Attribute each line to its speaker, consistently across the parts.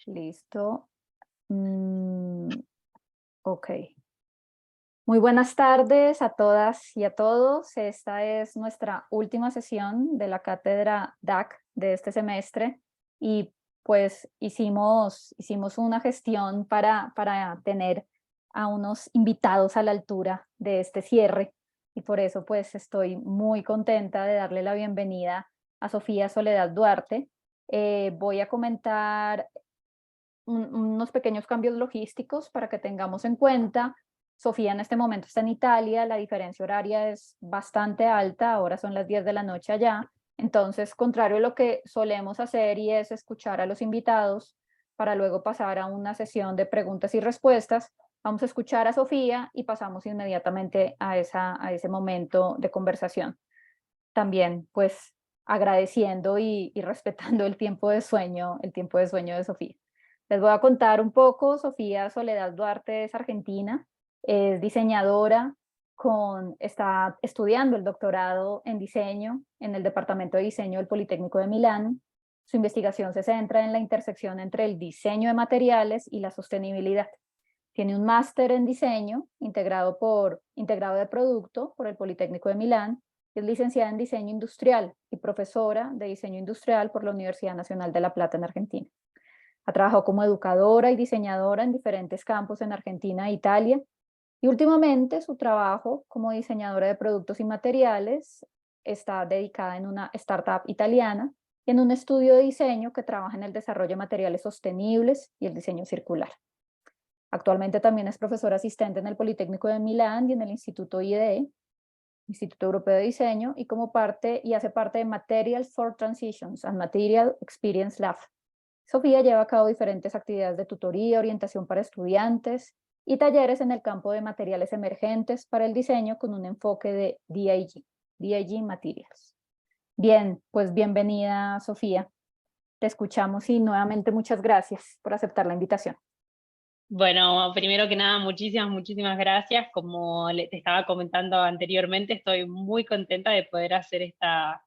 Speaker 1: Listo. Ok. Muy buenas tardes a todas y a todos. Esta es nuestra última sesión de la cátedra DAC de este semestre y pues hicimos una gestión para tener a unos invitados a la altura de este cierre y por eso pues estoy muy contenta de darle la bienvenida a Sofía Soledad Duarte. Voy a comentar unos pequeños cambios logísticos para que tengamos en cuenta. Sofía en este momento está en Italia, la diferencia horaria es bastante alta, ahora son las 10 de la noche allá, entonces contrario a lo que solemos hacer y es escuchar a los invitados para luego pasar a una sesión de preguntas y respuestas, vamos a escuchar a Sofía y pasamos inmediatamente a ese momento de conversación. También pues agradeciendo y respetando el tiempo de sueño de Sofía. Les voy a contar un poco. Sofía Soledad Duarte es argentina, es diseñadora, está estudiando el doctorado en diseño en el Departamento de Diseño del Politécnico de Milán. Su investigación se centra en la intersección entre el diseño de materiales y la sostenibilidad. Tiene un máster en diseño integrado de producto por el Politécnico de Milán. Es licenciada en diseño industrial y profesora de diseño industrial por la Universidad Nacional de La Plata en Argentina. Ha trabajado como educadora y diseñadora en diferentes campos en Argentina e Italia. Y últimamente su trabajo como diseñadora de productos y materiales está dedicada en una startup italiana y en un estudio de diseño que trabaja en el desarrollo de materiales sostenibles y el diseño circular. Actualmente también es profesora asistente en el Politécnico de Milán y en el Instituto IDE, Instituto Europeo de Diseño, y hace parte de Materials for Transitions and Material Experience Lab. Sofía lleva a cabo diferentes actividades de tutoría, orientación para estudiantes y talleres en el campo de materiales emergentes para el diseño con un enfoque de DIG Materials. Bien, pues bienvenida Sofía, te escuchamos y nuevamente muchas gracias por aceptar la invitación.
Speaker 2: Bueno, primero que nada, muchísimas gracias. Como te estaba comentando anteriormente, estoy muy contenta de poder hacer esta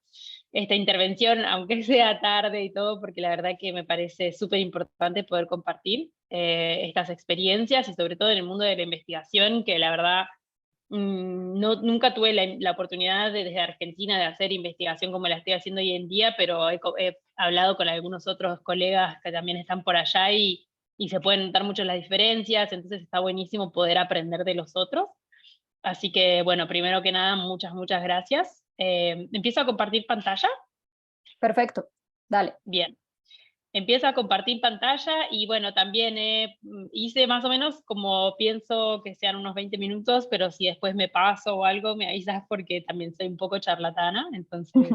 Speaker 2: intervención, aunque sea tarde y todo, porque la verdad que me parece súper importante poder compartir estas experiencias y sobre todo en el mundo de la investigación, que la verdad nunca tuve la oportunidad desde Argentina de hacer investigación como la estoy haciendo hoy en día, pero he hablado con algunos otros colegas que también están por allá y se pueden notar mucho las diferencias, entonces está buenísimo poder aprender de los otros. Así que, bueno, primero que nada, muchas gracias. ¿Empiezo a compartir pantalla?
Speaker 1: Perfecto, dale.
Speaker 2: Bien. Empiezo a compartir pantalla y bueno, también hice más o menos como pienso que sean unos 20 minutos, pero si después me paso o algo, me avisas porque también soy un poco charlatana, entonces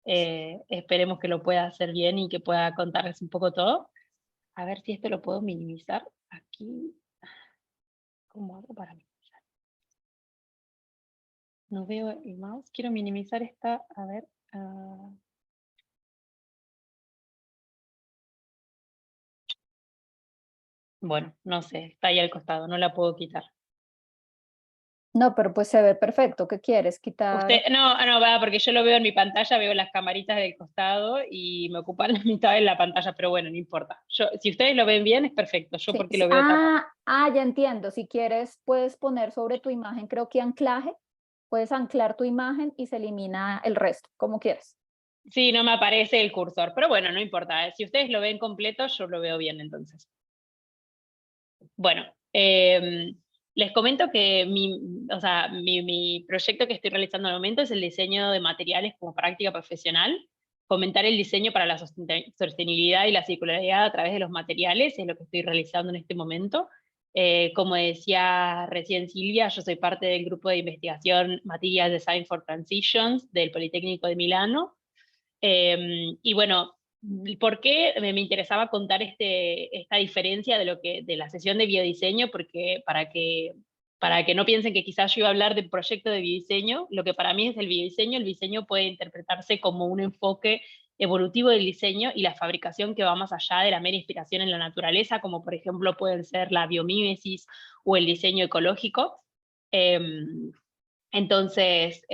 Speaker 2: esperemos que lo pueda hacer bien y que pueda contarles un poco todo. A ver si esto lo puedo minimizar aquí. ¿Cómo hago para minimizar? No veo el mouse. Quiero minimizar esta. A ver. Bueno, no sé. Está ahí al costado. No la puedo quitar.
Speaker 1: No, pero pues se ve perfecto. ¿Qué quieres?
Speaker 2: Usted,
Speaker 1: Quitar.
Speaker 2: no, va, porque yo lo veo en mi pantalla, veo las camaritas del costado y me ocupan la mitad de la pantalla, pero bueno, no importa. Si ustedes lo ven bien, es perfecto. Yo
Speaker 1: Sí,
Speaker 2: porque
Speaker 1: sí.
Speaker 2: lo veo de otra manera.
Speaker 1: Ya entiendo. Si quieres, puedes poner sobre tu imagen, creo que anclaje. Puedes anclar tu imagen y se elimina el resto, como quieras.
Speaker 2: Sí, no me aparece el cursor, pero bueno, no importa. Si ustedes lo ven completo, yo lo veo bien entonces. Bueno, les comento que o sea, mi proyecto que estoy realizando al momento es el diseño de materiales como práctica profesional. Fomentar el diseño para la sostenibilidad y la circularidad a través de los materiales es lo que estoy realizando en este momento. Como decía recién Silvia, yo soy parte del grupo de investigación Materials Design for Transitions del Politécnico de Milano. Y bueno, ¿por qué me interesaba contar esta diferencia de la sesión de biodiseño? Porque para que no piensen que quizás yo iba a hablar de proyecto de biodiseño, lo que para mí es el diseño puede interpretarse como un enfoque evolutivo del diseño y la fabricación que va más allá de la mera inspiración en la naturaleza, como por ejemplo pueden ser la biomímesis o el diseño ecológico. Entonces,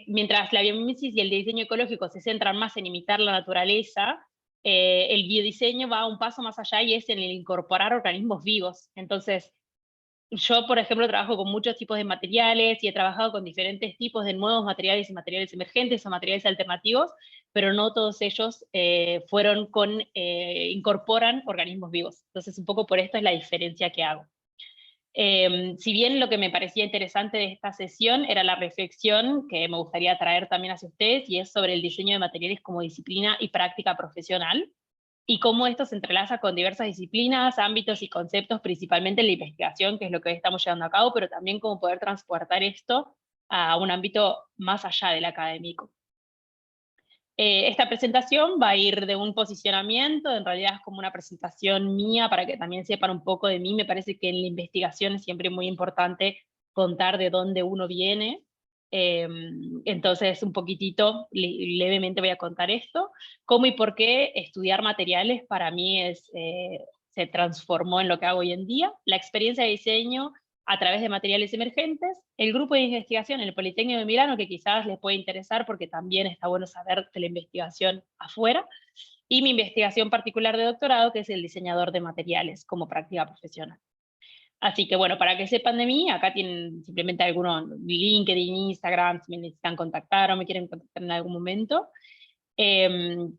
Speaker 2: mientras la biomímesis y el diseño ecológico se centran más en imitar la naturaleza, el biodiseño va un paso más allá y es en el incorporar organismos vivos. Entonces, yo, por ejemplo, trabajo con muchos tipos de materiales y he trabajado con diferentes tipos de nuevos materiales y materiales emergentes o materiales alternativos, pero no todos ellos incorporan organismos vivos. Entonces, un poco por esto es la diferencia que hago. Si bien lo que me parecía interesante de esta sesión era la reflexión que me gustaría traer también hacia ustedes, y es sobre el diseño de materiales como disciplina y práctica profesional, y cómo esto se entrelaza con diversas disciplinas, ámbitos y conceptos, principalmente en la investigación, que es lo que hoy estamos llevando a cabo, pero también cómo poder transportar esto a un ámbito más allá del académico. Esta presentación va a ir de un posicionamiento, en realidad es como una presentación mía para que también sepan un poco de mí. Me parece que en la investigación es siempre muy importante contar de dónde uno viene. Entonces, un poquitito, levemente voy a contar esto. Cómo y por qué estudiar materiales para mí se transformó en lo que hago hoy en día. La experiencia de diseño a través de materiales emergentes, el grupo de investigación en el Politécnico de Milano, que quizás les puede interesar porque también está bueno saber de la investigación afuera, y mi investigación particular de doctorado, que es el diseñador de materiales como práctica profesional. Así que bueno, para que sepan de mí, acá tienen simplemente algunos LinkedIn, Instagram, si me necesitan contactar o me quieren contactar en algún momento.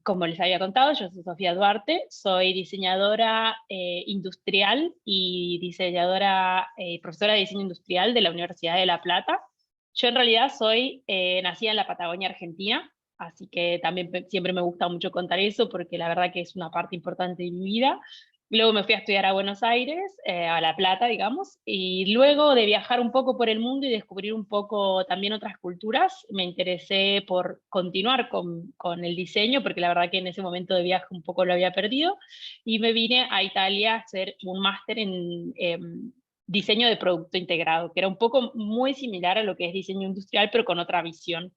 Speaker 2: Como les había contado, yo soy Sofía Duarte, soy diseñadora industrial y profesora de diseño industrial de la Universidad de La Plata. Yo en realidad soy nacida en la Patagonia Argentina, así que también siempre me gusta mucho contar eso porque la verdad que es una parte importante de mi vida. Luego me fui a estudiar a Buenos Aires, a La Plata, digamos, y luego de viajar un poco por el mundo y descubrir un poco también otras culturas, me interesé por continuar con el diseño, porque la verdad que en ese momento de viaje un poco lo había perdido, y me vine a Italia a hacer un máster en diseño de producto integrado, que era un poco muy similar a lo que es diseño industrial, pero con otra visión.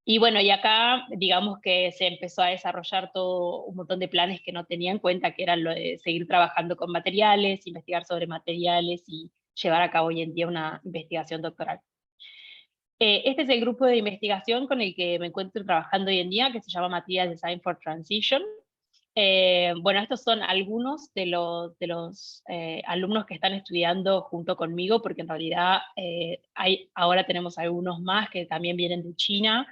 Speaker 2: Y bueno, y acá digamos que se empezó a desarrollar todo un montón de planes que no tenía en cuenta, que eran lo de seguir trabajando con materiales, investigar sobre materiales y llevar a cabo hoy en día una investigación doctoral. Este es el grupo de investigación con el que me encuentro trabajando hoy en día, que se llama Materials Design for Transition. Bueno, estos son algunos de los alumnos que están estudiando junto conmigo, porque en realidad ahora tenemos algunos más que también vienen de China.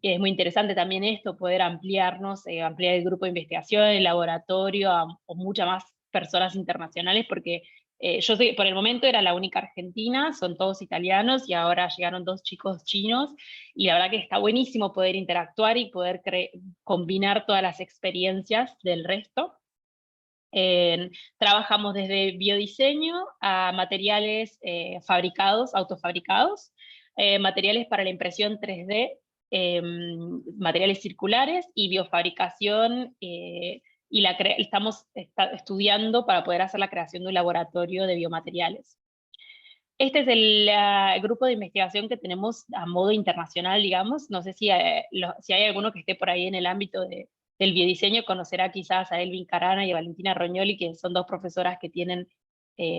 Speaker 2: Y es muy interesante también esto, poder ampliarnos, ampliar el grupo de investigación, el laboratorio, a muchas más personas internacionales, porque por el momento era la única argentina, son todos italianos y ahora llegaron 2 chicos chinos, y la verdad que está buenísimo poder interactuar y poder combinar todas las experiencias del resto. Trabajamos desde biodiseño a materiales fabricados, autofabricados, materiales para la impresión 3D, materiales circulares y biofabricación, y estamos estudiando para poder hacer la creación de un laboratorio de biomateriales. Este es el grupo de investigación que tenemos a modo internacional, digamos. No sé si hay alguno que esté por ahí en el ámbito del biodiseño, conocerá quizás a Elvin Carana y a Valentina Rognoli, que son 2 profesoras que tienen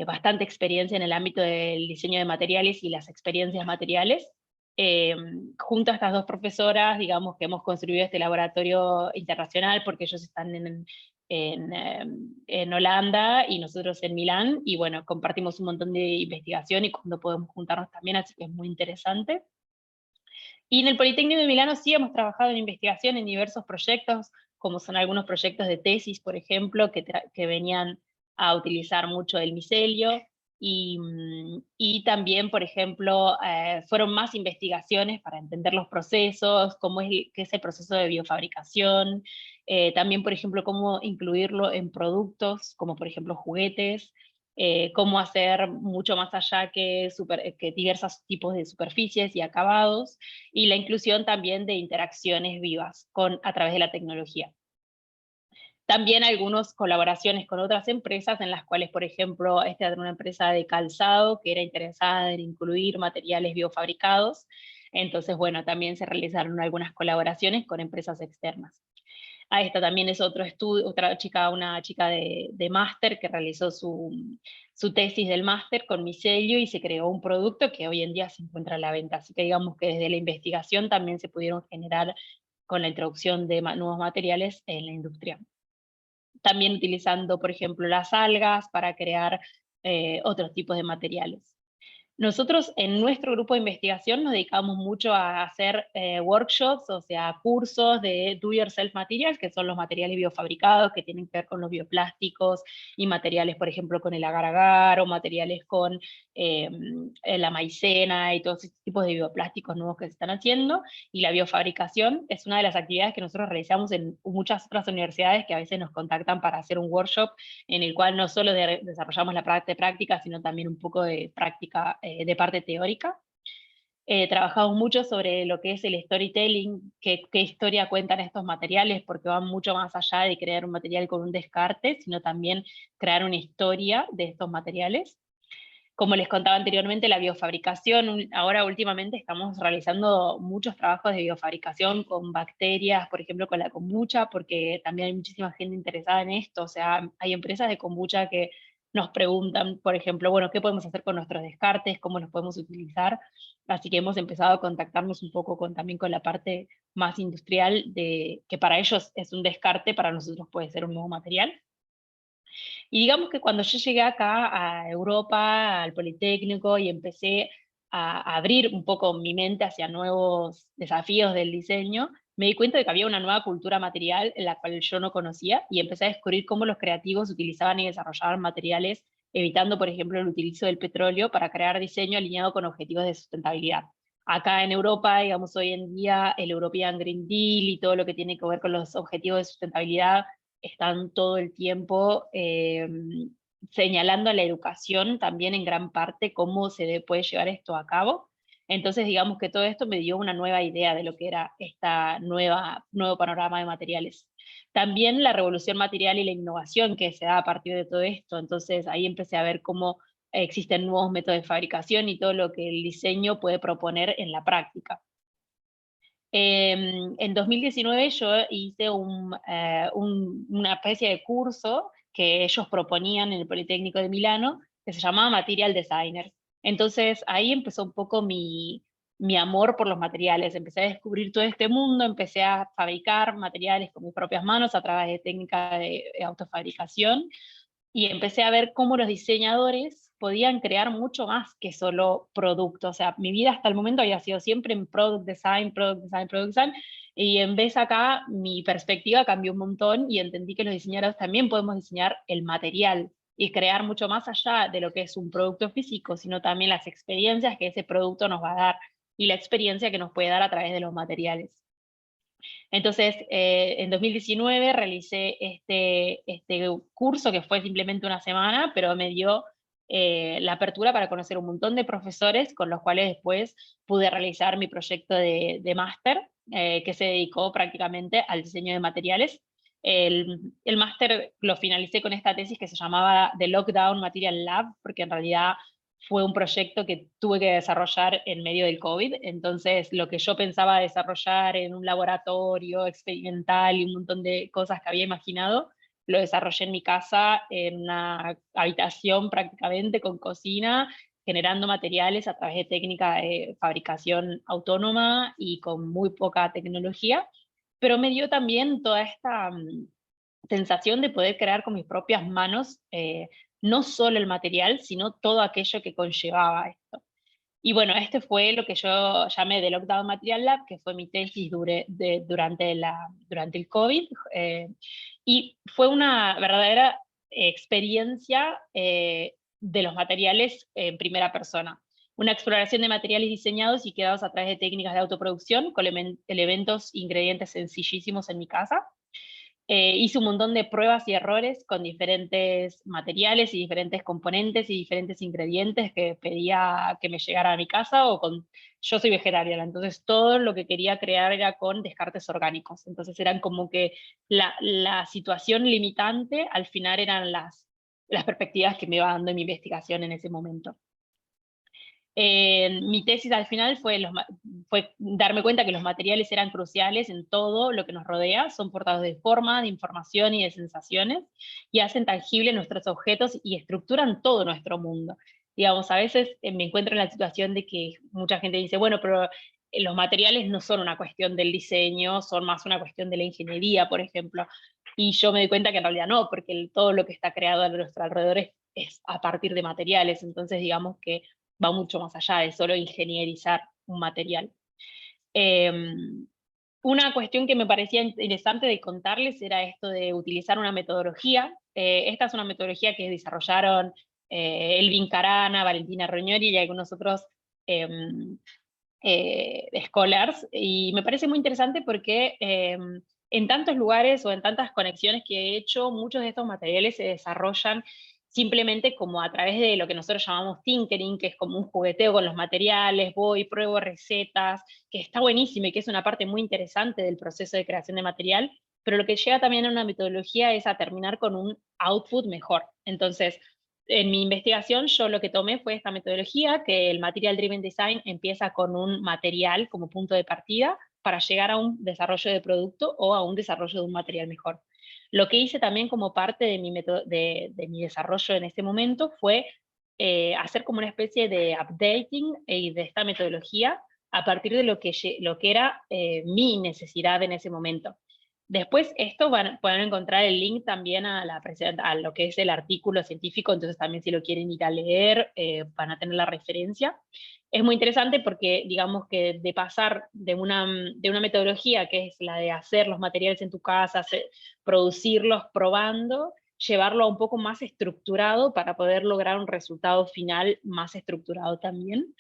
Speaker 2: bastante experiencia en el ámbito del diseño de materiales y las experiencias materiales. Junto a estas 2 profesoras, digamos que hemos construido este laboratorio internacional, porque ellos están en Holanda y nosotros en Milán, y bueno, compartimos un montón de investigación y cuando podemos juntarnos también, así que es muy interesante. Y en el Politécnico de Milano sí hemos trabajado en investigación en diversos proyectos, como son algunos proyectos de tesis, por ejemplo, que venían a utilizar mucho el micelio, y también, por ejemplo, fueron más investigaciones para entender los procesos, qué es el proceso de biofabricación, también, por ejemplo, cómo incluirlo en productos, como por ejemplo juguetes, cómo hacer mucho más allá que diversos tipos de superficies y acabados, y la inclusión también de interacciones vivas a través de la tecnología. También algunas colaboraciones con otras empresas en las cuales, por ejemplo, esta era una empresa de calzado que era interesada en incluir materiales biofabricados. Entonces, bueno, también se realizaron algunas colaboraciones con empresas externas. Esta también es otro estudio, una chica de máster que realizó su tesis del máster con micelio y se creó un producto que hoy en día se encuentra a la venta. Así que digamos que desde la investigación también se pudieron generar con la introducción de nuevos materiales en la industria. También utilizando, por ejemplo, las algas para crear otros tipos de materiales. Nosotros en nuestro grupo de investigación nos dedicamos mucho a hacer workshops, o sea, cursos de do yourself materials, que son los materiales biofabricados que tienen que ver con los bioplásticos y materiales, por ejemplo, con el agar-agar o materiales con la maicena y todos estos tipos de bioplásticos nuevos que se están haciendo. Y la biofabricación es una de las actividades que nosotros realizamos en muchas otras universidades que a veces nos contactan para hacer un workshop en el cual no solo desarrollamos la parte práctica, sino también un poco de práctica de parte teórica. Trabajamos mucho sobre lo que es el storytelling, qué historia cuentan estos materiales, porque van mucho más allá de crear un material con un descarte, sino también crear una historia de estos materiales. Como les contaba anteriormente, la biofabricación, ahora últimamente estamos realizando muchos trabajos de biofabricación con bacterias, por ejemplo con la kombucha, porque también hay muchísima gente interesada en esto, o sea, hay empresas de kombucha que nos preguntan, por ejemplo, bueno, ¿qué podemos hacer con nuestros descartes? ¿Cómo los podemos utilizar? Así que hemos empezado a contactarnos un poco también con la parte más industrial, de que para ellos es un descarte, para nosotros puede ser un nuevo material. Y digamos que cuando yo llegué acá a Europa, al Politécnico, y empecé a abrir un poco mi mente hacia nuevos desafíos del diseño, me di cuenta de que había una nueva cultura material en la cual yo no conocía, y empecé a descubrir cómo los creativos utilizaban y desarrollaban materiales, evitando, por ejemplo, el utilizo del petróleo para crear diseño alineado con objetivos de sustentabilidad. Acá en Europa, digamos, hoy en día, el European Green Deal y todo lo que tiene que ver con los objetivos de sustentabilidad están todo el tiempo señalando a la educación también en gran parte cómo se puede llevar esto a cabo. Entonces, digamos que todo esto me dio una nueva idea de lo que era esta nuevo panorama de materiales. También la revolución material y la innovación que se da a partir de todo esto. Entonces, ahí empecé a ver cómo existen nuevos métodos de fabricación y todo lo que el diseño puede proponer en la práctica. En 2019 yo hice una especie de curso que ellos proponían en el Politécnico de Milano, que se llamaba Material Designer. Entonces ahí empezó un poco mi amor por los materiales. Empecé a descubrir todo este mundo, empecé a fabricar materiales con mis propias manos a través de técnicas de autofabricación, y empecé a ver cómo los diseñadores podían crear mucho más que solo producto. O sea, mi vida hasta el momento había sido siempre en product design, product design, product design, y en vez acá mi perspectiva cambió un montón y entendí que los diseñadores también podemos diseñar el material y crear mucho más allá de lo que es un producto físico, sino también las experiencias que ese producto nos va a dar y la experiencia que nos puede dar a través de los materiales. Entonces, en 2019 realicé este curso que fue simplemente una semana, pero me dio la apertura para conocer un montón de profesores con los cuales después pude realizar mi proyecto de máster, que se dedicó prácticamente al diseño de materiales. El máster lo finalicé con esta tesis que se llamaba The Lockdown Material Lab, porque en realidad fue un proyecto que tuve que desarrollar en medio del COVID. Entonces, lo que yo pensaba desarrollar en un laboratorio experimental y un montón de cosas que había imaginado, lo desarrollé en mi casa, en una habitación prácticamente con cocina, generando materiales a través de técnica de fabricación autónoma y con muy poca tecnología. Pero me dio también toda esta sensación de poder crear con mis propias manos no solo el material, sino todo aquello que conllevaba esto. Y bueno, este fue lo que yo llamé The Lockdown Material Lab, que fue mi tesis durante el COVID, y fue una verdadera experiencia de los materiales en primera persona. Una exploración de materiales diseñados y creados a través de técnicas de autoproducción, con elementos, ingredientes sencillísimos en mi casa. Hice un montón de pruebas y errores con diferentes materiales y diferentes componentes y diferentes ingredientes que pedía que me llegara a mi casa, yo soy vegetariana, entonces todo lo que quería crear era con descartes orgánicos. Entonces eran como que la situación limitante al final eran las perspectivas que me iba dando en mi investigación en ese momento. Mi tesis al final fue darme cuenta que los materiales eran cruciales en todo lo que nos rodea, son portadores de forma, de información y de sensaciones, y hacen tangibles nuestros objetos y estructuran todo nuestro mundo. Digamos, a veces me encuentro en la situación de que mucha gente dice, bueno, pero los materiales no son una cuestión del diseño, son más una cuestión de la ingeniería, por ejemplo. Y yo me di cuenta que en realidad no, porque todo lo que está creado a nuestro alrededor es a partir de materiales, entonces digamos que va mucho más allá de solo ingenierizar un material. Una cuestión que me parecía interesante de contarles era esto de utilizar una metodología. Esta es una metodología que desarrollaron Elvin Carana, Valentina Rognoni y algunos otros scholars, y me parece muy interesante porque en tantos lugares o en tantas conexiones que he hecho, muchos de estos materiales se desarrollan simplemente como a través de lo que nosotros llamamos tinkering, que es como un jugueteo con los materiales, voy, pruebo recetas, que está buenísimo y que es una parte muy interesante del proceso de creación de material, pero lo que llega también a una metodología es a terminar con un output mejor. Entonces, en mi investigación yo lo que tomé fue esta metodología, que el Material Driven Design empieza con un material como punto de partida para llegar a un desarrollo de producto o a un desarrollo de un material mejor. Lo que hice también como parte de de mi desarrollo en ese momento fue hacer como una especie de updating de esta metodología a partir de lo que era mi necesidad en ese momento. Después, esto pueden encontrar el link también a lo que es el artículo científico, entonces también si lo quieren ir a leer, van a tener la referencia. Es muy interesante porque, digamos que de pasar de una metodología que es la de hacer los materiales en tu casa, producirlos probando, llevarlo a un poco más estructurado para poder lograr un resultado final más estructurado también.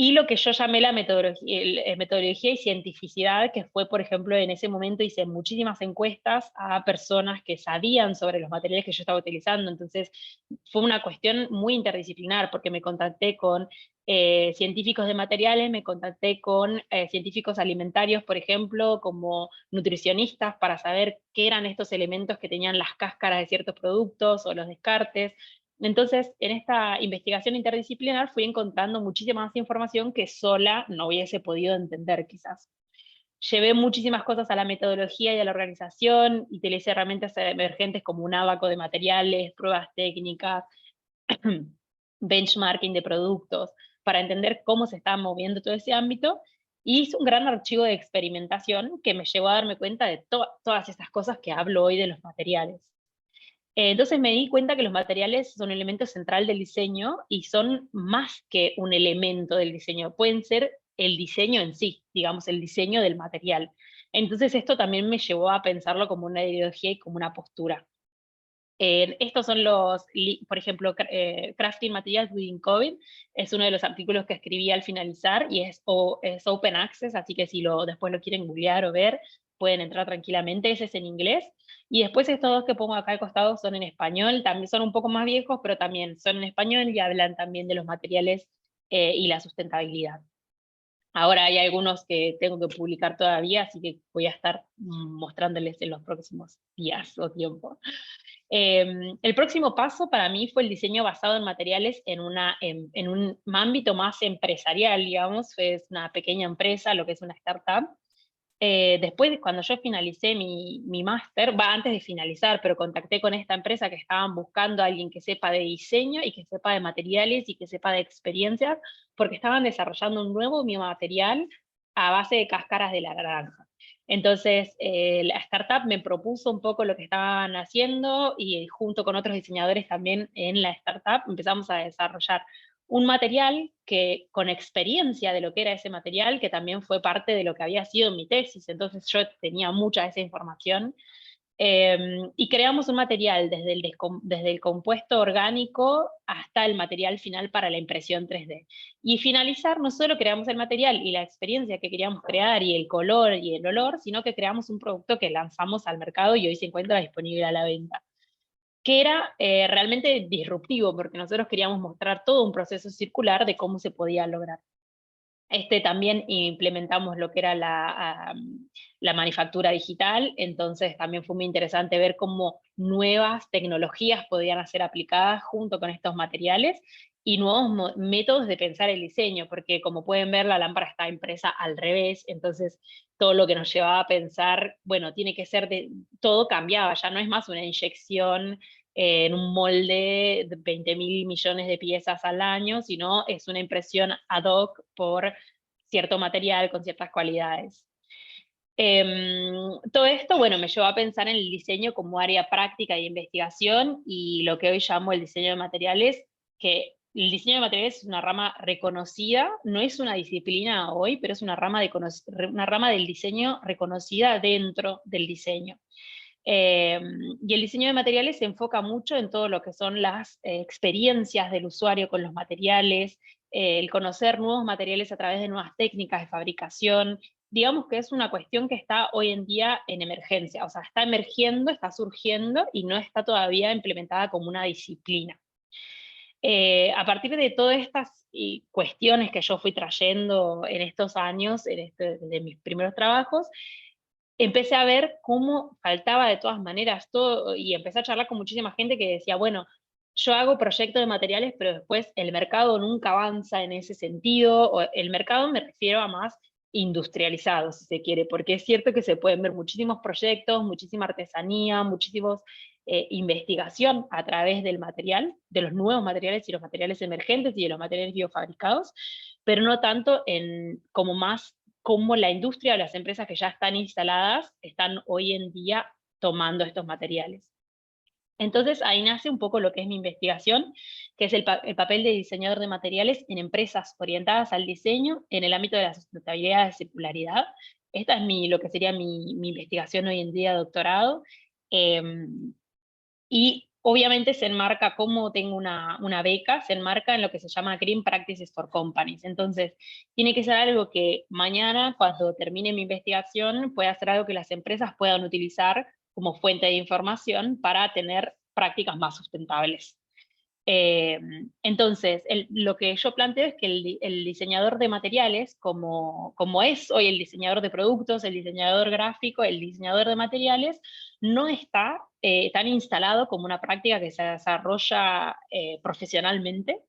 Speaker 2: Y lo que yo llamé la metodología y cientificidad, que fue, por ejemplo, en ese momento hice muchísimas encuestas a personas que sabían sobre los materiales que yo estaba utilizando, entonces fue una cuestión muy interdisciplinar, porque me contacté con científicos de materiales, me contacté con científicos alimentarios, por ejemplo, como nutricionistas, para saber qué eran estos elementos que tenían las cáscaras de ciertos productos o los descartes. Entonces, en esta investigación interdisciplinar fui encontrando muchísima más información que sola no hubiese podido entender, quizás. Llevé muchísimas cosas a la metodología y a la organización, y utilicé herramientas emergentes como un ábaco de materiales, pruebas técnicas, benchmarking de productos, para entender cómo se estaba moviendo todo ese ámbito, y hice un gran archivo de experimentación que me llevó a darme cuenta de todas estas cosas que hablo hoy de los materiales. Entonces me di cuenta que los materiales son un elemento central del diseño y son más que un elemento del diseño, pueden ser el diseño en sí, digamos, el diseño del material. Entonces esto también me llevó a pensarlo como una ideología y como una postura. Estos son por ejemplo, Crafting Materials Within COVID, es uno de los artículos que escribí al finalizar y es open access, así que si después lo quieren googlear o ver, pueden entrar tranquilamente, ese es en inglés. Y después estos dos que pongo acá al costado son en español, también son un poco más viejos, pero también son en español y hablan también de los materiales y la sustentabilidad. Ahora hay algunos que tengo que publicar todavía, así que voy a estar mostrándoles en los próximos días o tiempo. El próximo paso para mí fue el diseño basado en materiales en un ámbito más empresarial, digamos, es una pequeña empresa, lo que es una startup. Después, cuando yo finalicé mi máster, antes de finalizar, pero contacté con esta empresa que estaban buscando a alguien que sepa de diseño y que sepa de materiales y que sepa de experiencias, porque estaban desarrollando un nuevo biomaterial a base de cáscaras de la naranja. Entonces, la startup me propuso un poco lo que estaban haciendo y junto con otros diseñadores también en la startup empezamos a desarrollar un material que con experiencia de lo que era ese material, que también fue parte de lo que había sido mi tesis, entonces yo tenía mucha de esa información, y creamos un material desde el compuesto orgánico hasta el material final para la impresión 3D. Y finalizar, no solo creamos el material y la experiencia que queríamos crear y el color y el olor, sino que creamos un producto que lanzamos al mercado y hoy se encuentra disponible a la venta, que era realmente disruptivo, porque nosotros queríamos mostrar todo un proceso circular de cómo se podía lograr. También implementamos lo que era la manufactura digital, entonces también fue muy interesante ver cómo nuevas tecnologías podían ser aplicadas junto con estos materiales y nuevos métodos de pensar el diseño, porque como pueden ver la lámpara está impresa al revés, entonces todo lo que nos llevaba a pensar, bueno, tiene que ser todo cambiaba, ya no es más una inyección en un molde de 20.000 millones de piezas al año, sino es una impresión ad hoc por cierto material con ciertas cualidades. Todo esto, bueno, me llevó a pensar en el diseño como área práctica de investigación y lo que hoy llamo el diseño de materiales, que el diseño de materiales es una rama reconocida, no es una disciplina hoy, pero es una rama del diseño reconocida dentro del diseño. Y el diseño de materiales se enfoca mucho en todo lo que son las experiencias del usuario con los materiales, el conocer nuevos materiales a través de nuevas técnicas de fabricación. Digamos que es una cuestión que está hoy en día en emergencia, o sea, está emergiendo, está surgiendo y no está todavía implementada como una disciplina. A partir de todas estas cuestiones que yo fui trayendo en estos años, de mis primeros trabajos, empecé a ver cómo faltaba de todas maneras todo, y empecé a charlar con muchísima gente que decía, bueno, yo hago proyectos de materiales, pero después el mercado nunca avanza en ese sentido, o el mercado me refiero a más industrializado, si se quiere, porque es cierto que se pueden ver muchísimos proyectos, muchísima artesanía, muchísimos investigación a través del material, de los nuevos materiales y los materiales emergentes y de los materiales biofabricados, pero no tanto en como más cómo la industria o las empresas que ya están instaladas están hoy en día tomando estos materiales. Entonces ahí nace un poco lo que es mi investigación, que es el papel de diseñador de materiales en empresas orientadas al diseño en el ámbito de la sustentabilidad y la circularidad. Esta es lo que sería mi investigación hoy en día, doctorado. Y obviamente se enmarca, como tengo una beca, se enmarca en lo que se llama Green Practices for Companies. Entonces, tiene que ser algo que mañana, cuando termine mi investigación, pueda ser algo que las empresas puedan utilizar como fuente de información para tener prácticas más sustentables. Entonces, lo que yo planteo es que el diseñador de materiales, como es hoy el diseñador de productos, el diseñador gráfico, el diseñador de materiales, no está tan instalado como una práctica que se desarrolla profesionalmente.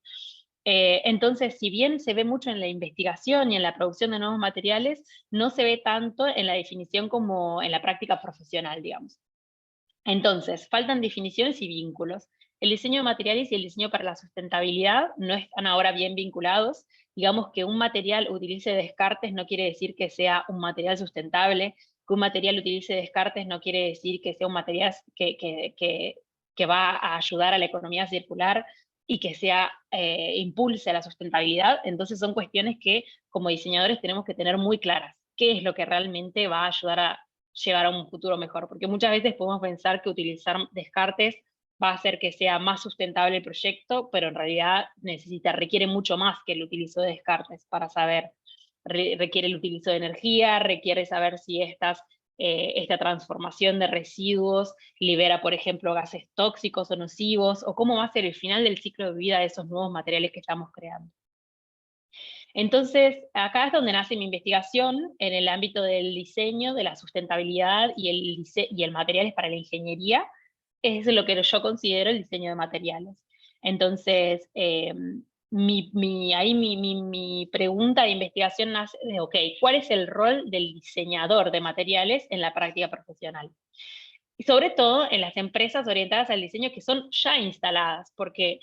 Speaker 2: Entonces, si bien se ve mucho en la investigación y en la producción de nuevos materiales, no se ve tanto en la definición como en la práctica profesional, digamos. Entonces, faltan definiciones y vínculos. El diseño de materiales y el diseño para la sustentabilidad no están ahora bien vinculados. Digamos que un material utilice descartes no quiere decir que sea un material sustentable, que un material utilice descartes no quiere decir que sea un material que va a ayudar a la economía circular y que impulse a la sustentabilidad. Entonces son cuestiones que como diseñadores tenemos que tener muy claras. ¿Qué es lo que realmente va a ayudar a llevar a un futuro mejor? Porque muchas veces podemos pensar que utilizar descartes va a hacer que sea más sustentable el proyecto, pero en realidad requiere mucho más que el utilizo de descartes para saber. Requiere el utilizo de energía, requiere saber si esta transformación de residuos libera, por ejemplo, gases tóxicos o nocivos, o cómo va a ser el final del ciclo de vida de esos nuevos materiales que estamos creando. Entonces, acá es donde nace mi investigación en el ámbito del diseño, de la sustentabilidad y el materiales para la ingeniería. Es lo que yo considero el diseño de materiales. Entonces, mi pregunta de investigación nace de, ok, ¿cuál es el rol del diseñador de materiales en la práctica profesional? Y sobre todo en las empresas orientadas al diseño que son ya instaladas, porque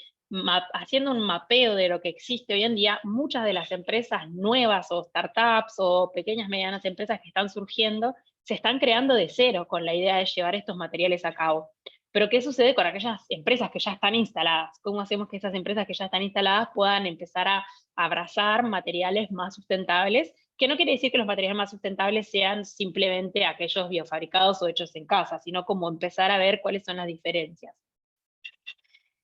Speaker 2: haciendo un mapeo de lo que existe hoy en día, muchas de las empresas nuevas o startups o pequeñas, medianas empresas que están surgiendo, se están creando de cero con la idea de llevar estos materiales a cabo. Pero ¿qué sucede con aquellas empresas que ya están instaladas? ¿Cómo hacemos que esas empresas que ya están instaladas puedan empezar a abrazar materiales más sustentables? Que no quiere decir que los materiales más sustentables sean simplemente aquellos biofabricados o hechos en casa, sino como empezar a ver cuáles son las diferencias.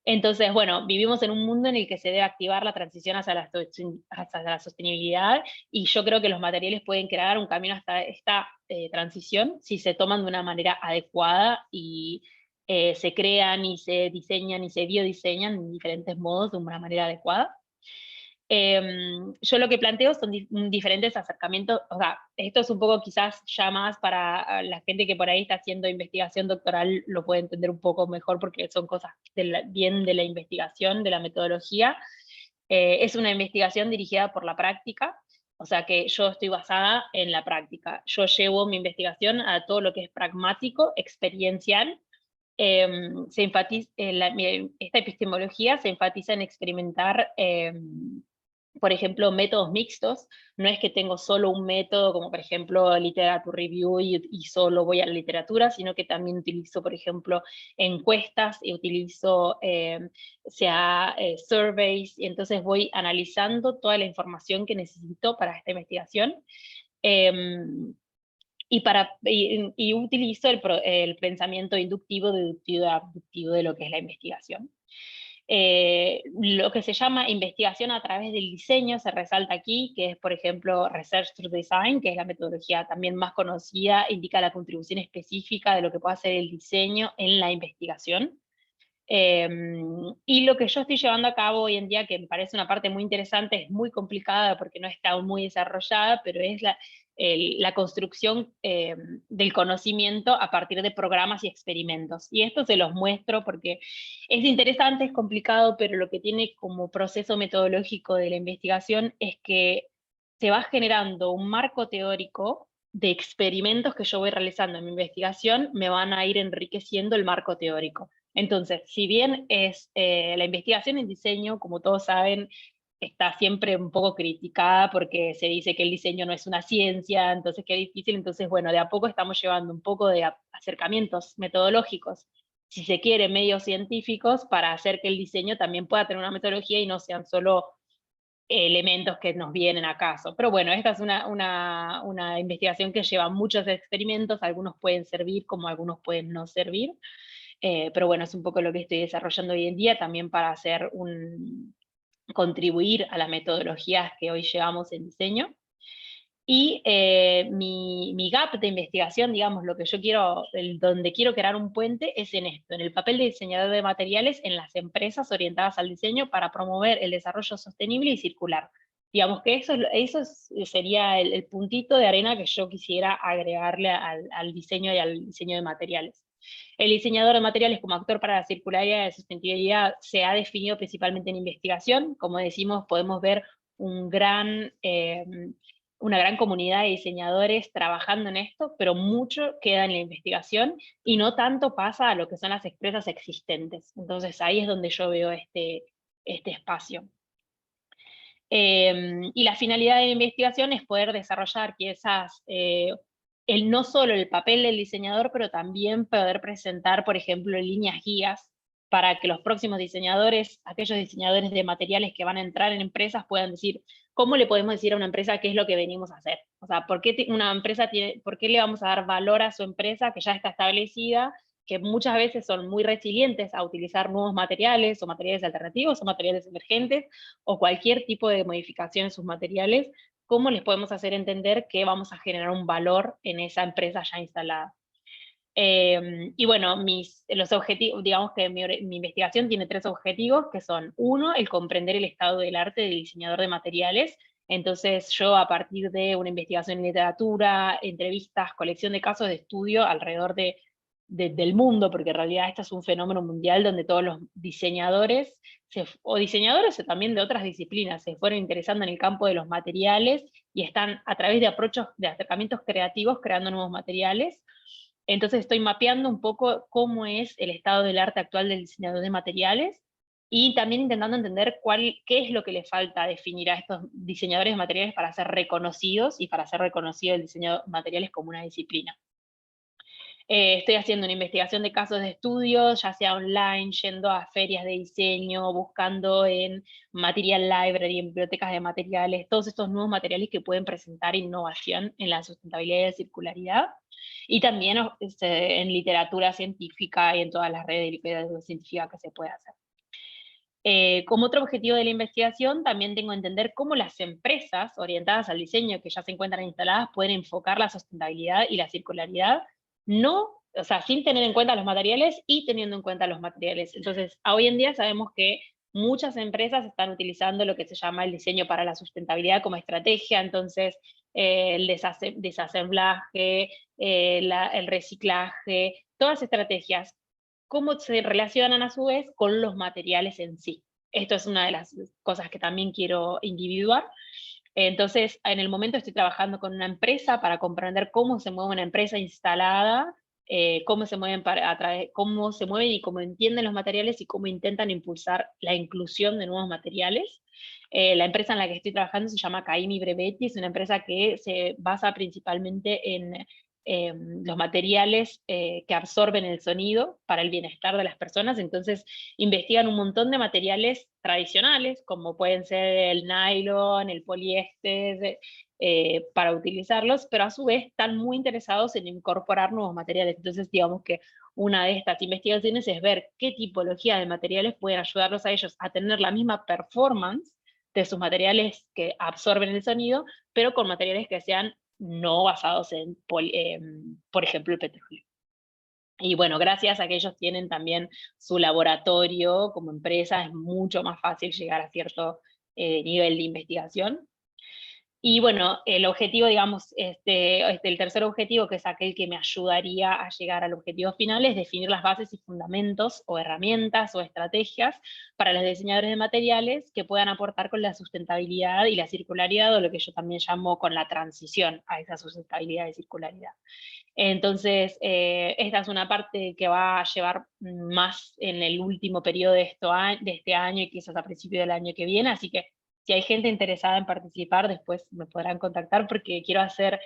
Speaker 2: Entonces, bueno, vivimos en un mundo en el que se debe activar la transición hacia la sostenibilidad, y yo creo que los materiales pueden crear un camino hasta esta transición si se toman de una manera adecuada y se crean y se diseñan y se biodiseñan en diferentes modos de una manera adecuada. Yo lo que planteo son diferentes acercamientos, o sea, esto es un poco quizás ya más para la gente que por ahí está haciendo investigación doctoral, lo puede entender un poco mejor porque son cosas bien de la investigación, de la metodología. Es una investigación dirigida por la práctica, o sea que yo estoy basada en la práctica. Yo llevo mi investigación a todo lo que es pragmático, experiencial. Esta epistemología se enfatiza en experimentar por ejemplo, métodos mixtos. No es que tengo solo un método, como por ejemplo Literature Review y solo voy a la literatura, sino que también utilizo, por ejemplo, encuestas, y utilizo surveys, y entonces voy analizando toda la información que necesito para esta investigación. Y utilizo el pensamiento inductivo, deductivo, abductivo de lo que es la investigación. Lo que se llama investigación a través del diseño se resalta aquí, que es, por ejemplo, Research through Design, que es la metodología también más conocida, indica la contribución específica de lo que puede hacer el diseño en la investigación. Y lo que yo estoy llevando a cabo hoy en día, que me parece una parte muy interesante, es muy complicada porque no está muy desarrollada, pero es la construcción del conocimiento a partir de programas y experimentos. Y esto se los muestro porque es interesante, es complicado, pero lo que tiene como proceso metodológico de la investigación es que se va generando un marco teórico de experimentos que yo voy realizando en mi investigación, me van a ir enriqueciendo el marco teórico. Entonces, si bien es la investigación en diseño, como todos saben, está siempre un poco criticada porque se dice que el diseño no es una ciencia, entonces qué difícil. Entonces, bueno, de a poco estamos llevando un poco de acercamientos metodológicos, si se quiere, medios científicos, para hacer que el diseño también pueda tener una metodología y no sean solo elementos que nos vienen a caso. Pero bueno, esta es una investigación que lleva muchos experimentos, algunos pueden servir como algunos pueden no servir. Pero bueno, es un poco lo que estoy desarrollando hoy en día también para hacer contribuir a las metodologías que hoy llevamos en diseño. Y mi gap de investigación, digamos, lo que yo quiero, donde quiero crear un puente es en esto, en el papel de diseñador de materiales en las empresas orientadas al diseño para promover el desarrollo sostenible y circular. Digamos que eso sería el puntito de arena que yo quisiera agregarle al diseño y al diseño de materiales. El diseñador de materiales como actor para la circularidad y la sustentabilidad se ha definido principalmente en investigación. Como decimos, podemos ver una gran comunidad de diseñadores trabajando en esto, pero mucho queda en la investigación y no tanto pasa a lo que son las empresas existentes. Entonces ahí es donde yo veo este espacio. Y la finalidad de la investigación es poder desarrollar quizás no solo el papel del diseñador, pero también poder presentar, por ejemplo, líneas guías para que los próximos diseñadores, aquellos diseñadores de materiales que van a entrar en empresas, puedan decir, ¿cómo le podemos decir a una empresa qué es lo que venimos a hacer? O sea, ¿por qué por qué le vamos a dar valor a su empresa que ya está establecida, que muchas veces son muy resilientes a utilizar nuevos materiales, o materiales alternativos, o materiales emergentes, o cualquier tipo de modificación en sus materiales? ¿Cómo les podemos hacer entender que vamos a generar un valor en esa empresa ya instalada? Y bueno, los objetivos, digamos que mi investigación tiene 3 objetivos, que son: uno, el comprender el estado del arte del diseñador de materiales. Entonces yo, a partir de una investigación en literatura, entrevistas, colección de casos de estudio alrededor del mundo, porque en realidad este es un fenómeno mundial donde todos los diseñadores, o diseñadores o también de otras disciplinas, se fueron interesando en el campo de los materiales y están a través de de acercamientos creativos creando nuevos materiales. Entonces estoy mapeando un poco cómo es el estado del arte actual del diseñador de materiales, y también intentando entender qué es lo que le falta definir a estos diseñadores de materiales para ser reconocidos y para ser reconocido el diseño de materiales como una disciplina. Estoy haciendo una investigación de casos de estudio, ya sea online, yendo a ferias de diseño, buscando en Material Library, en bibliotecas de materiales, todos estos nuevos materiales que pueden presentar innovación en la sustentabilidad y la circularidad. Y también en literatura científica y en todas las redes de literatura científica que se puede hacer. Como otro objetivo de la investigación, también tengo que entender cómo las empresas orientadas al diseño que ya se encuentran instaladas pueden enfocar la sustentabilidad y la circularidad, o sea, sin tener en cuenta los materiales y teniendo en cuenta los materiales. Entonces, hoy en día sabemos que muchas empresas están utilizando lo que se llama el diseño para la sustentabilidad como estrategia. Entonces, el desasemblaje, el reciclaje, todas estrategias, cómo se relacionan a su vez con los materiales en sí. Esto es una de las cosas que también quiero individuar. Entonces, en el momento estoy trabajando con una empresa para comprender cómo se mueve una empresa instalada cómo se mueven cómo se mueven y cómo entienden los materiales y cómo intentan impulsar la inclusión de nuevos materiales. La empresa en la que estoy trabajando se llama Caimi Brevetti, es una empresa que se basa principalmente en los materiales que absorben el sonido para el bienestar de las personas. Entonces investigan un montón de materiales tradicionales, como pueden ser el nylon, el poliéster, para utilizarlos, pero a su vez están muy interesados en incorporar nuevos materiales. Entonces, digamos que una de estas investigaciones es ver qué tipología de materiales pueden ayudarlos a ellos a tener la misma performance de sus materiales que absorben el sonido, pero con materiales que sean no basados en, por ejemplo, el petróleo. Y bueno, gracias a que ellos tienen también su laboratorio como empresa, es mucho más fácil llegar a cierto nivel de investigación. Y bueno, el objetivo, digamos, el tercer objetivo, que es aquel que me ayudaría a llegar al objetivo final, es definir las bases y fundamentos o herramientas o estrategias para los diseñadores de materiales que puedan aportar con la sustentabilidad y la circularidad, o lo que yo también llamo con la transición a esa sustentabilidad y circularidad. Entonces, esta es una parte que va a llevar más en el último periodo de este año y quizás a principio del año que viene, así que si hay gente interesada en participar, después me podrán contactar porque quiero hacer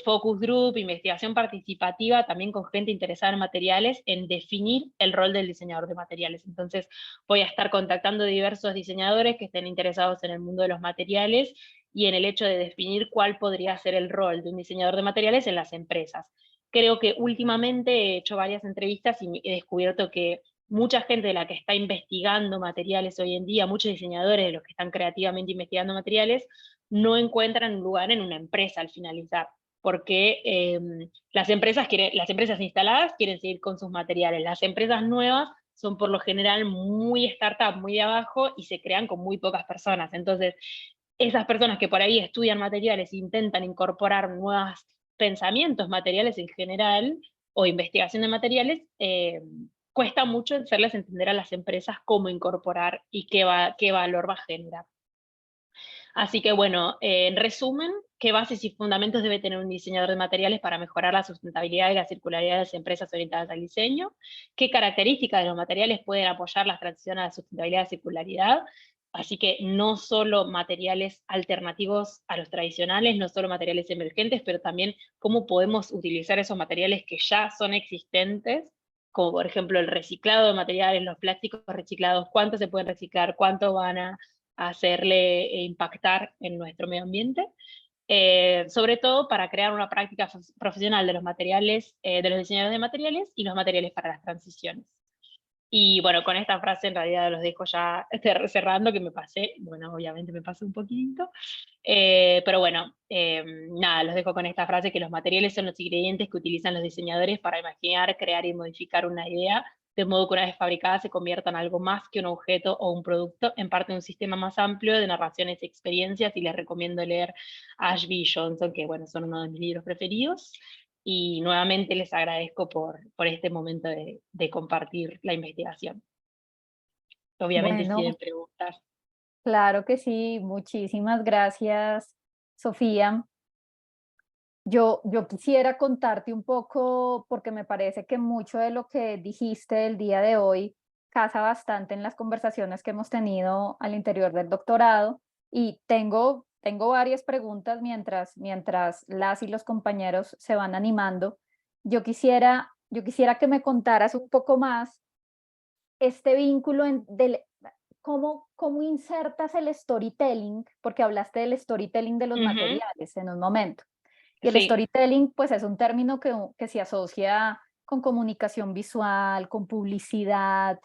Speaker 2: focus group, investigación participativa, también con gente interesada en materiales, en definir el rol del diseñador de materiales. Entonces voy a estar contactando diversos diseñadores que estén interesados en el mundo de los materiales y en el hecho de definir cuál podría ser el rol de un diseñador de materiales en las empresas. Creo que últimamente he hecho varias entrevistas y he descubierto que mucha gente de la que está investigando materiales hoy en día, muchos diseñadores de los que están creativamente investigando materiales, no encuentran un lugar en una empresa al finalizar, porque las empresas instaladas quieren seguir con sus materiales, las empresas nuevas son por lo general muy startup, muy de abajo, y se crean con muy pocas personas. Entonces, esas personas que por ahí estudian materiales e intentan incorporar nuevos pensamientos materiales en general, o investigación de materiales, cuesta mucho hacerles entender a las empresas cómo incorporar y qué valor va a generar. Así que bueno, en resumen, ¿qué bases y fundamentos debe tener un diseñador de materiales para mejorar la sustentabilidad y la circularidad de las empresas orientadas al diseño? ¿Qué características de los materiales pueden apoyar la transición a la sustentabilidad y circularidad? Así que no solo materiales alternativos a los tradicionales, no solo materiales emergentes, pero también cómo podemos utilizar esos materiales que ya son existentes, como por ejemplo el reciclado de materiales, los plásticos reciclados, cuánto se pueden reciclar, cuánto van a hacerle impactar en nuestro medio ambiente, sobre todo para crear una práctica profesional de los materiales, de los diseñadores de materiales y los materiales para las transiciones. Y bueno, con esta frase en realidad los dejo ya cerrando, que me pasé, bueno, obviamente me pasé un poquito, pero bueno, nada, los dejo con esta frase, que los materiales son los ingredientes que utilizan los diseñadores para imaginar, crear y modificar una idea, de modo que una vez fabricada se convierta en algo más que un objeto o un producto, en parte de un sistema más amplio de narraciones y experiencias. Y les recomiendo leer Ashby y Johnson, que bueno, son uno de mis libros preferidos. Y nuevamente les agradezco por este momento de compartir la investigación. Obviamente, si
Speaker 1: Bueno,
Speaker 2: tienen preguntas.
Speaker 1: claro que sí, muchísimas gracias, Sofía. Yo quisiera contarte un poco, porque me parece que mucho de lo que dijiste el día de hoy casa bastante en las conversaciones que hemos tenido al interior del doctorado, y tengo varias preguntas mientras las y los compañeros se van animando. Yo quisiera que me contaras un poco más este vínculo cómo insertas el storytelling, porque hablaste del storytelling de los
Speaker 2: Ujú,
Speaker 1: materiales en un momento. Y el
Speaker 2: sí.
Speaker 1: storytelling, pues es un término que se asocia con comunicación visual, con publicidad,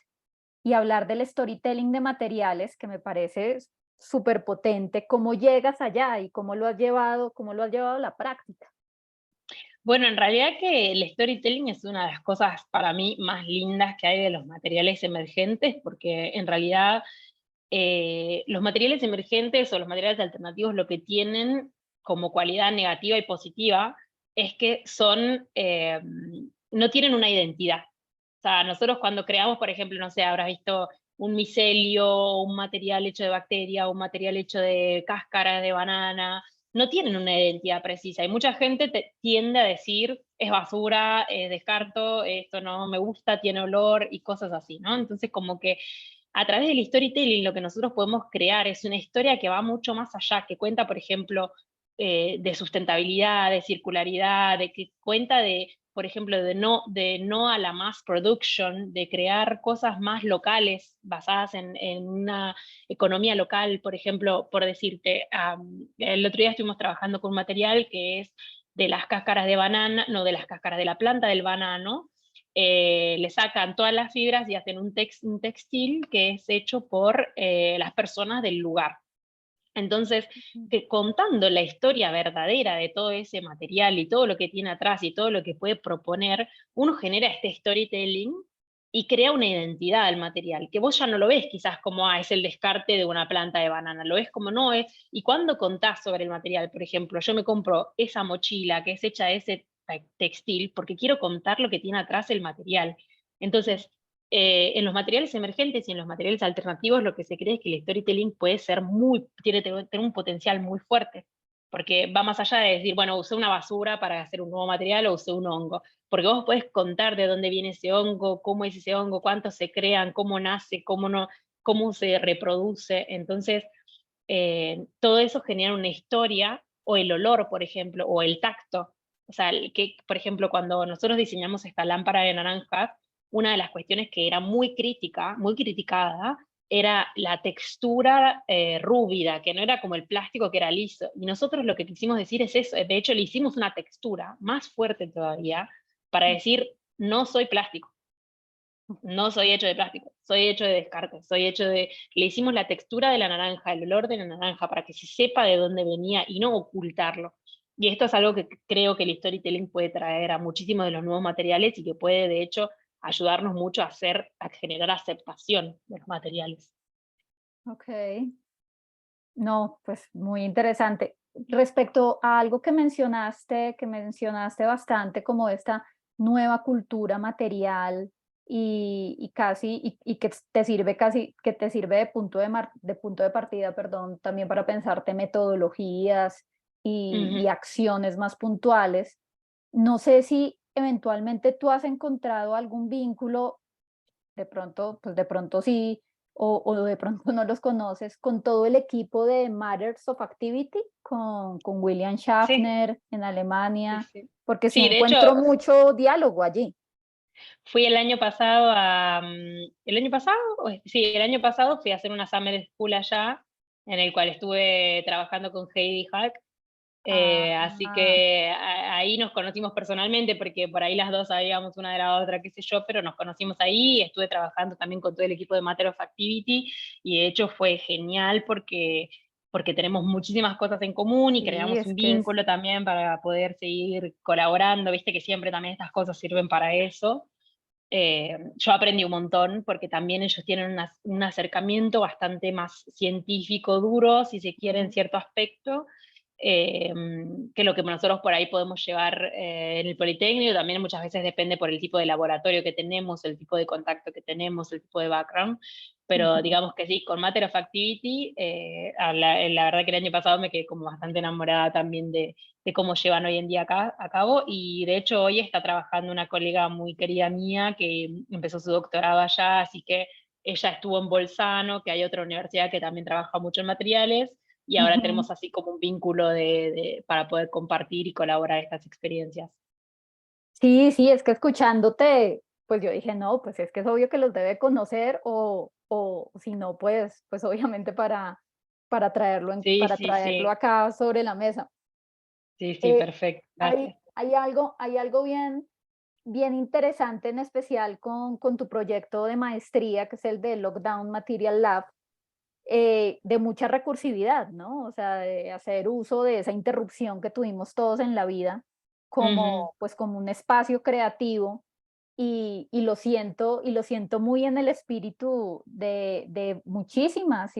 Speaker 1: y hablar del storytelling de materiales, que me parece súper potente. ¿Cómo llegas allá y cómo lo has llevado a la práctica?
Speaker 2: Bueno, en realidad que el storytelling es una de las cosas para mí más lindas que hay de los materiales emergentes, porque en realidad los materiales emergentes o los materiales alternativos lo que tienen como cualidad negativa y positiva es que no tienen una identidad. O sea, nosotros cuando creamos, por ejemplo, no sé, habrás visto un micelio, un material hecho de bacteria, un material hecho de cáscara de banana, no tienen una identidad precisa. Y mucha gente tiende a decir, es basura, descarto, esto no me gusta, tiene olor y cosas así, ¿no? Entonces como que a través del storytelling lo que nosotros podemos crear es una historia que va mucho más allá, que cuenta, por ejemplo, de sustentabilidad, de circularidad, de que cuenta de, por ejemplo, de no a la mass production, de crear cosas más locales, basadas en una economía local, por ejemplo, por decirte, el otro día estuvimos trabajando con un material que es de las cáscaras de banana, no de las cáscaras de la planta del banano, le sacan todas las fibras y hacen un textil que es hecho por las personas del lugar. Entonces, que contando la historia verdadera de todo ese material y todo lo que tiene atrás y todo lo que puede proponer, uno genera este storytelling y crea una identidad al material, que vos ya no lo ves quizás como, es el descarte de una planta de banana, lo ves como no es, y cuando contás sobre el material, por ejemplo, yo me compro esa mochila que es hecha de ese textil porque quiero contar lo que tiene atrás el material. Entonces, en los materiales emergentes y en los materiales alternativos lo que se cree es que el storytelling puede ser tiene tener un potencial muy fuerte, porque va más allá de decir, bueno, usé una basura para hacer un nuevo material o usé un hongo, porque vos podés contar de dónde viene ese hongo, cómo es ese hongo, cuántos se crean, cómo nace, cómo no, cómo se reproduce. Entonces, todo eso genera una historia, o el olor, por ejemplo, o el tacto. O sea, que, por ejemplo, cuando nosotros diseñamos esta lámpara de naranjas, una de las cuestiones que era muy crítica, muy criticada, era la textura rúbida, que no era como el plástico que era liso. Y nosotros lo que quisimos decir es eso. De hecho, le hicimos una textura más fuerte todavía para decir, no soy plástico, no soy hecho de plástico, soy hecho de descarte, soy hecho de... Le hicimos la textura de la naranja, el olor de la naranja, para que se sepa de dónde venía y no ocultarlo. Y esto es algo que creo que el storytelling puede traer a muchísimos de los nuevos materiales y que puede, de hecho, ayudarnos mucho a generar aceptación de los materiales.
Speaker 1: Ok. No, pues muy interesante. Respecto a algo que mencionaste bastante, como esta nueva cultura material y casi, y que te sirve casi, que te sirve de punto de partida, perdón, también para pensarte metodologías y
Speaker 2: Ujú.
Speaker 1: acciones más puntuales. No sé si eventualmente tú has encontrado algún vínculo, de pronto, pues de pronto sí, o de pronto no los conoces, con todo el equipo de Matters of Activity, con William
Speaker 2: Sí,
Speaker 1: Schaffner en
Speaker 2: sí,
Speaker 1: Alemania,
Speaker 2: sí.
Speaker 1: porque sí
Speaker 2: Sí, de hecho,
Speaker 1: encuentro mucho diálogo allí.
Speaker 2: fui el año pasado ¿el año pasado? Sí, el año pasado fui a hacer una summer school allá, en el cual estuve trabajando con Heidi Hack. Así
Speaker 1: Ah,
Speaker 2: que ahí nos conocimos personalmente, porque por ahí las dos sabíamos una de la otra, qué sé yo, pero nos conocimos ahí y estuve trabajando también con todo el equipo de Matter of Activity, y de hecho fue genial porque tenemos muchísimas cosas en común y
Speaker 1: sí,
Speaker 2: creamos
Speaker 1: es
Speaker 2: un
Speaker 1: que es,
Speaker 2: vínculo también para poder seguir colaborando, viste que siempre también estas cosas sirven para eso. Yo aprendí un montón porque también ellos tienen un acercamiento bastante más científico, duro, si se quiere, en cierto aspecto, eh, que lo que nosotros por ahí podemos llevar en el Politécnico. También muchas veces depende por el tipo de laboratorio que tenemos, el tipo de contacto que tenemos, el tipo de background. Pero
Speaker 1: ujú.
Speaker 2: digamos que sí, con Matter of Activity, la verdad que el año pasado me quedé como bastante enamorada también de cómo llevan hoy en día acá a cabo, y de hecho hoy está trabajando una colega muy querida mía que empezó su doctorado allá, así que ella estuvo en Bolzano, que hay otra universidad que también trabaja mucho en materiales, y ahora
Speaker 1: Ujú.
Speaker 2: tenemos así como un vínculo para poder compartir y colaborar estas experiencias.
Speaker 1: Sí, sí, es que escuchándote, pues yo dije, no, pues es que es obvio que los debe conocer o si no, pues obviamente para traerlo,
Speaker 2: Sí,
Speaker 1: para
Speaker 2: sí,
Speaker 1: traerlo
Speaker 2: sí,
Speaker 1: acá sobre la mesa.
Speaker 2: sí, sí, perfecto, gracias.
Speaker 1: Hay algo bien interesante, en especial con tu proyecto de maestría, que es el de Lockdown Material Lab, de mucha recursividad, ¿no? O sea, de hacer uso de esa interrupción que tuvimos todos en la vida
Speaker 2: Ujú.
Speaker 1: como, pues, como un espacio creativo y lo siento muy en el espíritu de muchísimas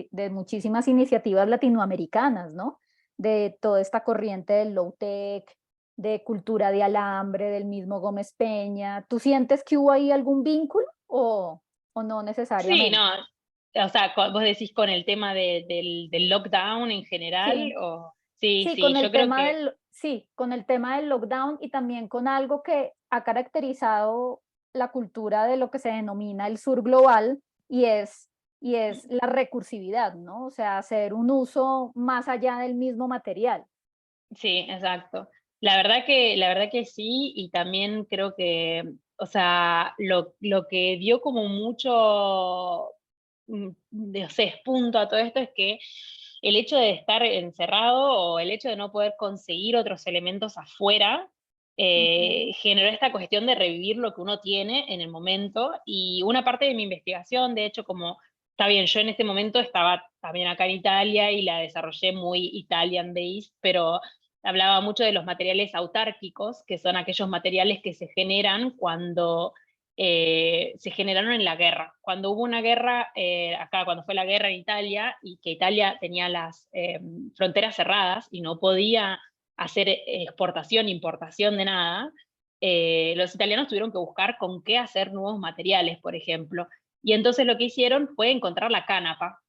Speaker 1: iniciativas latinoamericanas, ¿no? De toda esta corriente del low-tech, de cultura de alambre, del mismo Gómez Peña. ¿Tú sientes que hubo ahí algún vínculo o no
Speaker 2: Sí,
Speaker 1: necesariamente?
Speaker 2: no, o sea, vos decís con el tema del lockdown en general,
Speaker 1: Sí,
Speaker 2: o... Sí,
Speaker 1: Sí,
Speaker 2: sí,
Speaker 1: con
Speaker 2: yo
Speaker 1: el
Speaker 2: creo
Speaker 1: tema
Speaker 2: que
Speaker 1: del, sí, con el tema del lockdown y también con algo que ha caracterizado la cultura de lo que se denomina el sur global y es la recursividad, ¿no? O sea, hacer un uso más allá del mismo material.
Speaker 2: sí, exacto. La verdad que sí, y también creo que, o sea, lo que dio como mucho, no sé, punto a todo esto es que el hecho de estar encerrado o el hecho de no poder conseguir otros elementos afuera,
Speaker 1: Ujú.
Speaker 2: generó esta cuestión de revivir lo que uno tiene en el momento. Y una parte de mi investigación, de hecho, como está bien, yo en este momento estaba también acá en Italia y la desarrollé muy Italian based, pero hablaba mucho de los materiales autárquicos, que son aquellos materiales que se generan cuando se generaron en la guerra. Cuando hubo una guerra, acá cuando fue la guerra en Italia, y que Italia tenía las fronteras cerradas y no podía hacer exportación, importación de nada, los italianos tuvieron que buscar con qué hacer nuevos materiales, por ejemplo. Y entonces lo que hicieron fue encontrar la cánapa.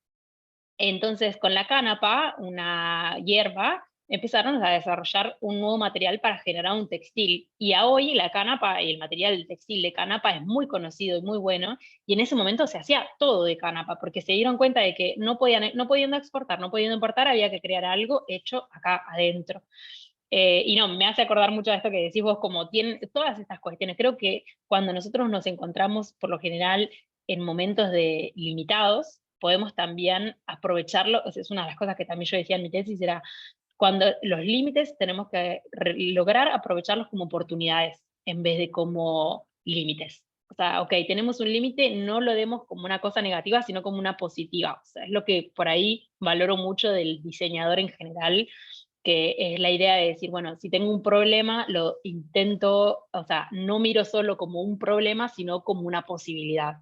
Speaker 2: Entonces, con la cánapa, una hierba, empezaron a desarrollar un nuevo material para generar un textil. Y a hoy la cánapa y el material del textil de cánapa es muy conocido y muy bueno. Y en ese momento se hacía todo de cánapa, porque se dieron cuenta de que no pudiendo exportar, no pudiendo importar, había que crear algo hecho acá adentro. Y no, me hace acordar mucho de esto que decís vos, como tienen todas estas cuestiones. Creo que cuando nosotros nos encontramos, por lo general, en momentos de limitados, podemos también aprovecharlo. O sea, es una de las cosas que también yo decía en mi tesis, era cuando los límites tenemos que lograr aprovecharlos como oportunidades en vez de como límites. O sea, ok, tenemos un límite, no lo demos como una cosa negativa, sino como una positiva. O sea, es lo que por ahí valoro mucho del diseñador en general, que es la idea de decir, bueno, si tengo un problema, lo intento, o sea, no miro solo como un problema, sino como una posibilidad.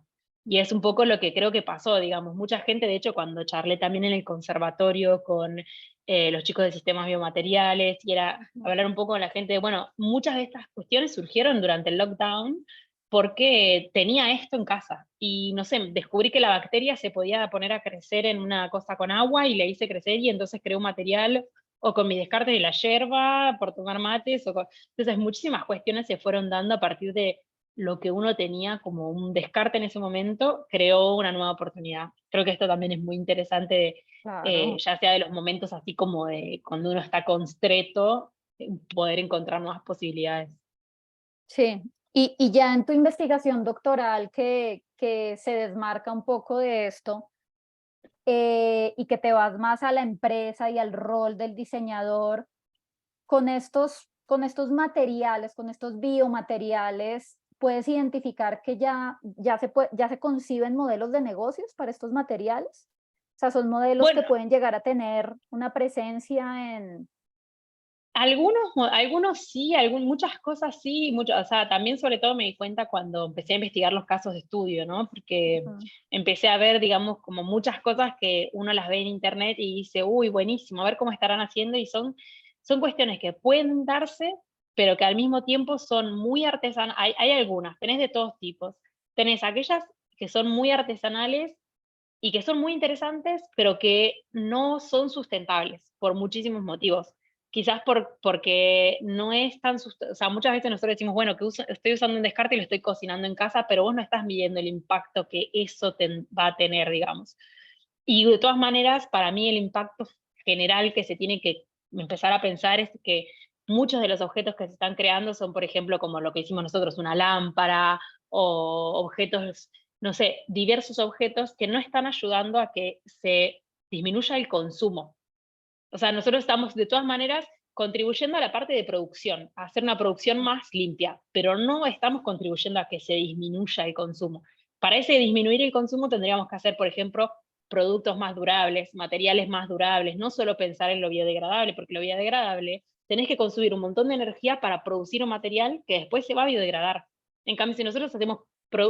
Speaker 2: Y es un poco lo que creo que pasó, digamos, mucha gente, de hecho, cuando charlé también en el conservatorio con los chicos de sistemas biomateriales, y era
Speaker 1: Ujú.
Speaker 2: hablar un poco con la gente de, bueno, muchas de estas cuestiones surgieron durante el lockdown porque tenía esto en casa. Y no sé, descubrí que la bacteria se podía poner a crecer en una cosa con agua y le hice crecer y entonces creé un material, o con mis descartes de la yerba, por tomar mates, entonces muchísimas cuestiones se fueron dando a partir de lo que uno tenía como un descarte en ese momento, creó una nueva oportunidad. Creo que esto también es muy interesante,
Speaker 1: Claro.
Speaker 2: ya sea de los momentos así como de cuando uno está constreto, poder encontrar nuevas posibilidades.
Speaker 1: Sí, y ya en tu investigación doctoral que se desmarca un poco de esto, y que te vas más a la empresa y al rol del diseñador, con estos materiales, con estos biomateriales, ¿puedes identificar que ya se conciben modelos de negocios para estos materiales? O sea, son modelos que
Speaker 2: Bueno,
Speaker 1: pueden llegar a tener una presencia en...
Speaker 2: algunos sí, muchas cosas sí, o sea, también sobre todo me di cuenta cuando empecé a investigar los casos de estudio, ¿no? Porque
Speaker 1: Ujú.
Speaker 2: empecé a ver, digamos, como muchas cosas que uno las ve en internet y dice, uy, buenísimo, a ver cómo estarán haciendo, y son cuestiones que pueden darse, pero que al mismo tiempo son muy artesanas. Hay algunas, tenés de todos tipos. Tenés aquellas que son muy artesanales y que son muy interesantes, pero que no son sustentables por muchísimos motivos. Quizás porque no es tan o sea, muchas veces nosotros decimos, bueno, que estoy usando un descarte y lo estoy cocinando en casa, pero vos no estás midiendo el impacto que eso va a tener, digamos. Y de todas maneras, para mí el impacto general que se tiene que empezar a pensar es que muchos de los objetos que se están creando son, por ejemplo, como lo que hicimos nosotros, una lámpara, o objetos, no sé, diversos objetos que no están ayudando a que se disminuya el consumo. O sea, nosotros estamos de todas maneras contribuyendo a la parte de producción, a hacer una producción más limpia, pero no estamos contribuyendo a que se disminuya el consumo. Para ese disminuir el consumo tendríamos que hacer, por ejemplo, productos más durables, materiales más durables, no solo pensar en lo biodegradable, porque lo biodegradable tenés que consumir un montón de energía para producir un material que después se va a biodegradar. En cambio, si nosotros hacemos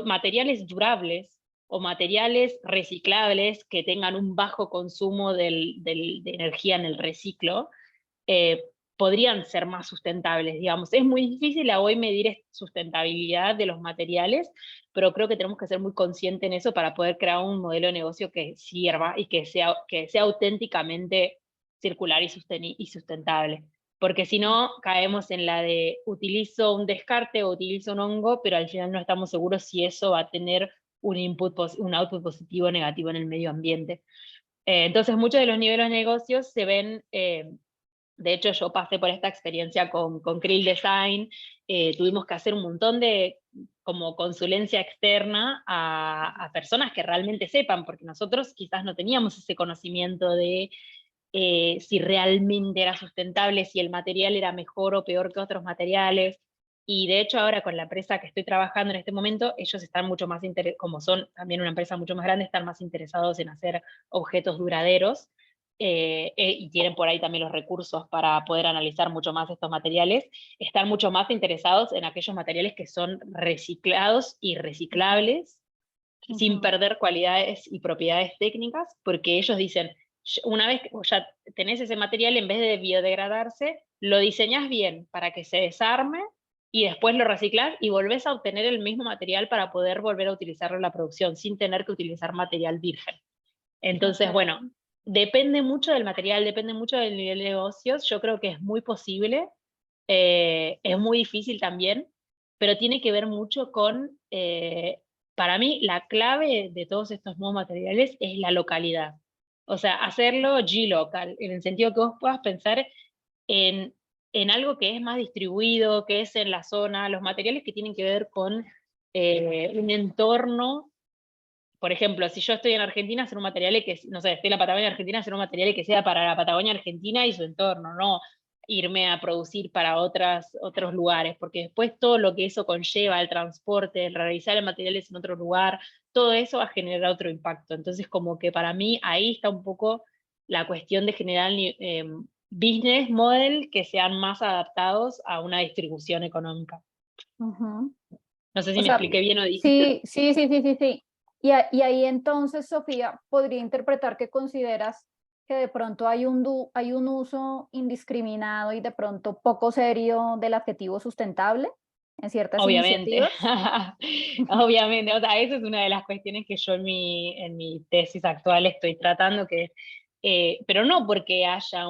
Speaker 2: materiales durables, o materiales reciclables que tengan un bajo consumo de energía en el reciclo, eh, podrían ser más sustentables, digamos. Es muy difícil a hoy medir sustentabilidad de los materiales, pero creo que tenemos que ser muy conscientes en eso para poder crear un modelo de negocio que sirva y que sea auténticamente circular y sustentable. Porque si no, caemos en la de utilizo un descarte o utilizo un hongo, pero al final no estamos seguros si eso va a tener un output positivo o negativo en el medio ambiente. Entonces, muchos de los niveles de negocios se ven, de hecho yo pasé por esta experiencia con Krill Design, tuvimos que hacer un montón de como consulencia externa a personas que realmente sepan, porque nosotros quizás no teníamos ese conocimiento de si realmente era sustentable, si el material era mejor o peor que otros materiales. Y de hecho ahora con la empresa que estoy trabajando en este momento, ellos están mucho más interesados, como son también una empresa mucho más grande, están más interesados en hacer objetos duraderos, y tienen por ahí también los recursos para poder analizar mucho más estos materiales. Están mucho más interesados en aquellos materiales que son reciclados y reciclables, sin perder cualidades y propiedades técnicas, porque ellos dicen, una vez que ya tenés ese material, en vez de biodegradarse, lo diseñás bien para que se desarme y después lo reciclás y volvés a obtener el mismo material para poder volver a utilizarlo en la producción sin tener que utilizar material virgen. Entonces, bueno, depende mucho del material, depende mucho del nivel de negocios. Yo creo que es muy posible, es muy difícil también, pero tiene que ver mucho con, para mí, la clave de todos estos nuevos materiales es la localidad. O sea, hacerlo G-local, en el sentido que vos puedas pensar en, en algo que es más distribuido, que es en la zona, los materiales que tienen que ver con un entorno. Por ejemplo, si yo estoy en Argentina, hacer un material que, no sé, estoy en la Patagonia Argentina, hacer un material que sea para la Patagonia Argentina y su entorno, no irme a producir para otros lugares, porque después todo lo que eso conlleva, el transporte, el realizar el materiales en otro lugar, todo eso va a generar otro impacto. Entonces, como que para mí ahí está un poco la cuestión de generar business model que sean más adaptados a una distribución económica.
Speaker 1: Ujú.
Speaker 2: No sé si
Speaker 1: O
Speaker 2: me
Speaker 1: sea,
Speaker 2: expliqué bien o dije.
Speaker 1: sí, sí, sí, sí, sí, sí. Y ahí entonces, Sofía, podría interpretar que consideras que de pronto hay un uso indiscriminado y de pronto poco serio del adjetivo sustentable en ciertas
Speaker 2: Obviamente,
Speaker 1: iniciativas.
Speaker 2: obviamente, o sea, esa es una de las cuestiones que yo en mi tesis actual estoy tratando, pero no porque haya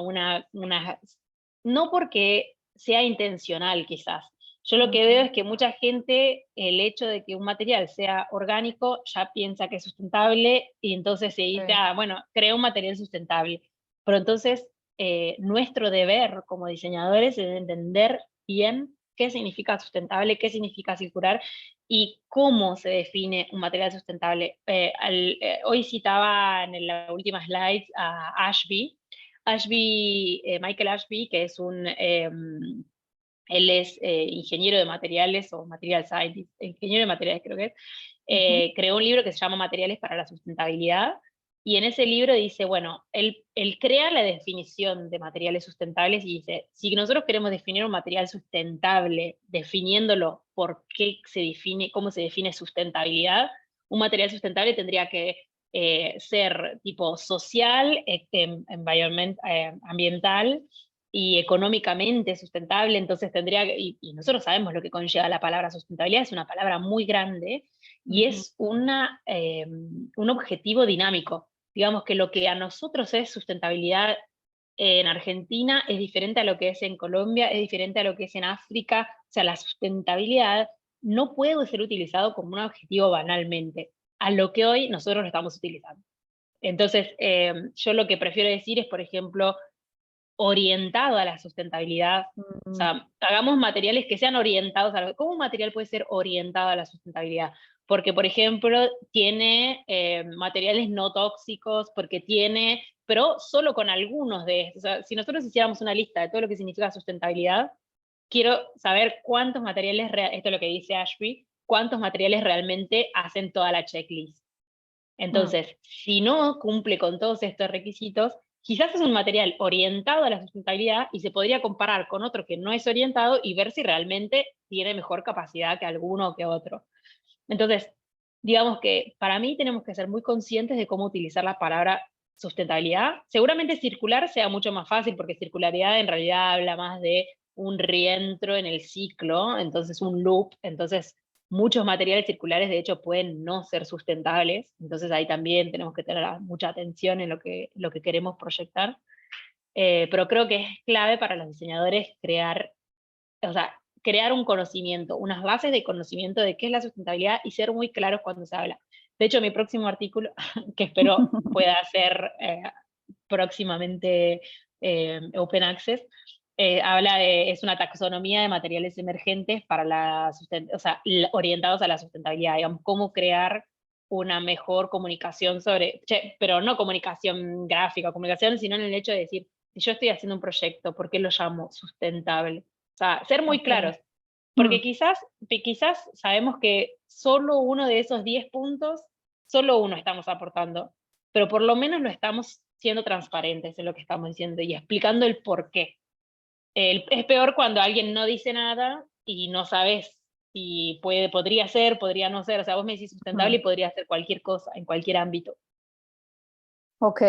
Speaker 2: no porque sea intencional quizás. Yo lo que veo
Speaker 1: Ujú.
Speaker 2: es que mucha gente, el hecho de que un material sea orgánico, ya piensa que es sustentable y entonces se dice,
Speaker 1: Sí.
Speaker 2: ah, bueno, crea un material sustentable. Pero entonces, nuestro deber como diseñadores es entender bien qué significa sustentable, qué significa circular y cómo se define un material sustentable. Hoy citaba en la última slide a Michael Ashby, que es él es ingeniero de materiales o material scientist, ingeniero de materiales creo que es,
Speaker 1: Ujú.
Speaker 2: creó un libro que se llama Materiales para la Sustentabilidad, y en ese libro dice, bueno, él crea la definición de materiales sustentables y dice, si nosotros queremos definir un material sustentable, definiéndolo por qué se define, cómo se define sustentabilidad, un material sustentable tendría que ser tipo social, ambiental y económicamente sustentable, entonces y nosotros sabemos lo que conlleva la palabra sustentabilidad, es una palabra muy grande y
Speaker 1: Ujú.
Speaker 2: es un objetivo dinámico. Digamos que lo que a nosotros es sustentabilidad en Argentina es diferente a lo que es en Colombia, es diferente a lo que es en África. O sea, la sustentabilidad no puede ser utilizado como un objetivo banalmente, a lo que hoy nosotros lo estamos utilizando. Entonces, yo lo que prefiero decir es, por ejemplo, orientado a la sustentabilidad. O
Speaker 1: Mm.
Speaker 2: sea, hagamos materiales que sean orientados a ¿Cómo un material puede ser orientado a la sustentabilidad? Porque, por ejemplo, tiene materiales no tóxicos, porque tiene, pero solo con algunos de estos. O sea, si nosotros hiciéramos una lista de todo lo que significa sustentabilidad, quiero saber cuántos materiales, esto es lo que dice Ashby, cuántos materiales realmente hacen toda la checklist.
Speaker 1: Mm.
Speaker 2: Entonces, si no cumple con todos estos requisitos, quizás es un material orientado a la sustentabilidad y se podría comparar con otro que no es orientado y ver si realmente tiene mejor capacidad que alguno o que otro. Entonces, digamos que para mí tenemos que ser muy conscientes de cómo utilizar la palabra sustentabilidad. Seguramente circular sea mucho más fácil porque circularidad en realidad habla más de un rientro en el ciclo, entonces un loop, entonces muchos materiales circulares de hecho pueden no ser sustentables, entonces ahí también tenemos que tener mucha atención en lo que queremos proyectar. pero creo que es clave para los diseñadores crear, o sea, crear un conocimiento, unas bases de conocimiento de qué es la sustentabilidad y ser muy claros cuando se habla. De hecho, mi próximo artículo, que espero pueda ser próximamente Open Access, es una taxonomía de materiales emergentes para o sea, orientados a la sustentabilidad, digamos, cómo crear una mejor comunicación pero no comunicación gráfica, comunicación, sino en el hecho de decir, si yo estoy haciendo un proyecto, ¿por qué lo llamo sustentable? O sea, ser muy
Speaker 1: Ok.
Speaker 2: claros,
Speaker 1: Mm,
Speaker 2: porque quizás sabemos que solo uno de esos 10 puntos, solo uno estamos aportando, pero por lo menos lo estamos siendo transparentes en lo que estamos diciendo y explicando el por qué. Es peor cuando alguien no dice nada y no sabes si podría ser, podría no ser. O sea, vos me decís sustentable
Speaker 1: mm.
Speaker 2: y podría ser cualquier cosa, en cualquier ámbito.
Speaker 1: Ok.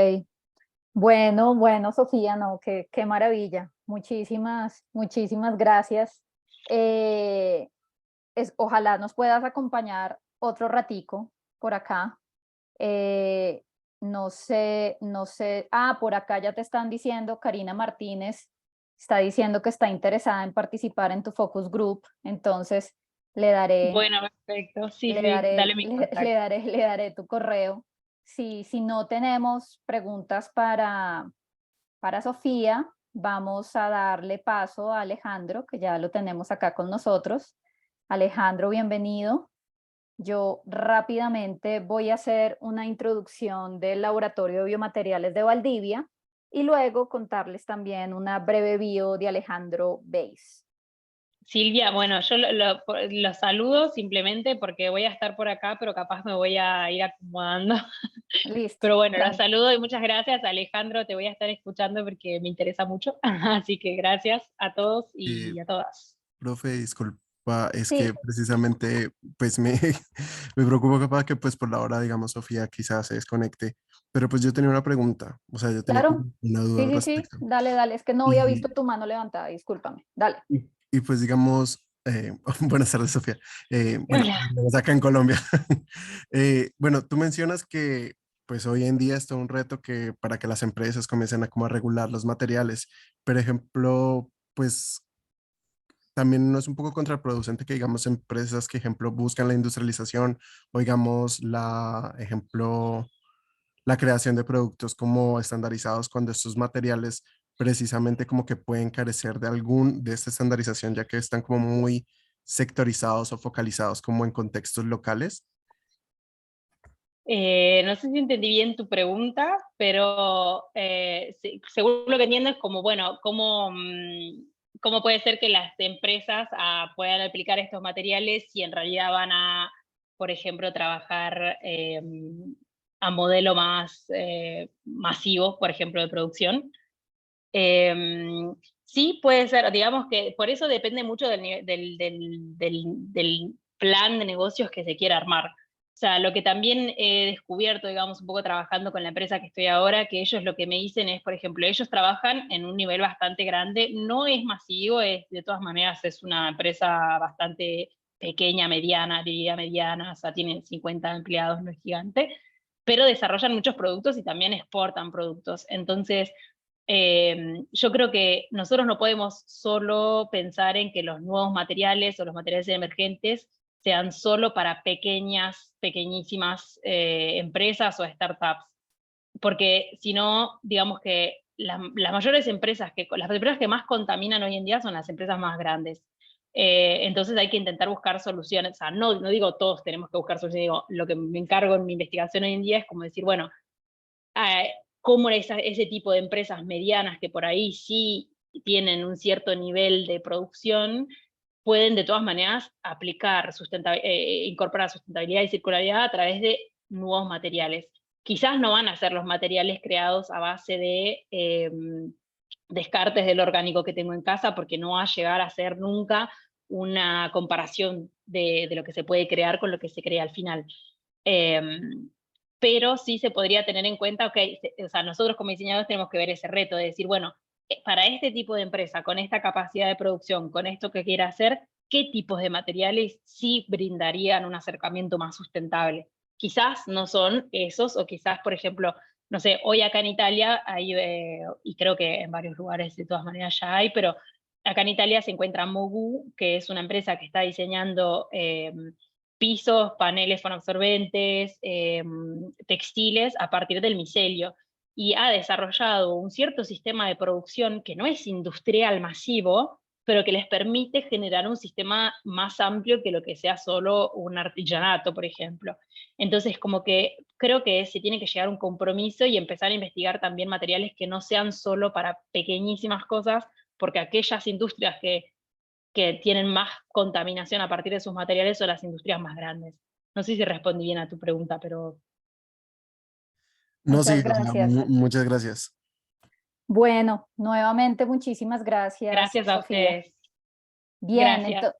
Speaker 1: Bueno, bueno, Sofía, no, qué maravilla. Muchísimas, muchísimas gracias. Eh, ojalá nos puedas acompañar otro ratico por acá. Eh, no sé, no sé. Ah, por acá ya te están diciendo, Karina Martínez está diciendo que está interesada en participar en tu focus group. Entonces le daré,
Speaker 2: Bueno, perfecto. Sí,
Speaker 1: le
Speaker 2: sí,
Speaker 1: daré,
Speaker 2: dale mi contacto.
Speaker 1: le daré tu correo. Si no tenemos preguntas para Sofía, vamos a darle paso a Alejandro, que ya lo tenemos acá con nosotros. Alejandro, bienvenido. Yo rápidamente voy a hacer una introducción del Laboratorio de Biomateriales de Valdivia y luego contarles también una breve bio de Alejandro Beis.
Speaker 2: Silvia, bueno, yo lo saludo simplemente porque voy a estar por acá, pero capaz me voy a ir acomodando.
Speaker 1: Listo,
Speaker 2: Pero bueno, los
Speaker 1: dale.
Speaker 2: saludo y muchas gracias, Alejandro. Te voy a estar escuchando porque me interesa mucho. Así que gracias a todos
Speaker 3: Eh,
Speaker 2: y a todas.
Speaker 3: Profe, disculpa, es
Speaker 1: Sí,
Speaker 3: que precisamente pues me preocupa capaz que pues por la hora, digamos, Sofía quizás se desconecte, pero pues yo tenía una pregunta, o sea, yo tenía
Speaker 1: claro.
Speaker 3: como una duda
Speaker 1: Sí,
Speaker 3: al
Speaker 1: sí, sí.
Speaker 3: respecto.
Speaker 1: Dale, dale. Es que no había visto
Speaker 3: Y,
Speaker 1: tu mano levantada, discúlpame. Dale.
Speaker 3: y pues digamos, buenas tardes, Sofía. Bueno,
Speaker 2: Hola.
Speaker 3: estamos acá en Colombia. Bueno, tú mencionas que pues hoy en día es todo un reto que para que las empresas comiencen a como a regular los materiales. Por ejemplo, pues también no es un poco contraproducente que digamos empresas que ejemplo buscan la industrialización o digamos la creación de productos como estandarizados cuando estos materiales precisamente como que pueden carecer de de esta estandarización ya que están como muy sectorizados o focalizados como en contextos locales.
Speaker 2: No sé si entendí bien tu pregunta, pero según lo que entiendo es como, bueno, cómo puede ser que las empresas puedan aplicar estos materiales si en realidad van a, por ejemplo, trabajar a modelo más masivo, por ejemplo, de producción. Sí, puede ser, digamos que por eso depende mucho del plan de negocios que se quiera armar. O sea, lo que también he descubierto, digamos, un poco trabajando con la empresa que estoy ahora, que ellos lo que me dicen es, por ejemplo, ellos trabajan en un nivel bastante grande, no es masivo, de todas maneras es una empresa bastante pequeña, mediana, diría mediana, o sea, tienen 50 empleados, no es gigante, pero desarrollan muchos productos y también exportan productos. Entonces, yo creo que nosotros no podemos solo pensar en que los nuevos materiales o los materiales emergentes sean solo para pequeñísimas empresas o startups, porque si no, digamos que las mayores empresas, las empresas que más contaminan hoy en día son las empresas más grandes. Entonces hay que intentar buscar soluciones, o sea, no digo todos tenemos que buscar soluciones, digo, lo que me encargo en mi investigación hoy en día es como decir, bueno, cómo ese tipo de empresas medianas que por ahí sí tienen un cierto nivel de producción, pueden de todas maneras incorporar sustentabilidad y circularidad a través de nuevos materiales. Quizás no van a ser los materiales creados a base de descartes del orgánico que tengo en casa, porque no va a llegar a ser nunca una comparación de lo que se puede crear con lo que se crea al final. Pero sí se podría tener en cuenta, ok, o sea, nosotros como diseñadores tenemos que ver ese reto de decir, bueno, para este tipo de empresa, con esta capacidad de producción, con esto que quiera hacer, ¿qué tipos de materiales sí brindarían un acercamiento más sustentable? Quizás no son esos, o quizás, por ejemplo, no sé, hoy acá en Italia hay, y creo que en varios lugares de todas maneras ya hay, pero acá en Italia se encuentra Mogu, que es una empresa que está diseñando pisos, paneles fonoabsorbentes, textiles a partir del micelio, y ha desarrollado un cierto sistema de producción que no es industrial masivo, pero que les permite generar un sistema más amplio que lo que sea solo un artesanato, por ejemplo. Entonces, como que creo que se tiene que llegar a un compromiso y empezar a investigar también materiales que no sean solo para pequeñísimas cosas, porque aquellas industrias que tienen más contaminación a partir de sus materiales son las industrias más grandes. No sé si respondí bien a tu pregunta, pero...
Speaker 3: No, sí,
Speaker 1: Muchas
Speaker 3: o sea,
Speaker 1: gracias.
Speaker 3: muchas gracias.
Speaker 1: Bueno, nuevamente muchísimas gracias,
Speaker 2: Gracias a
Speaker 1: Sofía.
Speaker 2: ustedes.
Speaker 1: Bien,
Speaker 2: Gracias.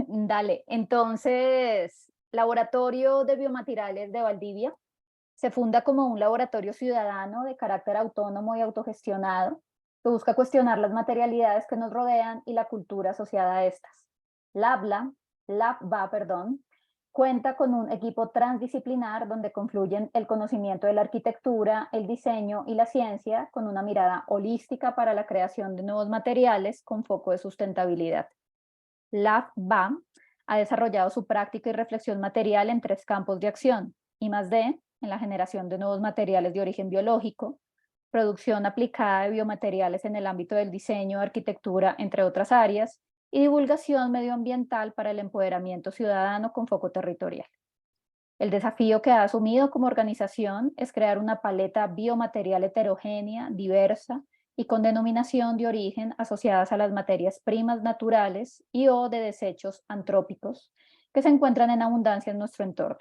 Speaker 1: dale. Entonces, Laboratorio de Biomateriales de Valdivia se funda como un laboratorio ciudadano de carácter autónomo y autogestionado que busca cuestionar las materialidades que nos rodean y la cultura asociada a estas. LabVA, cuenta con un equipo transdisciplinar donde confluyen el conocimiento de la arquitectura, el diseño y la ciencia con una mirada holística para la creación de nuevos materiales con foco de sustentabilidad. LabVA ha desarrollado su práctica y reflexión material en 3 campos de acción: I+D, en la generación de nuevos materiales de origen biológico, producción aplicada de biomateriales en el ámbito del diseño, arquitectura, entre otras áreas, y divulgación medioambiental para el empoderamiento ciudadano con foco territorial. El desafío que ha asumido como organización es crear una paleta biomaterial heterogénea, diversa y con denominación de origen asociadas a las materias primas naturales y o de desechos antrópicos que se encuentran en abundancia en nuestro entorno.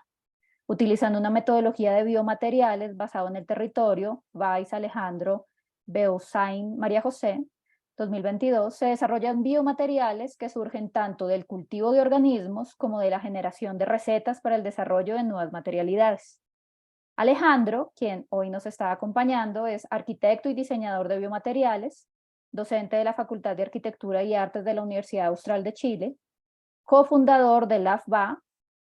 Speaker 1: Utilizando una metodología de biomateriales basado en el territorio, Valls, Alejandro, Beausain, María José, 2022, se desarrollan biomateriales que surgen tanto del cultivo de organismos como de la generación de recetas para el desarrollo de nuevas materialidades. Alejandro, quien hoy nos está acompañando, es arquitecto y diseñador de biomateriales, docente de la Facultad de Arquitectura y Artes de la Universidad Austral de Chile, cofundador de LabVA,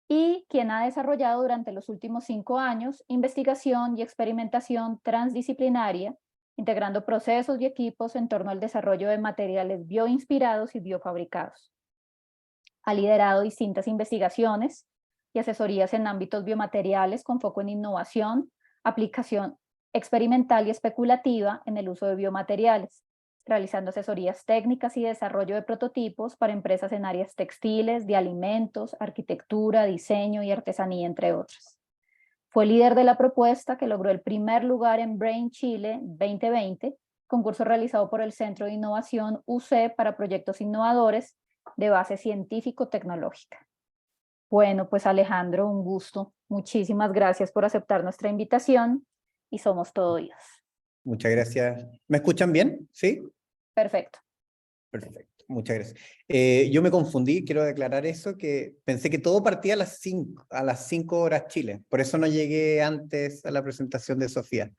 Speaker 1: y quien ha desarrollado durante los últimos 5 años investigación y experimentación transdisciplinaria, integrando procesos y equipos en torno al desarrollo de materiales bioinspirados y biofabricados. Ha liderado distintas investigaciones y asesorías en ámbitos biomateriales con foco en innovación, aplicación experimental y especulativa en el uso de biomateriales, realizando asesorías técnicas y desarrollo de prototipos para empresas en áreas textiles, de alimentos, arquitectura, diseño y artesanía, entre otras. Fue líder de la propuesta que logró el primer lugar en Brain Chile 2020, concurso realizado por el Centro de Innovación UC para proyectos innovadores de base científico-tecnológica. Bueno, pues Alejandro, un gusto. Muchísimas gracias por aceptar nuestra invitación y somos todo oídos.
Speaker 4: Muchas gracias. ¿Me escuchan bien? ¿Sí?
Speaker 1: Perfecto.
Speaker 4: Perfecto, muchas gracias. Yo me confundí, quiero declarar eso, que pensé que todo partía a las 5 horas Chile. Por eso no llegué antes a la presentación de Sofía.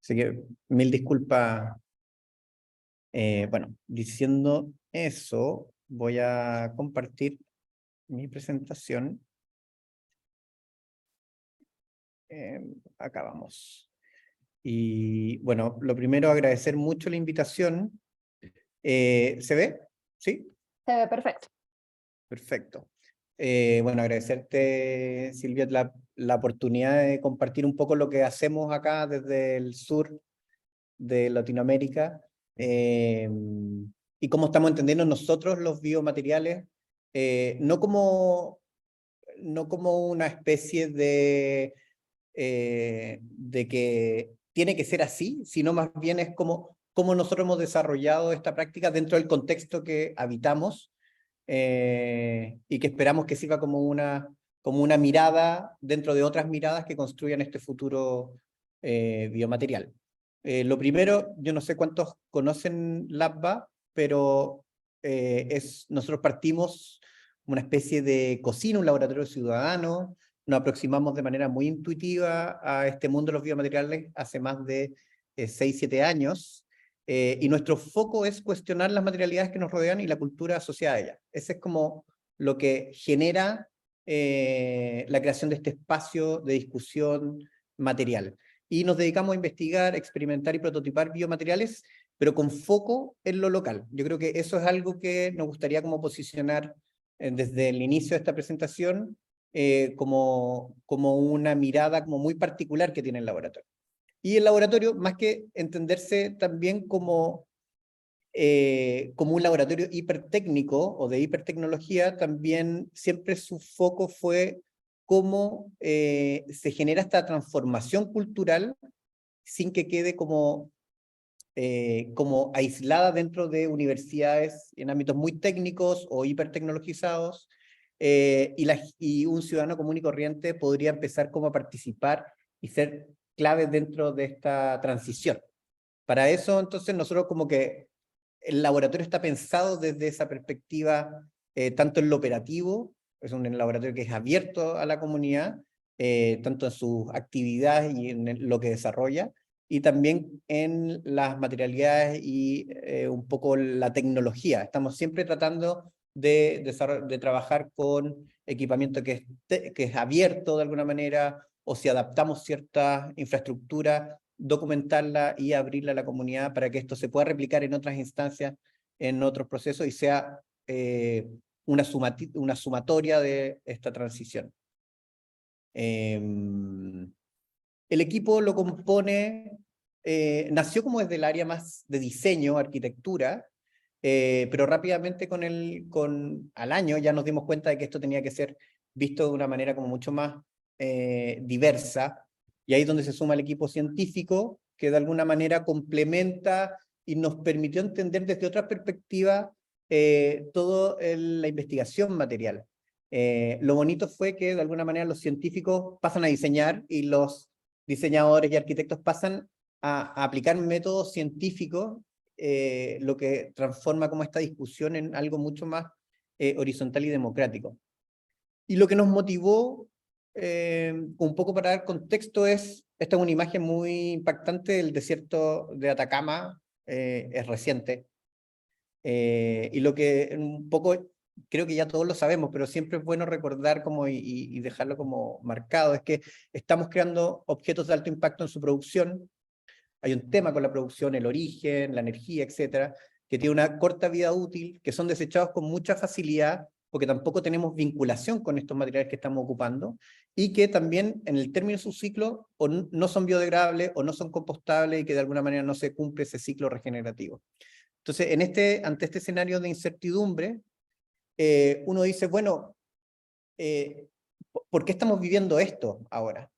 Speaker 4: Así que mil disculpas. Bueno, diciendo eso, voy a compartir mi presentación. Acá vamos. Y bueno, lo primero, agradecer mucho la invitación. ¿Se ve? ¿Sí?
Speaker 1: Se ve perfecto.
Speaker 4: Perfecto. Bueno, agradecerte, Silvia, la oportunidad de compartir un poco lo que hacemos acá desde el sur de Latinoamérica y cómo estamos entendiendo nosotros los biomateriales, no como una especie de que tiene que ser así, sino más bien es como nosotros hemos desarrollado esta práctica dentro del contexto que habitamos y que esperamos que sirva como una mirada dentro de otras miradas que construyan este futuro biomaterial. Lo primero, yo no sé cuántos conocen LabVA, pero nosotros partimos una especie de cocina, un laboratorio ciudadano. Nos aproximamos de manera muy intuitiva a este mundo de los biomateriales hace más de 6-7 años. Y nuestro foco es cuestionar las materialidades que nos rodean y la cultura asociada a ellas. Ese es como lo que genera la creación de este espacio de discusión material. y nos dedicamos a investigar, experimentar y prototipar biomateriales, pero con foco en lo local. Yo creo que eso es algo que nos gustaría como posicionar desde el inicio de esta presentación como una mirada como muy particular que tiene el laboratorio. Y el laboratorio, más que entenderse también como un laboratorio hipertécnico o de hipertecnología, también siempre su foco fue cómo se genera esta transformación cultural sin que quede como aislada dentro de universidades en ámbitos muy técnicos o hipertecnologizados, y un ciudadano común y corriente podría empezar como a participar y ser clave dentro de esta transición. Para eso, entonces, nosotros como que el laboratorio está pensado desde esa perspectiva, tanto en lo operativo, es un laboratorio que es abierto a la comunidad, tanto en sus actividades y en lo que desarrolla, y también en las materialidades y un poco la tecnología. Estamos siempre tratando de trabajar con equipamiento que es abierto de alguna manera, o si adaptamos cierta infraestructura, documentarla y abrirla a la comunidad para que esto se pueda replicar en otras instancias, en otros procesos, y sea una sumatoria de esta transición. El equipo lo compone, nació como desde el área más de diseño, arquitectura, pero rápidamente al año ya nos dimos cuenta de que esto tenía que ser visto de una manera como mucho más diversa, y ahí es donde se suma el equipo científico, que de alguna manera complementa y nos permitió entender desde otra perspectiva toda la investigación material. Lo bonito fue que de alguna manera los científicos pasan a diseñar y los diseñadores y arquitectos pasan a aplicar métodos científicos, lo que transforma como esta discusión en algo mucho más horizontal y democrático. Y lo que nos motivó, un poco para dar contexto, esta es una imagen muy impactante del desierto de Atacama, es reciente. Y lo que un poco, creo que ya todos lo sabemos, pero siempre es bueno recordar y dejarlo como marcado, es que estamos creando objetos de alto impacto en su producción. Hay un tema con la producción, el origen, la energía, etcétera, que tiene una corta vida útil, que son desechados con mucha facilidad, porque tampoco tenemos vinculación con estos materiales que estamos ocupando, y que también en el término de su ciclo o no son biodegradables o no son compostables, y que de alguna manera no se cumple ese ciclo regenerativo. Entonces, ante este escenario de incertidumbre, uno dice, bueno, ¿por qué estamos viviendo esto ahora?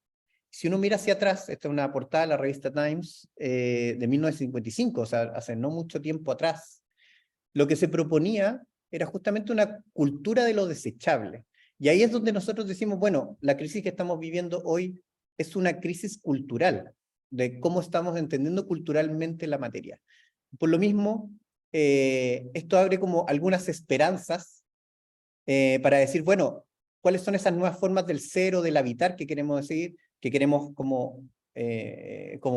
Speaker 4: Si uno mira hacia atrás, esta es una portada de la revista Times de 1955, o sea, hace no mucho tiempo atrás, lo que se proponía era justamente una cultura de lo desechable. Y ahí es donde nosotros decimos, bueno, la crisis que estamos viviendo hoy es una crisis cultural, de cómo estamos entendiendo culturalmente la materia. Por lo mismo, esto abre como algunas esperanzas para decir, bueno, ¿cuáles son esas nuevas formas del ser o del habitar que queremos decir, que queremos como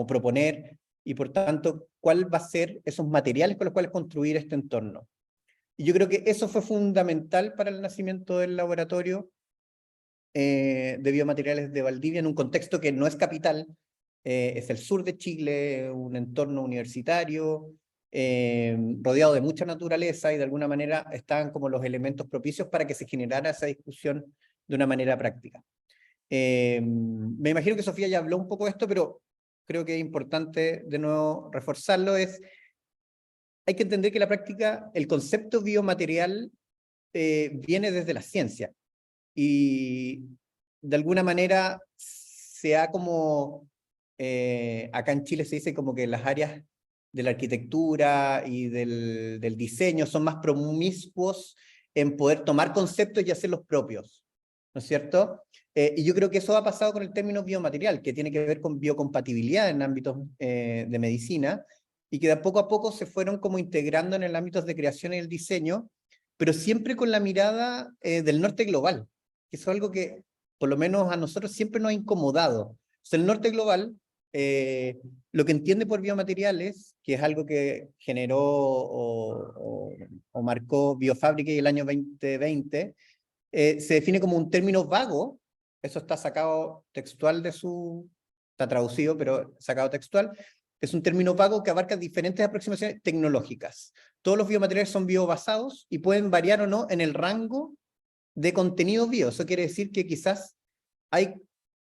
Speaker 4: proponer, y por tanto, cuál va a ser esos materiales con los cuales construir este entorno? Y yo creo que eso fue fundamental para el nacimiento del laboratorio de biomateriales de Valdivia, en un contexto que no es capital, es el sur de Chile, un entorno universitario, rodeado de mucha naturaleza, y de alguna manera estaban como los elementos propicios para que se generara esa discusión de una manera práctica. Me imagino que Sofía ya habló un poco de esto, pero creo que es importante de nuevo reforzarlo. Hay que entender que la práctica, el concepto biomaterial viene desde la ciencia, y de alguna manera se ha como, acá en Chile se dice como que las áreas de la arquitectura y del diseño son más promiscuos en poder tomar conceptos y hacerlos propios, ¿no es cierto? Y yo creo que eso ha pasado con el término biomaterial, que tiene que ver con biocompatibilidad en ámbitos de medicina, y que de poco a poco se fueron como integrando en el ámbito de creación y el diseño, pero siempre con la mirada del norte global, que es algo que por lo menos a nosotros siempre nos ha incomodado. O sea, el norte global, lo que entiende por biomateriales, que es algo que generó o marcó Biofábrica y el año 2020, se define como un término vago, eso está sacado textual de su está traducido, pero sacado textual, es un término vago que abarca diferentes aproximaciones tecnológicas. Todos los biomateriales son biobasados y pueden variar o no en el rango de contenido bio. Eso quiere decir que quizás hay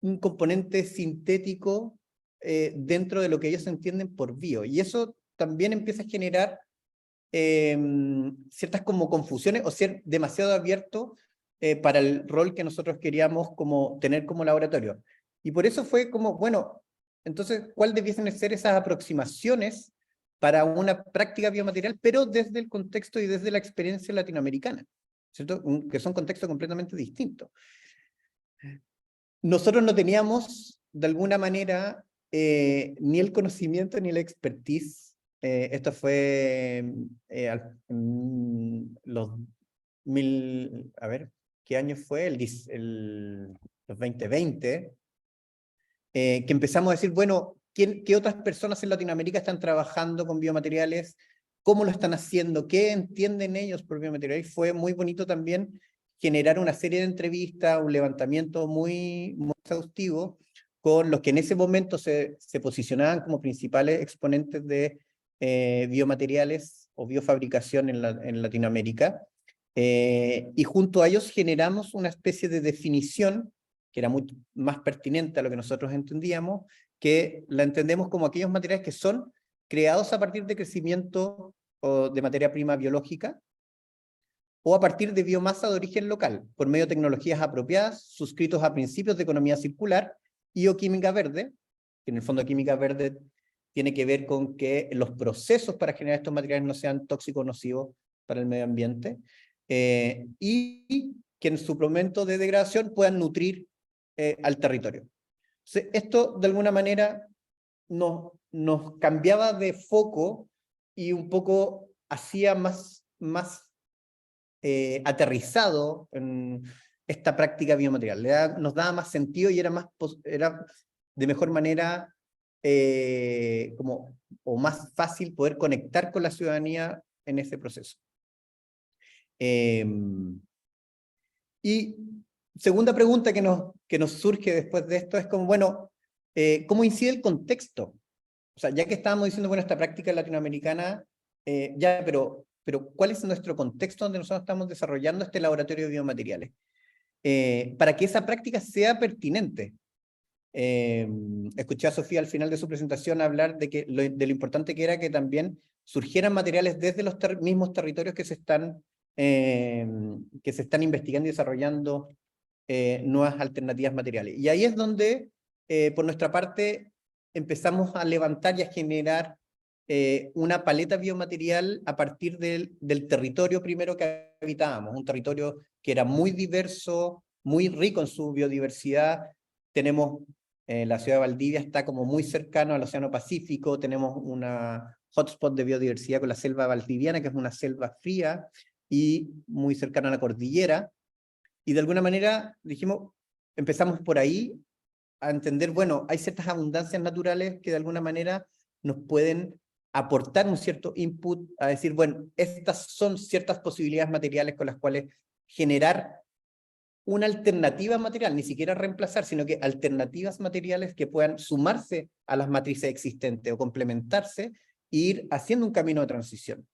Speaker 4: un componente sintético dentro de lo que ellos entienden por bio. Y eso también empieza a generar ciertas como confusiones o ser demasiado abierto para el rol que nosotros queríamos como tener como laboratorio. Y por eso fue como, bueno, entonces, ¿cuál debiesen ser esas aproximaciones para una práctica biomaterial, pero desde el contexto y desde la experiencia latinoamericana, ¿cierto? Que son contextos completamente distintos. Nosotros no teníamos, de alguna manera, ni el conocimiento ni la expertise. Esto fue los a ver, ¿qué año fue? Los 2020, que empezamos a decir, bueno, ¿qué otras personas en Latinoamérica están trabajando con biomateriales? ¿Cómo lo están haciendo? ¿Qué entienden ellos por biomateriales? Fue muy bonito también generar una serie de entrevistas, un levantamiento muy exhaustivo con los que en ese momento se posicionaban como principales exponentes de biomateriales o biofabricación en Latinoamérica. Y junto a ellos generamos una especie de definición que era mucho más pertinente a lo que nosotros entendíamos, que la entendemos como aquellos materiales que son creados a partir de crecimiento o de materia prima biológica, o a partir de biomasa de origen local, por medio de tecnologías apropiadas, suscritos a principios de economía circular y o química verde, que en el fondo química verde tiene que ver con que los procesos para generar estos materiales no sean tóxicos o nocivos para el medio ambiente, y que en su momento de degradación puedan nutrir al territorio. Entonces, esto de alguna manera nos cambiaba de foco y un poco hacía más aterrizado en esta práctica biomaterial. Nos daba más sentido y era de mejor manera o más fácil poder conectar con la ciudadanía en ese proceso. Y segunda pregunta que nos surge después de esto es como, bueno, ¿cómo incide el contexto? O sea, ya que estábamos diciendo, bueno, esta práctica latinoamericana, pero ¿cuál es nuestro contexto donde nosotros estamos desarrollando este laboratorio de biomateriales? Para que esa práctica sea pertinente. Escuché a Sofía al final de su presentación hablar de lo importante que era que también surgieran materiales desde los mismos territorios que se están investigando y desarrollando nuevas alternativas materiales. Y ahí es donde, por nuestra parte, empezamos a levantar y a generar una paleta biomaterial a partir del territorio primero que habitábamos, un territorio que era muy diverso, muy rico en su biodiversidad. Tenemos, la ciudad de Valdivia está como muy cercano al Océano Pacífico, tenemos una hotspot de biodiversidad con la selva valdiviana, que es una selva fría y muy cercana a la cordillera, y de alguna manera dijimos, empezamos por ahí a entender, bueno, hay ciertas abundancias naturales que de alguna manera nos pueden aportar un cierto input a decir, bueno, estas son ciertas posibilidades materiales con las cuales generar una alternativa material, ni siquiera reemplazar, sino que alternativas materiales que puedan sumarse a las matrices existentes o complementarse e ir haciendo un camino de transición.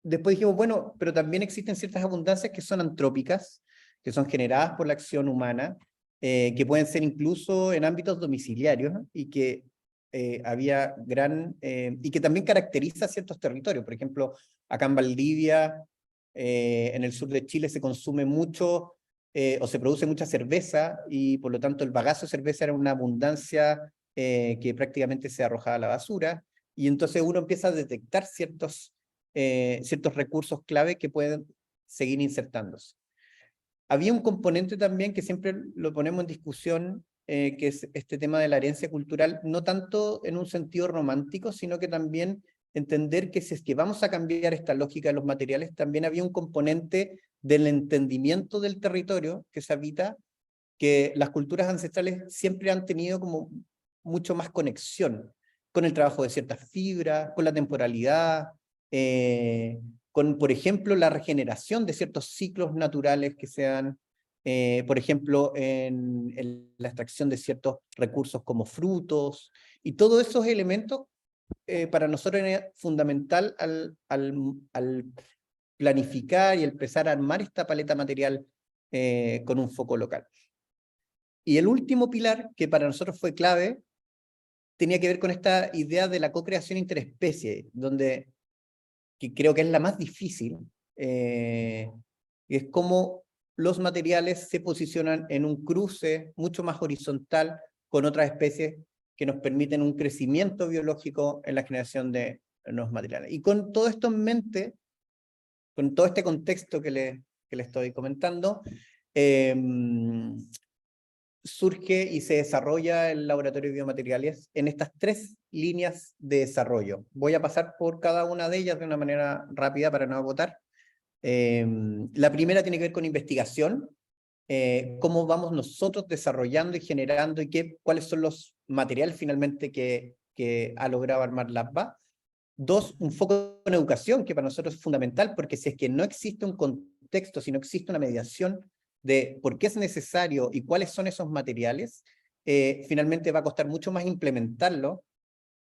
Speaker 4: Después dijimos, bueno, pero también existen ciertas abundancias que son antrópicas, que son generadas por la acción humana, que pueden ser incluso en ámbitos domiciliarios, y que y que también caracteriza ciertos territorios. Por ejemplo, acá en Valdivia, en el sur de Chile se consume mucho, o se produce mucha cerveza, y por lo tanto el bagazo de cerveza era una abundancia que prácticamente se arrojaba a la basura, y entonces uno empieza a detectar ciertos recursos clave que pueden seguir insertándose. Había un componente también que siempre lo ponemos en discusión, que es este tema de la herencia cultural, no tanto en un sentido romántico, sino que también entender que si es que vamos a cambiar esta lógica de los materiales, también había un componente del entendimiento del territorio que se habita, que las culturas ancestrales siempre han tenido como mucho más conexión con el trabajo de ciertas fibras, con la temporalidad, con, por ejemplo, la regeneración de ciertos ciclos naturales que se han por ejemplo, en la extracción de ciertos recursos como frutos, y todos esos elementos para nosotros es fundamental al planificar y empezar a armar esta paleta material con un foco local. Y el último pilar, que para nosotros fue clave, tenía que ver con esta idea de la co-creación interespecie, que creo que es la más difícil, es cómo los materiales se posicionan en un cruce mucho más horizontal con otras especies que nos permiten un crecimiento biológico en la generación de nuevos materiales. Y con todo esto en mente, con todo este contexto que le estoy comentando, surge y se desarrolla el Laboratorio de Biomateriales en estas 3 líneas de desarrollo. Voy a pasar por cada una de ellas de una manera rápida para no agotar. La primera tiene que ver con investigación, cómo vamos nosotros desarrollando y generando y cuáles son los materiales finalmente que ha logrado armar LabVA. 2, un foco en educación, que para nosotros es fundamental, porque si es que no existe un contexto, si no existe una mediación de por qué es necesario y cuáles son esos materiales, finalmente va a costar mucho más implementarlo.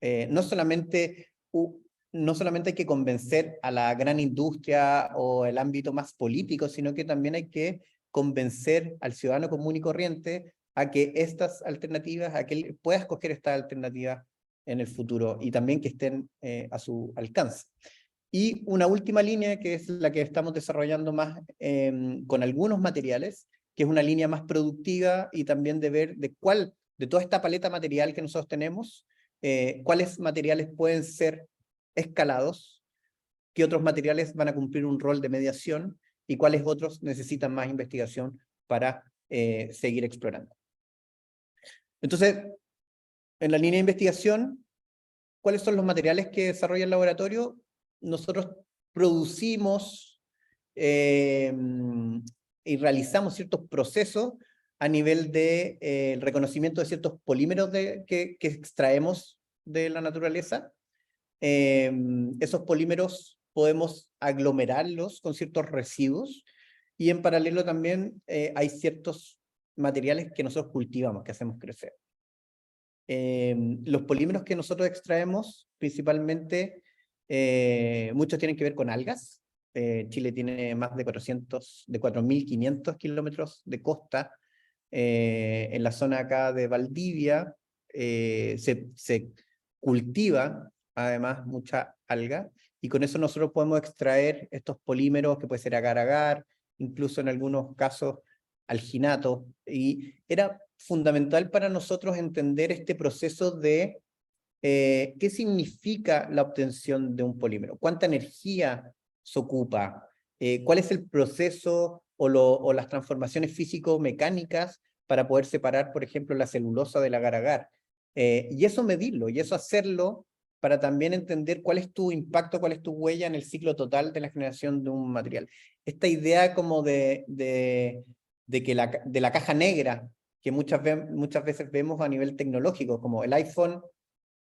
Speaker 4: No solamente hay que convencer a la gran industria o el ámbito más político, sino que también hay que convencer al ciudadano común y corriente a que estas alternativas, a que él pueda escoger estas alternativas en el futuro y también que estén a su alcance. Y una última línea, que es la que estamos desarrollando más con algunos materiales, que es una línea más productiva y también de ver de toda esta paleta material que nosotros tenemos, cuáles materiales pueden ser escalados, qué otros materiales van a cumplir un rol de mediación y cuáles otros necesitan más investigación para seguir explorando. Entonces, en la línea de investigación, ¿cuáles son los materiales que desarrolla el laboratorio? Nosotros producimos y realizamos ciertos procesos a nivel de reconocimiento de ciertos polímeros que extraemos de la naturaleza. Esos polímeros podemos aglomerarlos con ciertos residuos y en paralelo también hay ciertos materiales que nosotros cultivamos, que hacemos crecer. Los polímeros que nosotros extraemos, principalmente, muchos tienen que ver con algas. Chile tiene más de 4.500 kilómetros de costa. En la zona acá de Valdivia se cultiva además mucha alga, y con eso nosotros podemos extraer estos polímeros que puede ser agar-agar, incluso en algunos casos alginato, y era fundamental para nosotros entender este proceso de qué significa la obtención de un polímero, cuánta energía se ocupa, cuál es el proceso o las transformaciones físico-mecánicas para poder separar, por ejemplo, la celulosa del agar-agar. Y eso medirlo, y eso hacerlo para también entender cuál es tu impacto, cuál es tu huella en el ciclo total de la generación de un material. Esta idea como de la caja negra, que muchas veces vemos a nivel tecnológico, como el iPhone,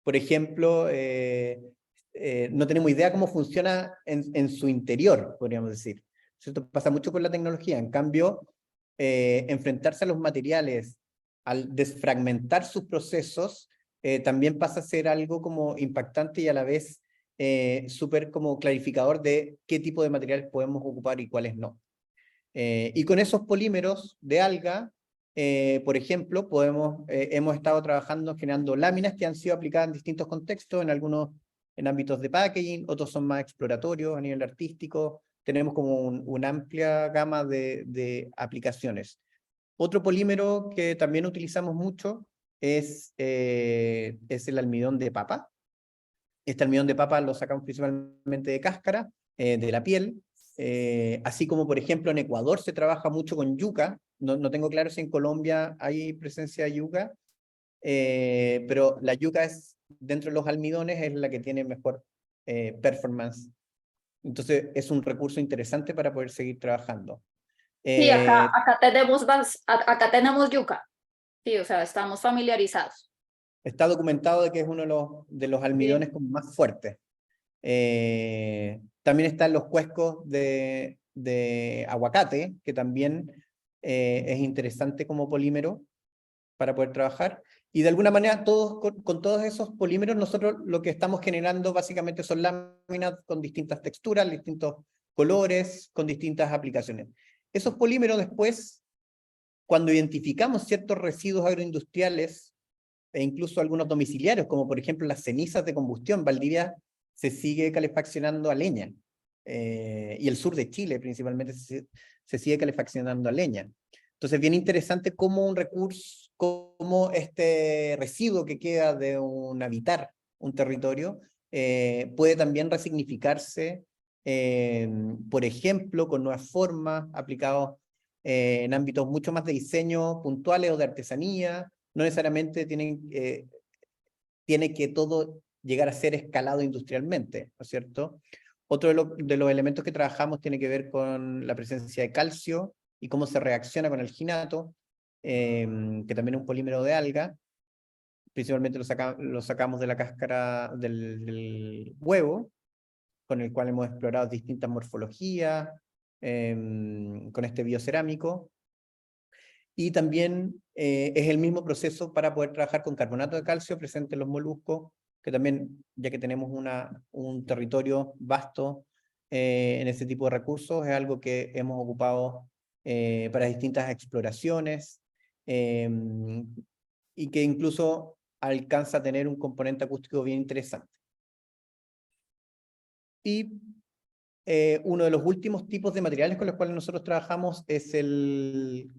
Speaker 4: por ejemplo, no tenemos idea cómo funciona en su interior, podríamos decir. Esto pasa mucho con la tecnología. En cambio, enfrentarse a los materiales, al desfragmentar sus procesos, también pasa a ser algo como impactante y a la vez súper como clarificador de qué tipo de materiales podemos ocupar y cuáles no. Y con esos polímeros de alga, por ejemplo, hemos estado trabajando generando láminas que han sido aplicadas en distintos contextos, en algunos en ámbitos de packaging, otros son más exploratorios a nivel artístico. Tenemos como una amplia gama de aplicaciones. Otro polímero que también utilizamos mucho es el almidón de papa. Este almidón de papa lo sacamos principalmente de cáscara, de la piel. Así como, por ejemplo, en Ecuador se trabaja mucho con yuca. No tengo claro si en Colombia hay presencia de yuca, pero la yuca es, dentro de los almidones, es la que tiene mejor performance. Entonces, es un recurso interesante para poder seguir trabajando.
Speaker 1: Sí, acá tenemos yuca. Sí, o sea, estamos familiarizados.
Speaker 4: Está documentado de que es uno de los almidones como más fuertes. También están los cuescos de aguacate, que también es interesante como polímero para poder trabajar. Y de alguna manera, con todos esos polímeros, nosotros lo que estamos generando básicamente son láminas con distintas texturas, distintos colores, con distintas aplicaciones. Esos polímeros después, cuando identificamos ciertos residuos agroindustriales, e incluso algunos domiciliarios, como por ejemplo las cenizas de combustión, Valdivia se sigue calefaccionando a leña, y el sur de Chile principalmente se sigue calefaccionando a leña. Entonces, bien interesante cómo un recurso, cómo este residuo que queda de un habitar un territorio puede también resignificarse, por ejemplo, con nuevas formas aplicados en ámbitos mucho más de diseño puntuales o de artesanía. No necesariamente tiene que todo llegar a ser escalado industrialmente, ¿no es cierto? Otro de los elementos que trabajamos tiene que ver con la presencia de calcio y cómo se reacciona con el ginato, que también es un polímero de alga. Principalmente lo sacamos de la cáscara del huevo, con el cual hemos explorado distintas morfologías, con este biocerámico. Y también es el mismo proceso para poder trabajar con carbonato de calcio presente en los moluscos, que también, ya que tenemos un territorio vasto en ese tipo de recursos, es algo que hemos ocupado para distintas exploraciones, y que incluso alcanza a tener un componente acústico bien interesante. Y uno de los últimos tipos de materiales con los cuales nosotros trabajamos es el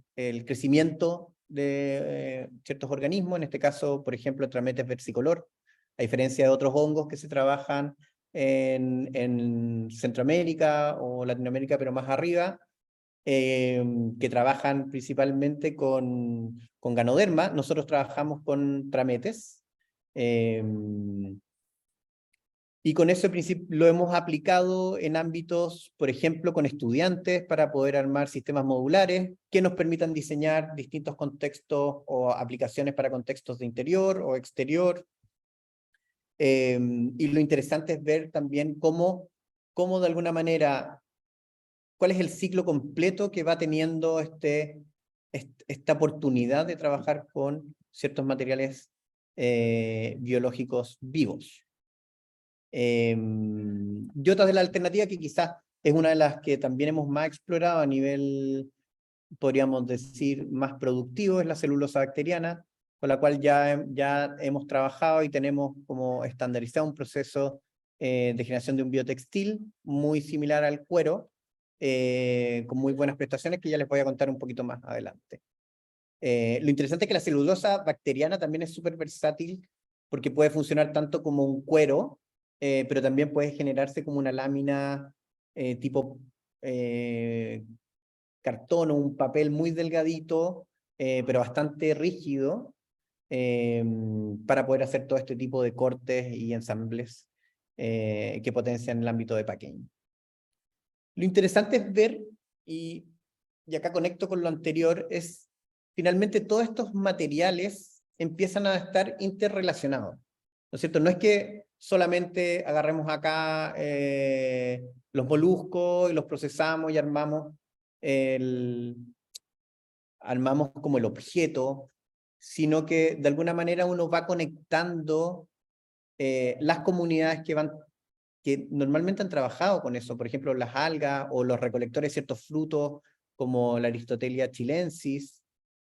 Speaker 4: crecimiento de ciertos organismos, en este caso, por ejemplo, Trametes versicolor, a diferencia de otros hongos que se trabajan en Centroamérica o Latinoamérica, pero más arriba, que trabajan principalmente con Ganoderma. Nosotros trabajamos con Trametes, y con ese principio lo hemos aplicado en ámbitos, por ejemplo, con estudiantes para poder armar sistemas modulares que nos permitan diseñar distintos contextos o aplicaciones para contextos de interior o exterior. Y lo interesante es ver también cómo de alguna manera, cuál es el ciclo completo que va teniendo esta oportunidad de trabajar con ciertos materiales biológicos vivos. Y otra de las alternativas que quizás es una de las que también hemos más explorado a nivel, podríamos decir, más productivo, es la celulosa bacteriana, con la cual ya hemos trabajado y tenemos como estandarizado un proceso de generación de un biotextil muy similar al cuero, con muy buenas prestaciones que ya les voy a contar un poquito más adelante. Lo interesante es que la celulosa bacteriana también es súper versátil porque puede funcionar tanto como un cuero, pero también puede generarse como una lámina tipo cartón o un papel muy delgadito, pero bastante rígido, para poder hacer todo este tipo de cortes y ensambles que potencian el ámbito de packaging. Lo interesante es ver, y acá conecto con lo anterior, es finalmente todos estos materiales empiezan a estar interrelacionados, ¿no es cierto? No es que solamente agarremos acá los moluscos y los procesamos y armamos como el objeto, sino que de alguna manera uno va conectando las comunidades que normalmente han trabajado con eso, por ejemplo, las algas o los recolectores de ciertos frutos, como la Aristotelia chilensis,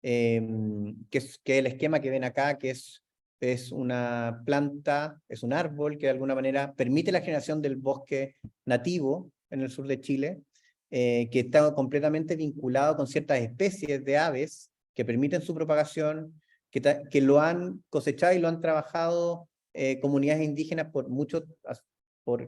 Speaker 4: que es el esquema que ven acá, que es una planta, es un árbol que de alguna manera permite la generación del bosque nativo en el sur de Chile, que está completamente vinculado con ciertas especies de aves que permiten su propagación, que lo han cosechado y lo han trabajado comunidades indígenas por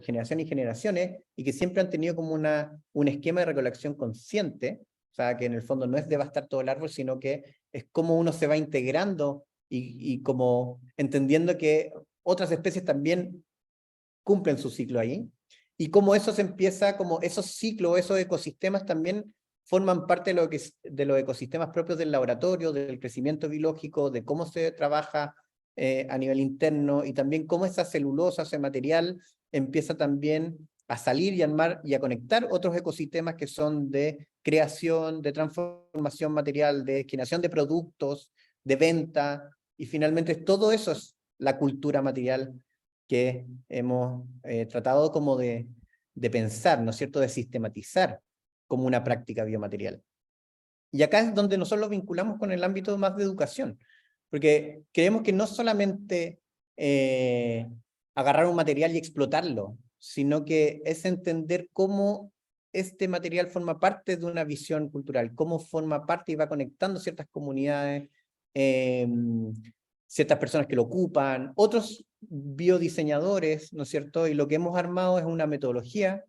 Speaker 4: generaciones y generaciones, y que siempre han tenido como un esquema de recolección consciente, o sea, que en el fondo no es devastar todo el árbol, sino que es como uno se va integrando y como entendiendo que otras especies también cumplen su ciclo ahí, y cómo eso se empieza, como esos ciclos, esos ecosistemas también forman parte de los ecosistemas propios del laboratorio, del crecimiento biológico, de cómo se trabaja a nivel interno, y también cómo esa celulosa, ese material, empieza también a salir y armar y a conectar otros ecosistemas que son de creación, de transformación material, de generación de productos, de venta, y finalmente todo eso es la cultura material que hemos tratado como de pensar, ¿no es cierto?, de sistematizar como una práctica biomaterial. Y acá es donde nosotros lo vinculamos con el ámbito más de educación, porque creemos que no solamente agarrar un material y explotarlo, sino que es entender cómo este material forma parte de una visión cultural, cómo forma parte y va conectando ciertas comunidades, ciertas personas que lo ocupan, otros biodiseñadores, ¿no es cierto? Y lo que hemos armado es una metodología,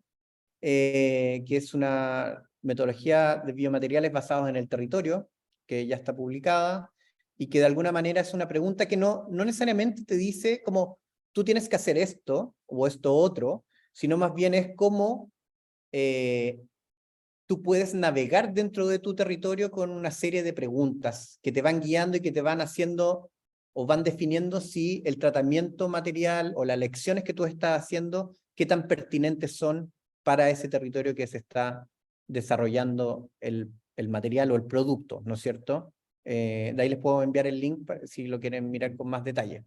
Speaker 4: que es una metodología de biomateriales basados en el territorio, que ya está publicada, y que de alguna manera es una pregunta que no necesariamente te dice como tú tienes que hacer esto o esto otro, sino más bien es cómo tú puedes navegar dentro de tu territorio con una serie de preguntas que te van guiando y que te van haciendo o van definiendo si el tratamiento material o las lecciones que tú estás haciendo, qué tan pertinentes son para ese territorio que se está desarrollando el material o el producto, ¿no es cierto? De ahí les puedo enviar el link si lo quieren mirar con más detalle.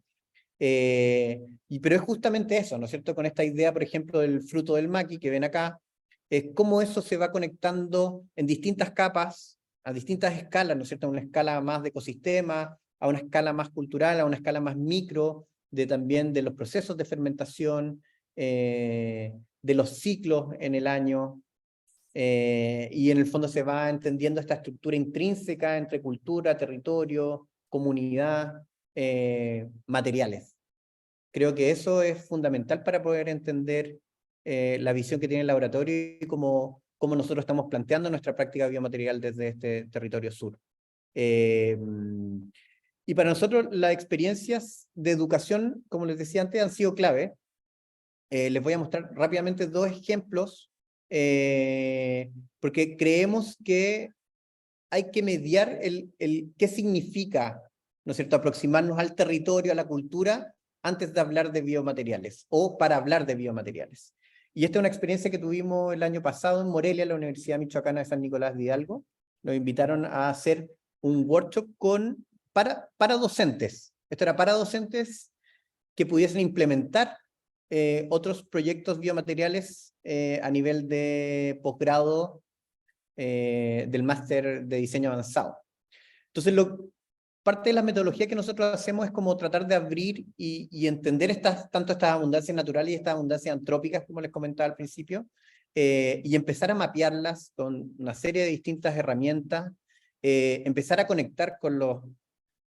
Speaker 4: Pero es justamente eso, ¿no es cierto? Con esta idea, por ejemplo, del fruto del maqui que ven acá, cómo eso se va conectando en distintas capas, a distintas escalas, ¿no es cierto? A una escala más de ecosistema, a una escala más cultural, a una escala más micro, también de los procesos de fermentación, de los ciclos en el año, y en el fondo se va entendiendo esta estructura intrínseca entre cultura, territorio, comunidad, materiales. Creo que eso es fundamental para poder entender la visión que tiene el laboratorio y cómo nosotros estamos planteando nuestra práctica biomaterial desde este territorio sur. Y para nosotros las experiencias de educación, como les decía antes, han sido clave. Les voy a mostrar rápidamente dos ejemplos, porque creemos que hay que mediar qué significa, ¿no es cierto?, aproximarnos al territorio, a la cultura, antes de hablar de biomateriales, o para hablar de biomateriales. Y esta es una experiencia que tuvimos el año pasado en Morelia, en la Universidad Michoacana de San Nicolás de Hidalgo. Nos invitaron a hacer un workshop para docentes. Esto era para docentes que pudiesen implementar otros proyectos biomateriales a nivel de posgrado del máster de diseño avanzado. Entonces, parte de la metodología que nosotros hacemos es como tratar de abrir y entender tanto estas abundancias naturales y estas abundancias antrópicas, como les comentaba al principio, y empezar a mapearlas con una serie de distintas herramientas, empezar a conectar con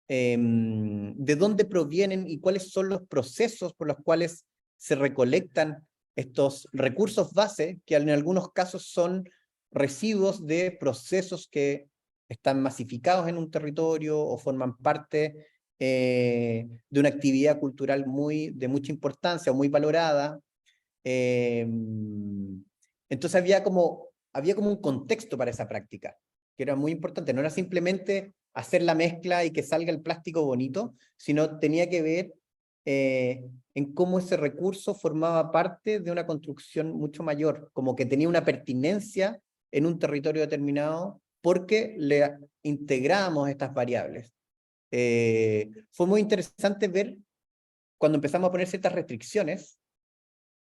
Speaker 4: de dónde provienen y cuáles son los procesos por los cuales se recolectan estos recursos base, que en algunos casos son residuos de procesos que están masificados en un territorio o forman parte de una actividad cultural de mucha importancia o muy valorada. Entonces había como un contexto para esa práctica, que era muy importante. No era simplemente hacer la mezcla y que salga el plástico bonito, sino tenía que ver en cómo ese recurso formaba parte de una construcción mucho mayor, como que tenía una pertinencia en un territorio determinado porque le integramos estas variables. Fue muy interesante ver cuando empezamos a poner ciertas restricciones,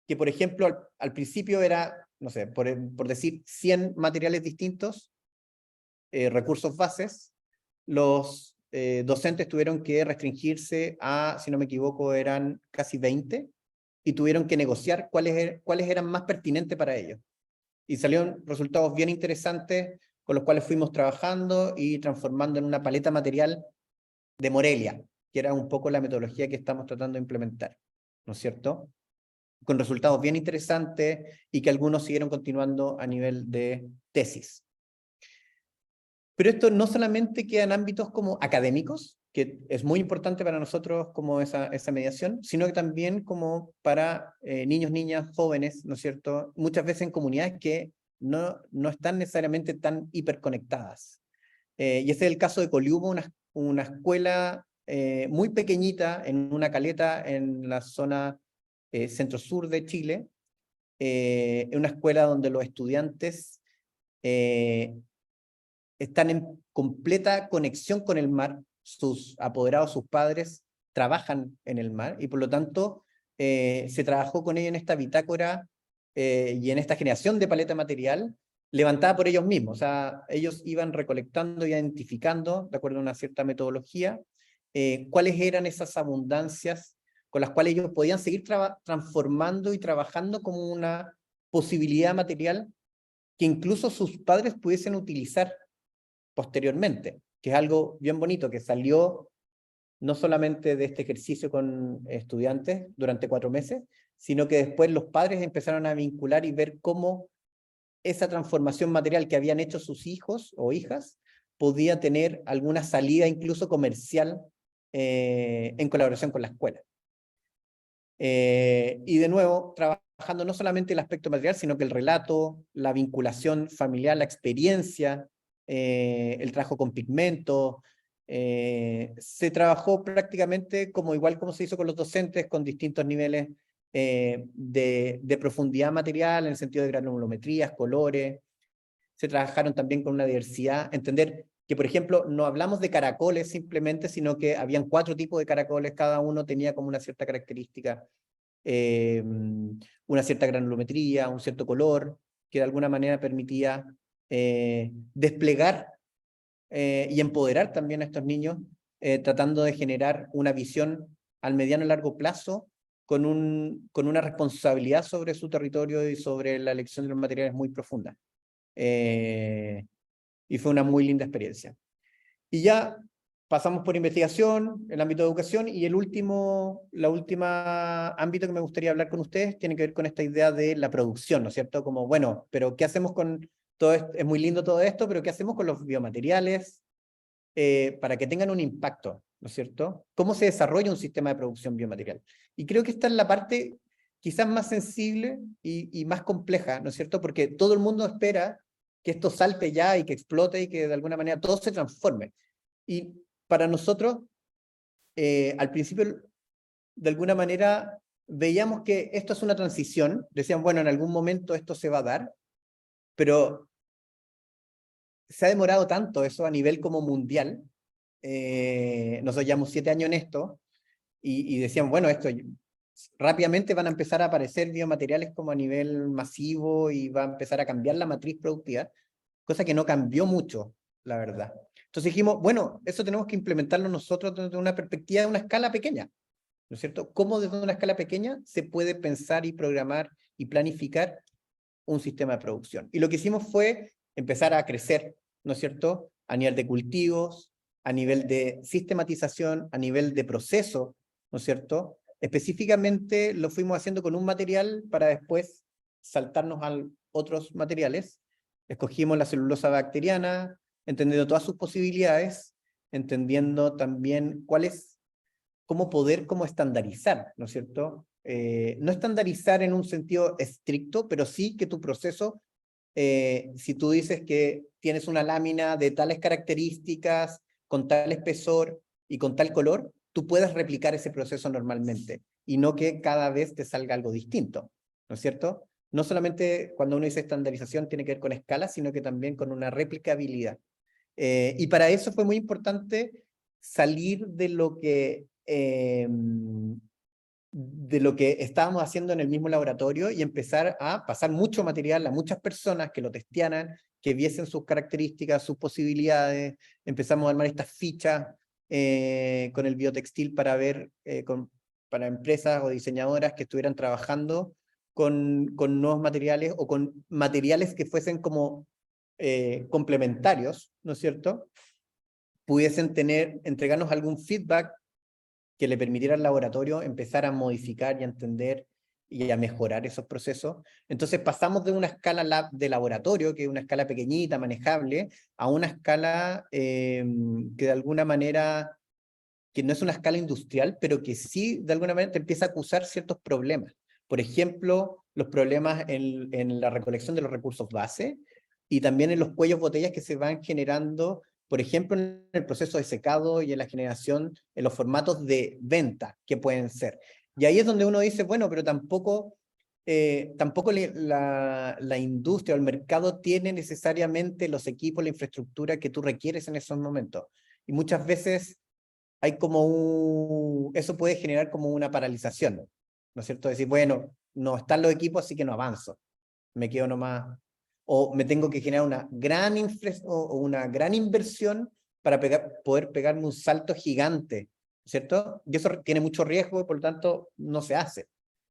Speaker 4: que por ejemplo al principio era, no sé, por decir 100 materiales distintos, recursos bases, los docentes tuvieron que restringirse a, si no me equivoco, eran casi 20, y tuvieron que negociar cuáles eran más pertinentes para ellos. Y salieron resultados bien interesantes con los cuales fuimos trabajando y transformando en una paleta material de Morelia, que era un poco la metodología que estamos tratando de implementar, ¿no es cierto? Con resultados bien interesantes y que algunos siguieron continuando a nivel de tesis. Pero esto no solamente queda en ámbitos como académicos, que es muy importante para nosotros como esa mediación, sino que también como para niños, niñas, jóvenes, ¿no es cierto? Muchas veces en comunidades que no están necesariamente tan hiperconectadas. Y ese es el caso de Coliumo, una escuela muy pequeñita en una caleta en la zona centro-sur de Chile, en una escuela donde los estudiantes están en completa conexión con el mar, sus apoderados, sus padres, trabajan en el mar, y por lo tanto se trabajó con ellos en esta bitácora y en esta generación de paleta material levantada por ellos mismos. O sea, ellos iban recolectando y identificando, de acuerdo a una cierta metodología, cuáles eran esas abundancias con las cuales ellos podían seguir transformando y trabajando como una posibilidad material que incluso sus padres pudiesen utilizar posteriormente, que es algo bien bonito, que salió no solamente de este ejercicio con estudiantes durante 4 meses, sino que después los padres empezaron a vincular y ver cómo esa transformación material que habían hecho sus hijos o hijas podía tener alguna salida incluso comercial en colaboración con la escuela. Y de nuevo, trabajando no solamente el aspecto material, sino que el relato, la vinculación familiar, la experiencia, el trabajo con pigmentos. Se trabajó prácticamente igual como se hizo con los docentes, con distintos niveles de profundidad material, en el sentido de granulometrías, colores. Se trabajaron también con una diversidad, entender que, por ejemplo, no hablamos de caracoles simplemente, sino que habían 4 tipos de caracoles, cada uno tenía como una cierta característica, una cierta granulometría, un cierto color, que de alguna manera permitía desplegar y empoderar también a estos niños, tratando de generar una visión al mediano y largo plazo, con una responsabilidad sobre su territorio y sobre la elección de los materiales muy profunda. Y fue una muy linda experiencia. Y ya pasamos por investigación, el ámbito de educación, y la última ámbito que me gustaría hablar con ustedes tiene que ver con esta idea de la producción, ¿no es cierto? Como, bueno, pero ¿qué hacemos con todo esto? Es muy lindo todo esto, pero ¿qué hacemos con los biomateriales para que tengan un impacto, ¿no es cierto? ¿Cómo se desarrolla un sistema de producción biomaterial? Y creo que esta es la parte quizás más sensible y más compleja, ¿no es cierto? Porque todo el mundo espera que esto salte ya y que explote y que de alguna manera todo se transforme. Y para nosotros, al principio, de alguna manera, veíamos que esto es una transición. Decían, bueno, en algún momento esto se va a dar, pero se ha demorado tanto eso a nivel como mundial. Nosotros llevamos 7 años en esto y decían, bueno, esto rápidamente van a empezar a aparecer biomateriales como a nivel masivo y va a empezar a cambiar la matriz productiva, cosa que no cambió mucho, la verdad. Entonces dijimos, bueno, eso tenemos que implementarlo nosotros desde una perspectiva de una escala pequeña, ¿no es cierto? ¿Cómo desde una escala pequeña se puede pensar y programar y planificar un sistema de producción? Y lo que hicimos fue empezar a crecer, ¿no es cierto? A nivel de cultivos, a nivel de sistematización, a nivel de proceso, ¿no es cierto? Específicamente lo fuimos haciendo con un material para después saltarnos a otros materiales. Escogimos la celulosa bacteriana, entendiendo todas sus posibilidades, entendiendo también cómo poder estandarizar, ¿no es cierto? No estandarizar en un sentido estricto, pero sí que tu proceso, si tú dices que tienes una lámina de tales características, con tal espesor y con tal color, tú puedas replicar ese proceso normalmente, y no que cada vez te salga algo distinto, ¿no es cierto? No solamente cuando uno dice estandarización tiene que ver con escala, sino que también con una replicabilidad. Y para eso fue muy importante salir de lo que estábamos haciendo en el mismo laboratorio y empezar a pasar mucho material a muchas personas que lo testearan, que viesen sus características, sus posibilidades. Empezamos a armar estas fichas con el biotextil para ver, para empresas o diseñadoras que estuvieran trabajando con nuevos materiales o con materiales que fuesen como complementarios, ¿no es cierto? Pudiesen entregarnos algún feedback que le permitiera al laboratorio empezar a modificar y a entender y a mejorar esos procesos. Entonces pasamos de una escala de laboratorio, que es una escala pequeñita, manejable, a una escala que de alguna manera, que no es una escala industrial, pero que sí de alguna manera te empieza a acusar ciertos problemas. Por ejemplo, los problemas en la recolección de los recursos base y también en los cuellos botellas que se van generando, por ejemplo, en el proceso de secado y en la generación, en los formatos de venta que pueden ser. Y ahí es donde uno dice, bueno, pero tampoco tampoco la industria o el mercado tiene necesariamente los equipos, la infraestructura que tú requieres en esos momentos. Y muchas veces hay eso puede generar como una paralización, ¿no es cierto? Decir, bueno, no están los equipos, así que no avanzo, me quedo nomás. O me tengo que generar una gran inversión para poder pegarme un salto gigante, ¿cierto? Y eso tiene mucho riesgo y por lo tanto no se hace.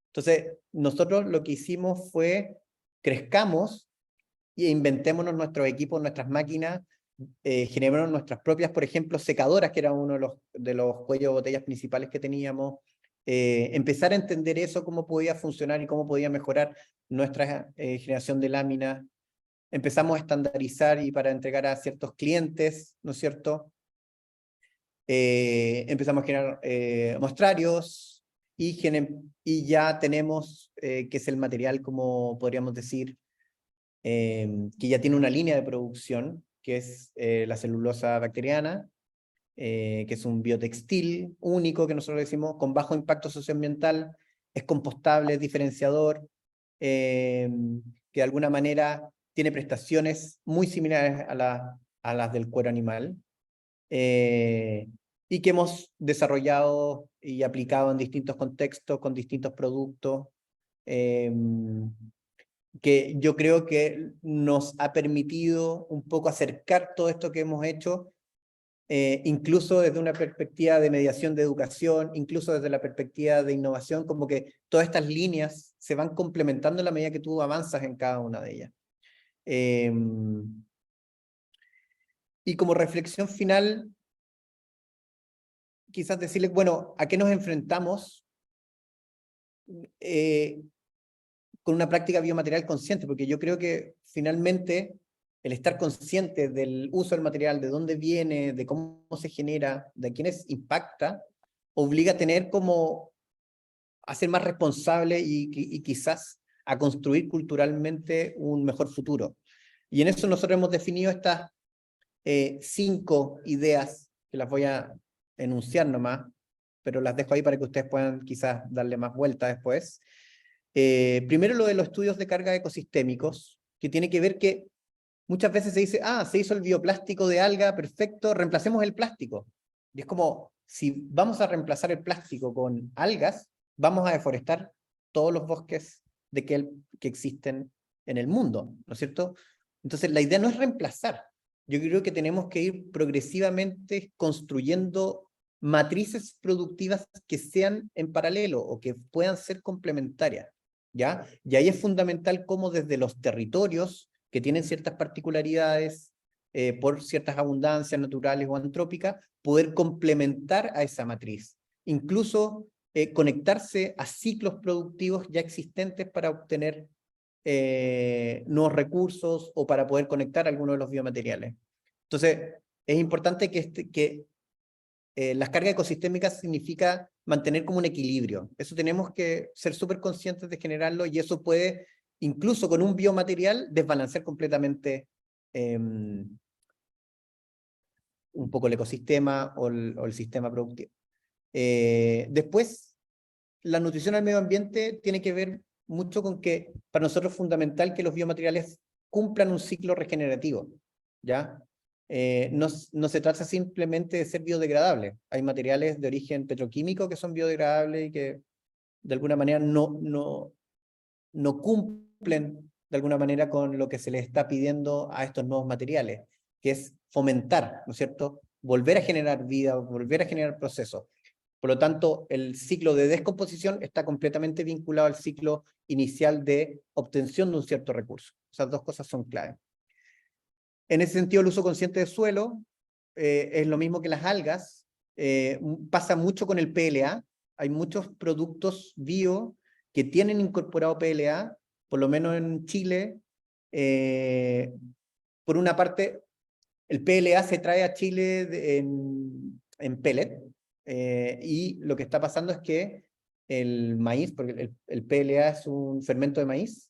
Speaker 4: Entonces, nosotros lo que hicimos fue crezcamos e inventémonos nuestros equipos, nuestras máquinas, generemos nuestras propias, por ejemplo, secadoras, que era uno de los cuellos de botellas principales que teníamos, empezar a entender eso, cómo podía funcionar y cómo podía mejorar nuestra generación de láminas. Empezamos a estandarizar y para entregar a ciertos clientes, ¿no es cierto? Empezamos a generar muestrarios y ya tenemos, que es el material, como podríamos decir, que ya tiene una línea de producción, que es la celulosa bacteriana, que es un biotextil único que nosotros decimos con bajo impacto socioambiental, es compostable, es diferenciador, que de alguna manera tiene prestaciones muy similares a las del cuero animal, y que hemos desarrollado y aplicado en distintos contextos, con distintos productos, que yo creo que nos ha permitido un poco acercar todo esto que hemos hecho, incluso desde una perspectiva de mediación de educación, incluso desde la perspectiva de innovación, como que todas estas líneas se van complementando en la medida que tú avanzas en cada una de ellas. Y como reflexión final, quizás decirles, bueno, ¿a qué nos enfrentamos con una práctica biomaterial consciente? Porque yo creo que finalmente el estar consciente del uso del material, de dónde viene, de cómo se genera, de quiénes impacta, obliga a tener como a ser más responsable y quizás a construir culturalmente un mejor futuro. Y en eso nosotros hemos definido estas 5 ideas, que las voy a enunciar nomás, pero las dejo ahí para que ustedes puedan quizás darle más vuelta después. Primero lo de los estudios de carga ecosistémicos, que tiene que ver que muchas veces se dice, se hizo el bioplástico de alga, perfecto, reemplacemos el plástico. Y es como, si vamos a reemplazar el plástico con algas, vamos a deforestar todos los bosques que existen en el mundo, ¿no es cierto? Entonces la idea no es reemplazar. Yo creo que tenemos que ir progresivamente construyendo matrices productivas que sean en paralelo o que puedan ser complementarias, ¿ya? Y ahí es fundamental cómo desde los territorios que tienen ciertas particularidades por ciertas abundancias naturales o antrópicas, poder complementar a esa matriz. Incluso conectarse a ciclos productivos ya existentes para obtener nuevos recursos o para poder conectar algunos de los biomateriales. Entonces, es importante que las cargas ecosistémicas significa mantener como un equilibrio. Eso tenemos que ser súper conscientes de generarlo y eso puede, incluso con un biomaterial, desbalancear completamente un poco el ecosistema o el sistema productivo. Después, la nutrición al medio ambiente tiene que ver mucho con que para nosotros es fundamental que los biomateriales cumplan un ciclo regenerativo, ¿ya? No se trata simplemente de ser biodegradables. Hay materiales de origen petroquímico que son biodegradables y que de alguna manera no cumplen de alguna manera con lo que se les está pidiendo a estos nuevos materiales, que es fomentar, ¿no es cierto? Volver a generar vida, volver a generar procesos. Por lo tanto, el ciclo de descomposición está completamente vinculado al ciclo inicial de obtención de un cierto recurso. Esas dos cosas son clave. En ese sentido, el uso consciente del suelo es lo mismo que las algas. Pasa mucho con el PLA. Hay muchos productos bio que tienen incorporado PLA, por lo menos en Chile. Por una parte, el PLA se trae a Chile en pellet, y lo que está pasando es que el maíz, porque el PLA es un fermento de maíz,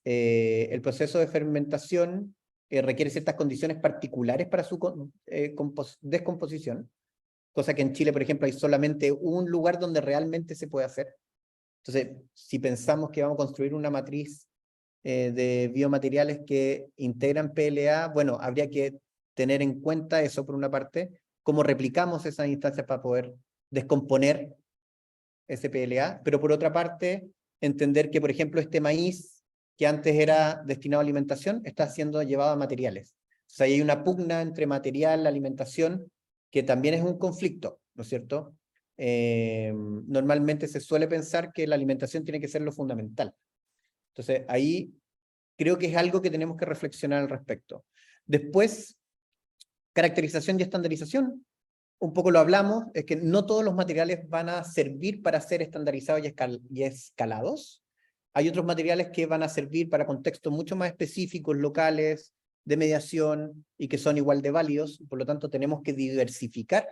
Speaker 4: el proceso de fermentación requiere ciertas condiciones particulares para su descomposición, cosa que en Chile, por ejemplo, hay solamente un lugar donde realmente se puede hacer. Entonces, si pensamos que vamos a construir una matriz de biomateriales que integran PLA, bueno, habría que tener en cuenta eso por una parte, cómo replicamos esas instancias para poder descomponer ese PLA, pero por otra parte, entender que, por ejemplo, este maíz que antes era destinado a alimentación, está siendo llevado a materiales. O sea, hay una pugna entre material y alimentación, que también es un conflicto, ¿no es cierto? Normalmente se suele pensar que la alimentación tiene que ser lo fundamental. Entonces, ahí creo que es algo que tenemos que reflexionar al respecto. Después, caracterización y estandarización. Un poco lo hablamos, es que no todos los materiales van a servir para ser estandarizados y escalados. Hay otros materiales que van a servir para contextos mucho más específicos, locales, de mediación, y que son igual de válidos. Por lo tanto, tenemos que diversificar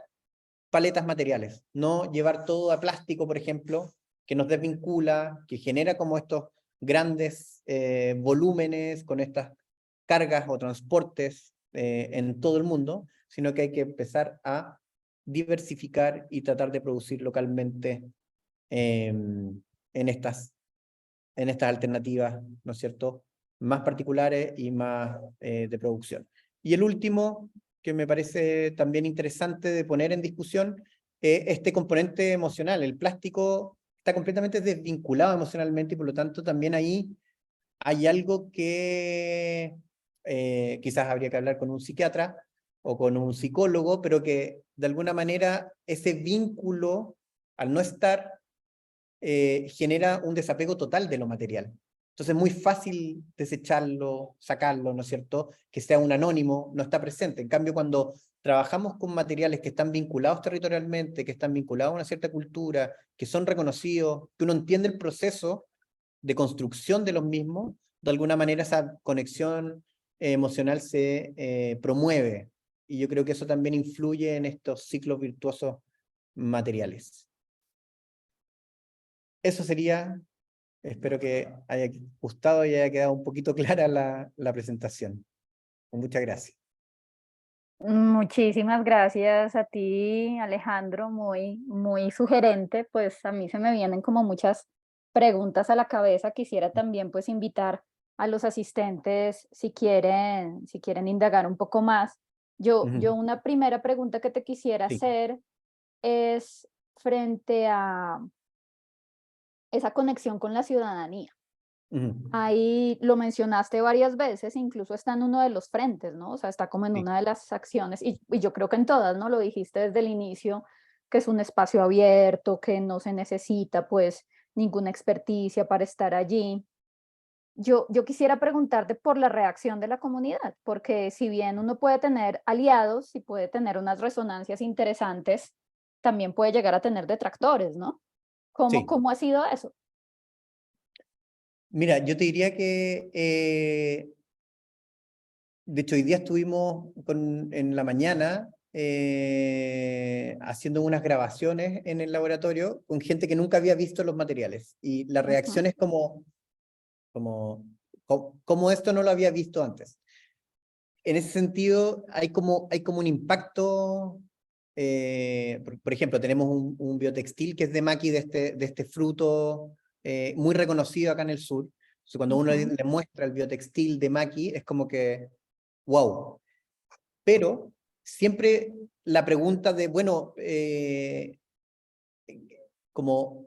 Speaker 4: paletas materiales, no llevar todo a plástico, por ejemplo, que nos desvincula, que genera como estos grandes volúmenes con estas cargas o transportes en todo el mundo, sino que hay que empezar a diversificar y tratar de producir localmente en estas alternativas, ¿no es cierto?, más particulares y más de producción. Y el último, que me parece también interesante de poner en discusión, este componente emocional. El plástico está completamente desvinculado emocionalmente y por lo tanto también ahí hay algo que quizás habría que hablar con un psiquiatra o con un psicólogo, pero que de alguna manera ese vínculo, al no estar, genera un desapego total de lo material. Entonces es muy fácil desecharlo, sacarlo, ¿no es cierto? Que sea un anónimo, no está presente. En cambio, cuando trabajamos con materiales que están vinculados territorialmente, que están vinculados a una cierta cultura, que son reconocidos, que uno entiende el proceso de construcción de los mismos, de alguna manera esa conexión emocional se promueve. Y yo creo que eso también influye en estos ciclos virtuosos materiales. Eso sería, espero que haya gustado y haya quedado un poquito clara la presentación. Muchas gracias.
Speaker 1: Muchísimas gracias a ti, Alejandro, muy sugerente, pues a mí se me vienen como muchas preguntas a la cabeza. Quisiera también pues invitar a los asistentes si quieren indagar un poco más. Yo una primera pregunta que te quisiera
Speaker 4: Sí.
Speaker 1: hacer es frente a esa conexión con la ciudadanía. Ahí lo mencionaste varias veces, incluso está en uno de los frentes, ¿no? O sea, está como en
Speaker 4: Sí.
Speaker 1: una de las acciones, y yo creo que en todas, ¿no? Lo dijiste desde el inicio, que es un espacio abierto, que no se necesita pues ninguna experticia para estar allí. Yo quisiera preguntarte por la reacción de la comunidad, porque si bien uno puede tener aliados y puede tener unas resonancias interesantes, también puede llegar a tener detractores, ¿no?
Speaker 4: Sí.
Speaker 1: ¿Cómo ha sido eso?
Speaker 4: Mira, yo te diría que, de hecho, hoy día estuvimos en la mañana haciendo unas grabaciones en el laboratorio con gente que nunca había visto los materiales. Y la reacción es como esto no lo había visto antes. En ese sentido, hay como un impacto. Por ejemplo, tenemos un biotextil que es de maqui, de este fruto muy reconocido acá en el sur. Entonces, cuando uno le muestra el biotextil de maqui, es como que, wow. Pero siempre la pregunta de, bueno, como,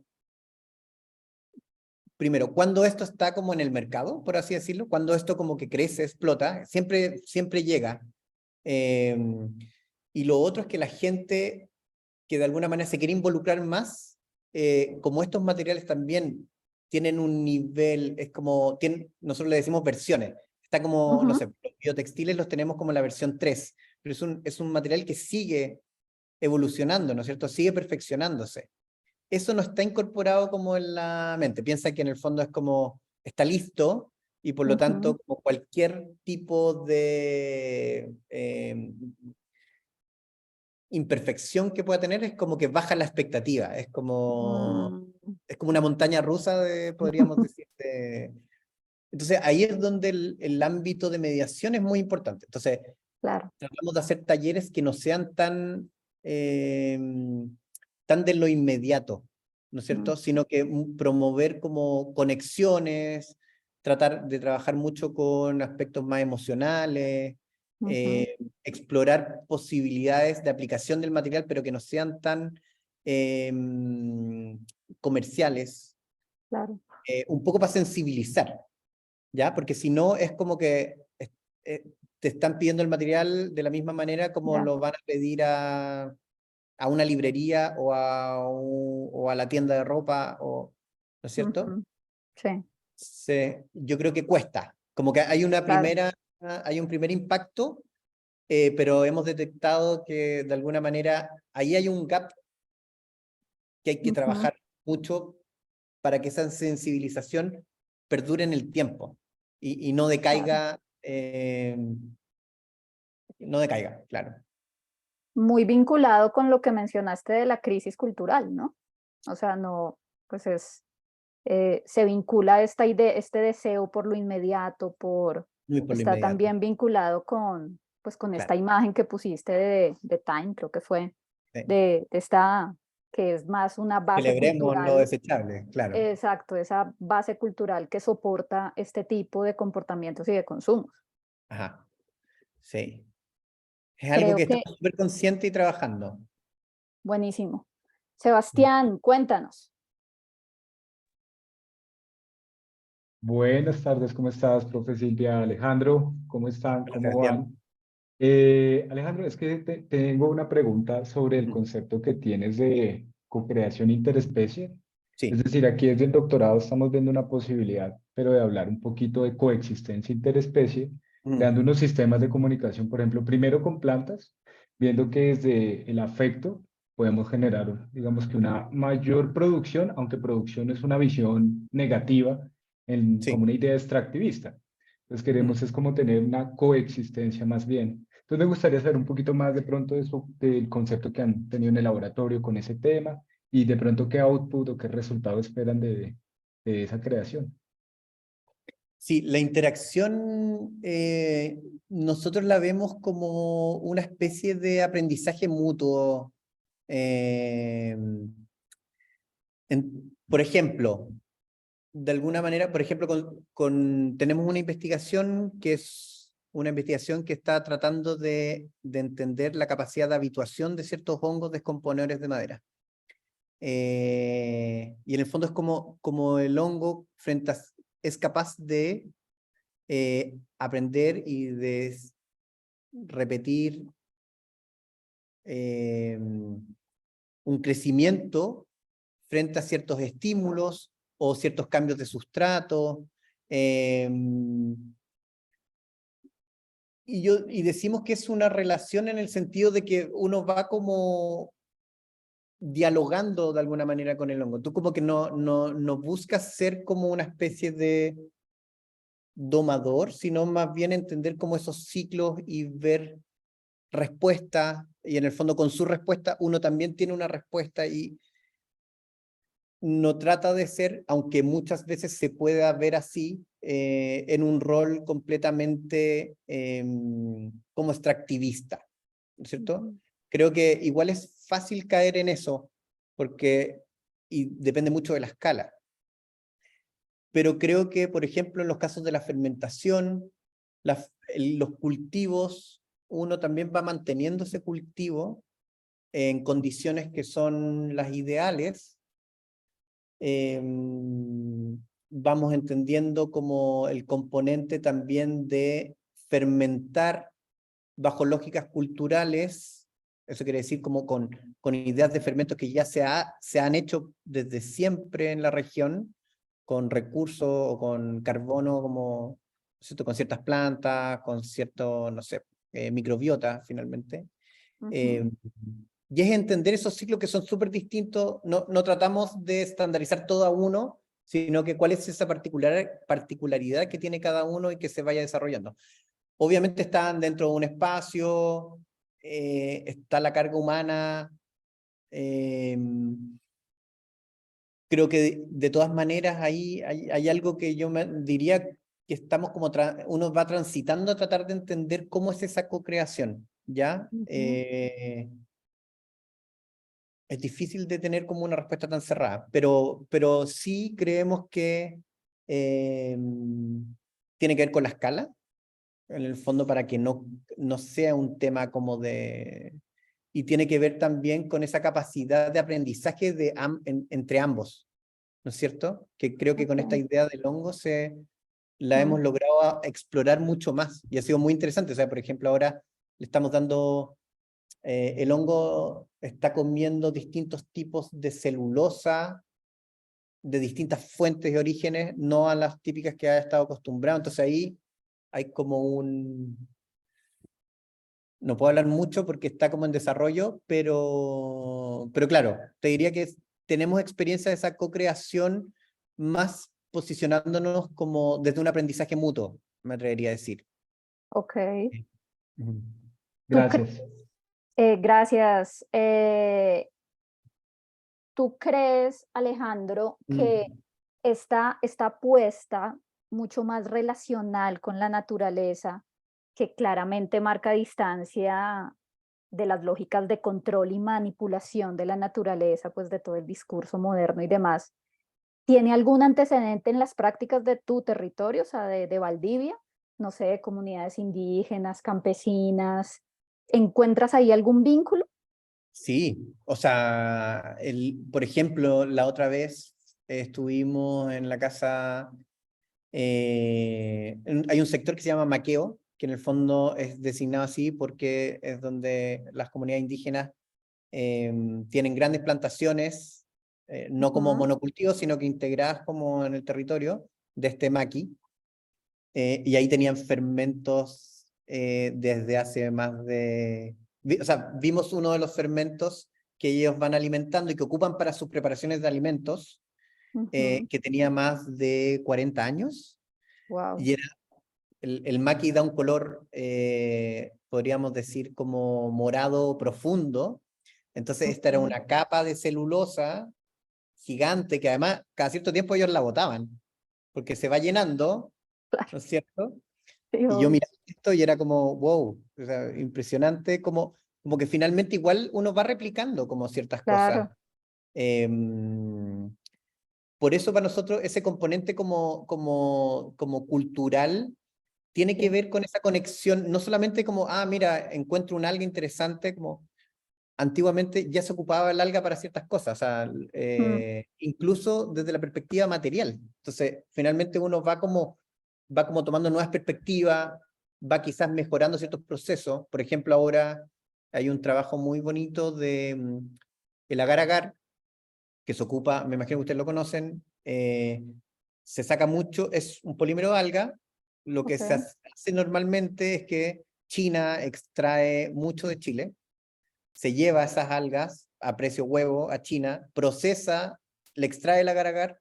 Speaker 4: primero, ¿cuándo esto está como en el mercado, por así decirlo? ¿Cuándo esto como que crece, explota? Siempre llega. Y lo otro es que la gente que de alguna manera se quiere involucrar más, como estos materiales también tienen un nivel, es como, nosotros le decimos versiones, está como, no sé, los biotextiles los tenemos como la versión 3, pero es un material que sigue evolucionando, ¿no es cierto? Sigue perfeccionándose. Eso no está incorporado como en la mente, piensa que en el fondo es como, está listo, y por lo tanto, como cualquier tipo de imperfección que pueda tener, es como que baja la expectativa, es como una montaña rusa, podríamos decir. Entonces ahí es donde el ámbito de mediación es muy importante. Entonces,
Speaker 1: Claro.
Speaker 4: tratamos de hacer talleres que no sean tan de lo inmediato, ¿no es cierto? Sino que promover como conexiones, tratar de trabajar mucho con aspectos más emocionales, explorar posibilidades de aplicación del material, pero que no sean tan comerciales,
Speaker 1: Claro,
Speaker 4: un poco para sensibilizar, ¿ya? Porque si no es como que te están pidiendo el material de la misma manera como
Speaker 1: ya.
Speaker 4: lo van a pedir a una librería o a la tienda de ropa, ¿no es cierto?
Speaker 1: Sí,
Speaker 4: Yo creo que cuesta, como que hay
Speaker 1: claro,
Speaker 4: hay un primer impacto, pero hemos detectado que de alguna manera ahí hay un gap que hay que trabajar mucho para que esa sensibilización perdure en el tiempo y no
Speaker 1: claro.
Speaker 4: decaiga, claro.
Speaker 1: Muy vinculado con lo que mencionaste de la crisis cultural, ¿no? O sea, no, pues se vincula esta idea, este deseo por lo inmediato,
Speaker 4: Muy por lo
Speaker 1: está
Speaker 4: inmediato,
Speaker 1: también vinculado con, pues con esta
Speaker 4: claro.
Speaker 1: imagen que pusiste de Time, creo que fue,
Speaker 4: Sí.
Speaker 1: de esta, que es más una base
Speaker 4: Celebremos lo
Speaker 1: cultural.
Speaker 4: desechable, claro.
Speaker 1: Exacto, esa base cultural que soporta este tipo de comportamientos y de consumos.
Speaker 4: Ajá, sí. Es algo
Speaker 1: Creo
Speaker 4: que
Speaker 1: que,
Speaker 4: estamos súper conscientes y trabajando.
Speaker 1: buenísimo.
Speaker 4: Mm.
Speaker 1: Sebastián, cuéntanos.
Speaker 5: Buenas tardes, ¿cómo estás, profe Silvia? Alejandro, ¿cómo están?
Speaker 4: Hola,
Speaker 5: ¿Cómo
Speaker 4: Sebastián.
Speaker 5: van? Alejandro, es que tengo una pregunta sobre el
Speaker 4: Mm.
Speaker 5: concepto que tienes de co-creación interespecie. Es
Speaker 4: Sí.
Speaker 5: decir, aquí desde el doctorado estamos viendo una posibilidad, pero de hablar un poquito de coexistencia interespecie,
Speaker 4: Mm.
Speaker 5: creando unos sistemas de comunicación, por ejemplo, primero con plantas, viendo que desde el afecto podemos generar, digamos que una mayor producción, aunque producción es una visión negativa,
Speaker 4: Sí.
Speaker 5: como una idea extractivista. Entonces
Speaker 4: Mm.
Speaker 5: queremos es como tener una coexistencia más bien. Entonces me gustaría saber un poquito más de pronto de eso, del concepto que han tenido en el laboratorio con ese tema y de pronto qué output o qué resultado esperan de esa creación.
Speaker 4: Sí, la interacción nosotros la vemos como una especie de aprendizaje mutuo. eh, por ejemplo, de alguna manera, por ejemplo, tenemos una investigación que es una investigación que está tratando de entender la capacidad de habituación de ciertos hongos descomponedores de madera. Y en el fondo es como el hongo es capaz de aprender y de repetir un crecimiento frente a ciertos estímulos o ciertos cambios de sustrato. Y decimos que es una relación en el sentido de que uno va como dialogando de alguna manera con el hongo. Tú como que no buscas ser como una especie de domador, sino más bien entender como esos ciclos y ver respuestas, y en el fondo con su respuesta uno también tiene una respuesta y no trata de ser, aunque muchas veces se pueda ver así, en un rol completamente como extractivista, ¿no es cierto? Creo que igual es fácil caer en eso, y depende mucho de la escala. Pero creo que, por ejemplo, en los casos de la fermentación, los cultivos, uno también va manteniendo ese cultivo en condiciones que son las ideales. Vamos entendiendo como el componente también de fermentar bajo lógicas culturales, eso quiere decir como con ideas de fermentos que ya se han hecho desde siempre en la región, con recursos o con carbono, como, ¿cierto? Con ciertas plantas, con cierto, no sé, microbiota finalmente. Y es entender esos ciclos que son súper distintos, no tratamos de estandarizar todo a uno, sino que cuál es esa particularidad que tiene cada uno y que se vaya desarrollando. Obviamente están dentro de un espacio, está la carga humana. Creo que de todas maneras ahí hay algo que yo diría que estamos como, uno va transitando a tratar de entender cómo es esa co-creación, ¿ya? es difícil de tener como una respuesta tan cerrada, pero sí creemos que tiene que ver con la escala, en el fondo para que no sea un tema como de... Y tiene que ver también con esa capacidad de aprendizaje entre ambos, ¿no es cierto? Que creo que con esta
Speaker 1: Ok.
Speaker 4: idea del hongo la hemos logrado explorar mucho más y ha sido muy interesante. O sea, por ejemplo, ahora le estamos dando, el hongo está comiendo distintos tipos de celulosa de distintas fuentes y orígenes, no a las típicas que ha estado acostumbrado. Entonces ahí hay como no puedo hablar mucho porque está como en desarrollo, pero claro, te diría que tenemos experiencia de esa co-creación más posicionándonos como desde un aprendizaje mutuo, me atrevería a decir.
Speaker 1: Ok.
Speaker 4: Ujú.
Speaker 1: ¿Tú
Speaker 5: Gracias.
Speaker 1: gracias. ¿Tú crees, Alejandro, que
Speaker 4: Mm.
Speaker 1: esta apuesta mucho más relacional con la naturaleza, que claramente marca distancia de las lógicas de control y manipulación de la naturaleza, pues de todo el discurso moderno y demás, tiene algún antecedente en las prácticas de tu territorio, o sea, de Valdivia? No sé, comunidades indígenas, campesinas, ¿encuentras ahí algún vínculo?
Speaker 4: Sí, o sea, por ejemplo, la otra vez estuvimos en la casa, hay un sector que se llama Maqueo, que en el fondo es designado así porque es donde las comunidades indígenas tienen grandes plantaciones, no como
Speaker 1: Ujú.
Speaker 4: monocultivos, sino que integradas como en el territorio de este maqui, y ahí tenían fermentos desde hace más de... O sea, vimos uno de los fermentos que ellos van alimentando y que ocupan para sus preparaciones de alimentos,
Speaker 1: Ujú.
Speaker 4: que tenía más de 40 años,
Speaker 1: Wow.
Speaker 4: y el maqui da un color, podríamos decir, como morado profundo. Entonces, esta era
Speaker 1: Ujú.
Speaker 4: una capa de celulosa gigante que además cada cierto tiempo ellos la botaban, porque se va llenando,
Speaker 1: Claro,
Speaker 4: ¿no es cierto?
Speaker 1: sí,
Speaker 4: Y yo
Speaker 1: obvio.
Speaker 4: miraba esto y era como, wow, o sea, impresionante, como que finalmente igual uno va replicando como ciertas cosas.
Speaker 1: Claro,
Speaker 4: Em, por eso para nosotros ese componente como cultural tiene que
Speaker 1: sí.
Speaker 4: ver con esa conexión, no solamente como, mira, encuentro un alga interesante, como antiguamente ya se ocupaba el alga para ciertas cosas, o sea,
Speaker 1: Mm.
Speaker 4: incluso desde la perspectiva material. Entonces, finalmente uno va como tomando nuevas perspectivas, va quizás mejorando ciertos procesos. Por ejemplo, ahora hay un trabajo muy bonito de el agar-agar, que se ocupa, me imagino que ustedes lo conocen, se saca mucho, es un polímero de alga. Lo que
Speaker 1: Ok.
Speaker 4: se hace normalmente es que China extrae mucho de Chile, se lleva esas algas a precio huevo a China, procesa, le extrae el agar-agar,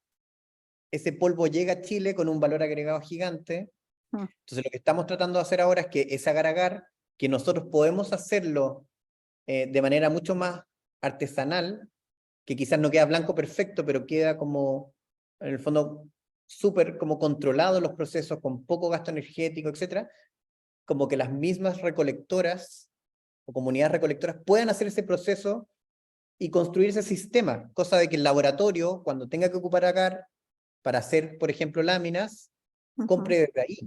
Speaker 4: ese polvo llega a Chile con un valor agregado gigante.
Speaker 1: Mm.
Speaker 4: Entonces lo que estamos tratando de hacer ahora es que ese agar-agar, que nosotros podemos hacerlo de manera mucho más artesanal, que quizás no queda blanco perfecto, pero queda como, en el fondo, súper como controlado los procesos, con poco gasto energético, etcétera, como que las mismas recolectoras o comunidades recolectoras puedan hacer ese proceso y construir ese sistema, cosa de que el laboratorio, cuando tenga que ocupar agar para hacer, por ejemplo, láminas,
Speaker 1: Ujú.
Speaker 4: compre desde ahí,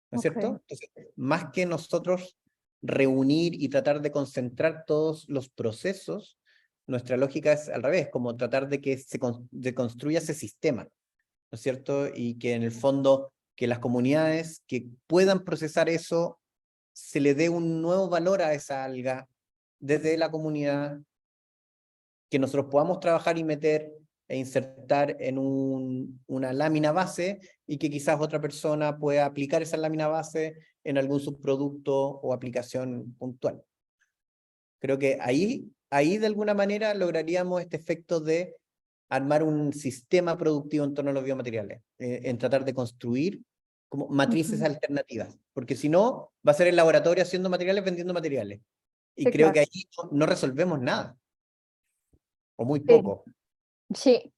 Speaker 4: ¿no es
Speaker 1: Ok.
Speaker 4: cierto? Entonces, más que nosotros reunir y tratar de concentrar todos los procesos, nuestra lógica es al revés, como tratar de que se construya ese sistema, ¿no es cierto? Y que en el fondo, que las comunidades que puedan procesar eso, se le dé un nuevo valor a esa alga desde la comunidad, que nosotros podamos trabajar y meter e insertar en una lámina base y que quizás otra persona pueda aplicar esa lámina base en algún subproducto o aplicación puntual. Creo que ahí de alguna manera lograríamos este efecto de armar un sistema productivo en torno a los biomateriales, en tratar de construir como matrices
Speaker 1: Ujú.
Speaker 4: alternativas, porque si no, va a ser el laboratorio haciendo materiales, vendiendo materiales. Y
Speaker 1: Sí,
Speaker 4: creo que
Speaker 1: claro.
Speaker 4: ahí no resolvemos nada, o muy
Speaker 1: Sí.
Speaker 4: poco.
Speaker 1: Sí,